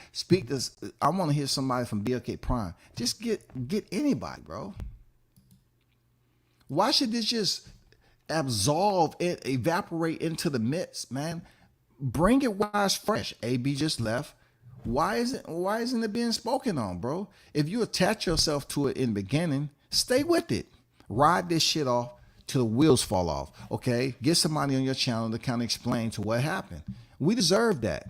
I want to hear somebody from BLK Prime. Just get anybody, bro. Why should this just absolve and evaporate into the midst, man? Bring it while it's fresh. AB just left. Why isn't it being spoken on, bro? If you attach yourself to it in the beginning, stay with it. Ride this shit off till the wheels fall off. Okay? Get somebody on your channel to kind of explain to what happened. We deserve that.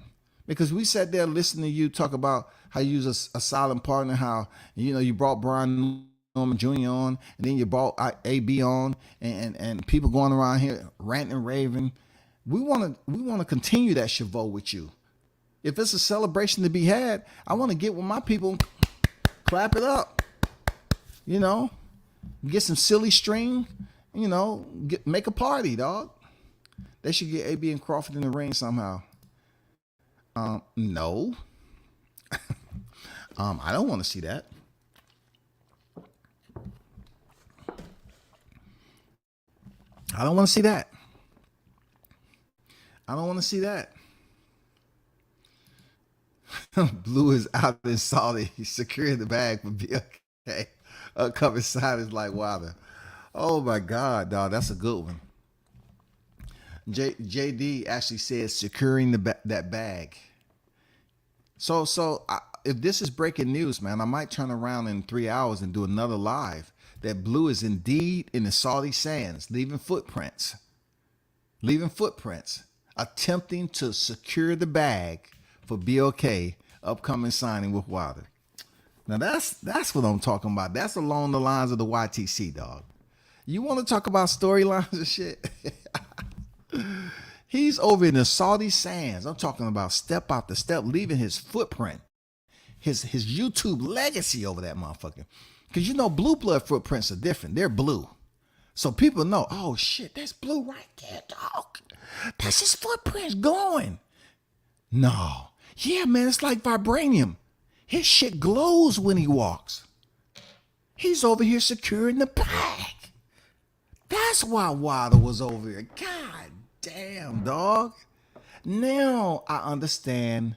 Because we sat there listening to you talk about how you use a silent partner, how you brought Brian Norman Jr. on, and then you brought AB on, and people going around here ranting and raving. We want to continue that chevaux with you. If it's a celebration to be had, I want to get with my people, clap it up. Get some silly string, make a party, dog. They should get AB and Crawford in the ring somehow. No. I don't want to see that. I don't want to see that. I don't want to see that. Blue is out in Saudi. He's securing the bag for BLK. Uncovered side is like Wilder. Oh my God, dog. That's a good one. JD actually says securing that bag. So if this is breaking news, man, I might turn around in 3 hours and do another live that Blue is indeed in the Saudi sands, leaving footprints, attempting to secure the bag for BOK upcoming signing with Wilder. Now that's what I'm talking about. That's along the lines of the YTC, dog. You want to talk about storylines and shit? He's over in the Saudi sands. I'm talking about step after step, leaving his footprint, his YouTube legacy over that motherfucker. Because Blue Blood footprints are different. They're blue. So people know, oh shit, that's Blue right there, dog. That's his footprints going. No. Yeah, man, it's like vibranium. His shit glows when he walks. He's over here securing the bag. That's why Wilder was over here. God damn, dog. Now I understand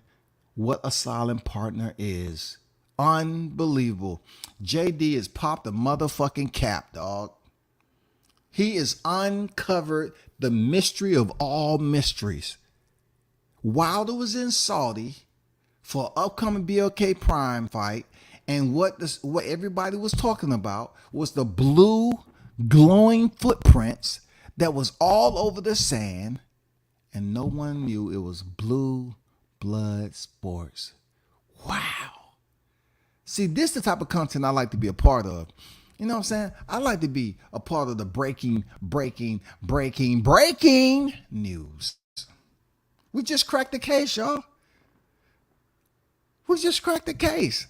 what a silent partner is. Unbelievable. JD has popped the motherfucking cap, dog. He has uncovered the mystery of all mysteries. Wilder was in Saudi for upcoming BLK Prime fight. And what everybody was talking about was the blue glowing footprints that was all over the sand, and no one knew it was Blue Blood Sports. Wow. See, this is the type of content I like to be a part of. You know what I'm saying? I like to be a part of the breaking news. We just cracked the case, y'all. We just cracked the case.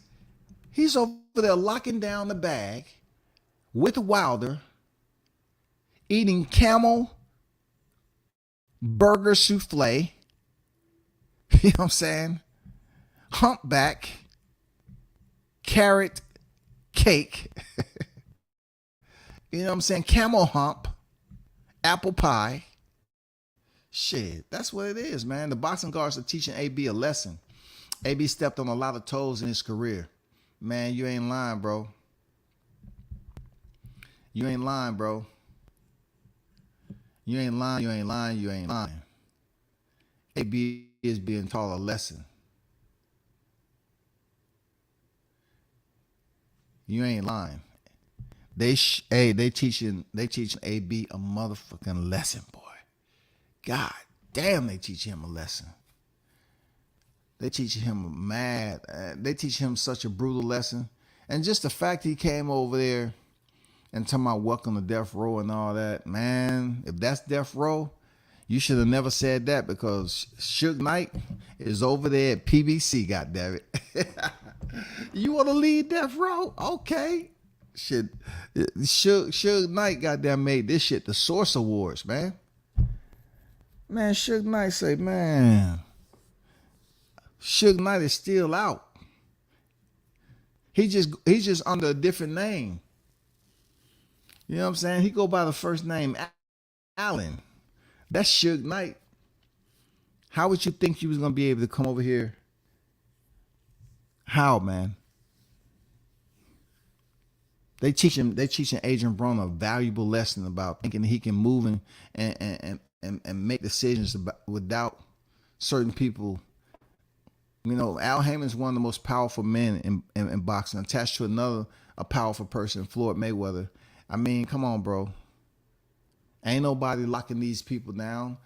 He's over there locking down the bag with Wilder, eating camel burger souffle. You know what I'm saying? Humpback, carrot cake. You know what I'm saying? Camel hump, apple pie. Shit, that's what it is, man. The boxing guards are teaching AB a lesson. AB stepped on a lot of toes in his career. Man, you ain't lying, bro. You ain't lying, bro. You ain't lying, you ain't lying, you ain't lying. AB is being taught a lesson. You ain't lying. They teaching AB a motherfucking lesson, boy. God damn, they teach him a lesson. They teach him they teach him such a brutal lesson. And just the fact he came over there and talking about welcome to death row and all that, man, if that's death row, you should have never said that, because Suge Knight is over there at PBC, goddammit. You want to lead death row? Okay. Shit. Suge Knight goddamn made this shit the Source Awards, man. Man, Suge Knight say, man, Suge Knight is still out. He's just under a different name. You know what I'm saying? He go by the first name Allen. That's Suge Knight. How would you think you was gonna be able to come over here? How, man? They teaching Adrian Broner a valuable lesson about thinking he can move and make decisions without certain people. You know, Al Heyman's one of the most powerful men in boxing, attached to a powerful person, Floyd Mayweather. I mean, come on, bro. Ain't nobody locking these people down.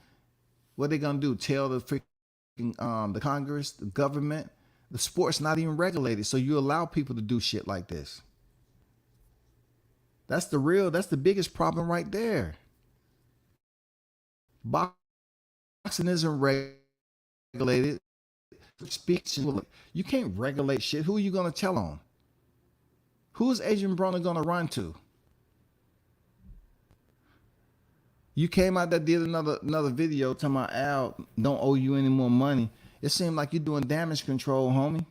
What they gonna do? Tell the freaking the Congress, the government, the sport's not even regulated, so you allow people to do shit like this. That's the biggest problem right there. Boxing isn't regulated. Speech, you can't regulate shit. Who are you gonna tell on? Who is Adrian Broner gonna run to? You came out there, did another video talking about Al don't owe you any more money. It seemed like you're doing damage control, homie.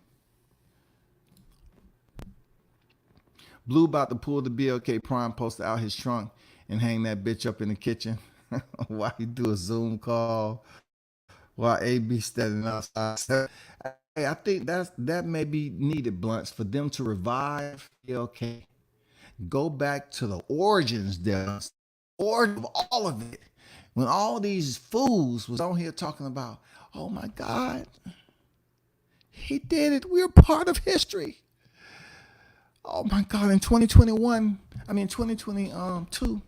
Blue about to pull the BLK Prime poster out his trunk and hang that bitch up in the kitchen while he do a Zoom call while AB standing outside. Hey, I think that may be needed, Blunts, for them to revive BLK. Go back to the origins there. Origin of all of it. When all these fools was on here talking about, oh my God, he did it. We're part of history. Oh my God, in 2022,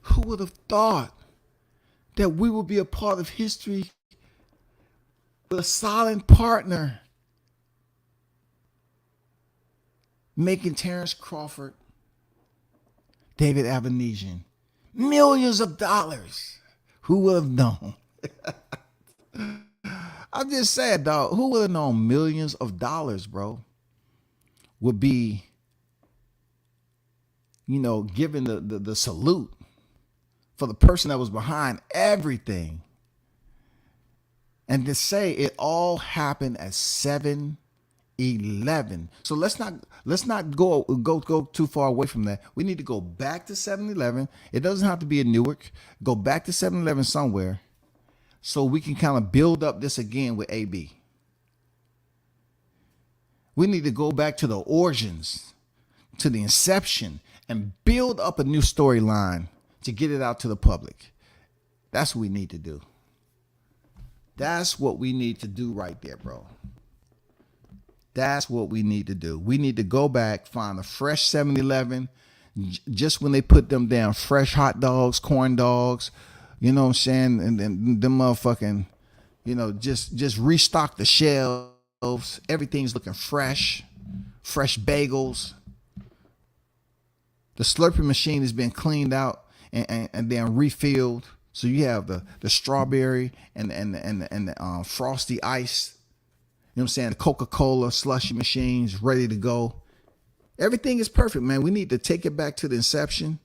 who would have thought that we would be a part of history with a silent partner making Terrence Crawford, David Avenesian millions of dollars? Who would have known? I'm just saying, dog, who would have known millions of dollars, bro, would be, you know, given the salute for the person that was behind everything. And to say it all happened at 7-Eleven. So let's not go too far away from that. We need to go back to 7-Eleven. It doesn't have to be in Newark. Go back to 7-Eleven somewhere so we can kind of build up this again with AB. We need to go back to the origins, to the inception, and build up a new storyline to get it out to the public. That's what we need to do. That's what we need to do right there, bro. That's what we need to do. We need to go back, find a fresh 7-Eleven, just when they put them damn fresh hot dogs, corn dogs, you know what I'm saying? And then them motherfucking, just restock the shelves. Everything's looking fresh bagels. The Slurpee machine has been cleaned out and then refilled. So you have the strawberry and the frosty ice. You know what I'm saying? The Coca-Cola slushy machines ready to go. Everything is perfect, man. We need to take it back to the inception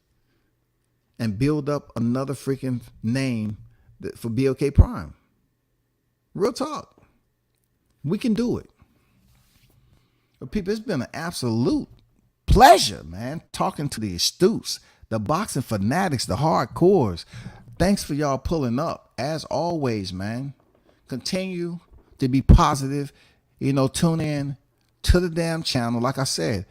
and build up another freaking name for BLK Prime. Real talk. We can do it. But people, it's been an absolute pleasure, man, talking to the astutes, the boxing fanatics, the hardcores. Thanks for y'all pulling up. As always, man, continue to be positive. Tune in to the damn channel. Like I said,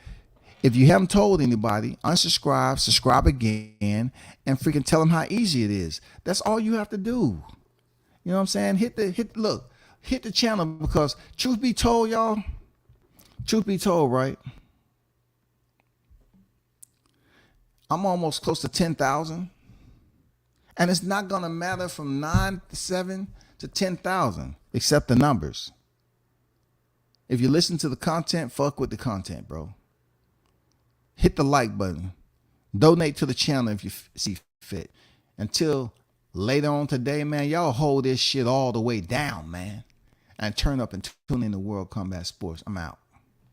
if you haven't told anybody, unsubscribe, subscribe again, and freaking tell them how easy it is. That's all you have to do. You know what I'm saying? Hit the channel, because truth be told, y'all, right? I'm almost close to 10,000. And it's not going to matter from 9,700 to 10,000, except the numbers. If you listen to the content, fuck with the content, bro. Hit the like button. Donate to the channel if you see fit. Until later on today, man, y'all hold this shit all the way down, man. And turn up and tune in to World Combat Sports. I'm out.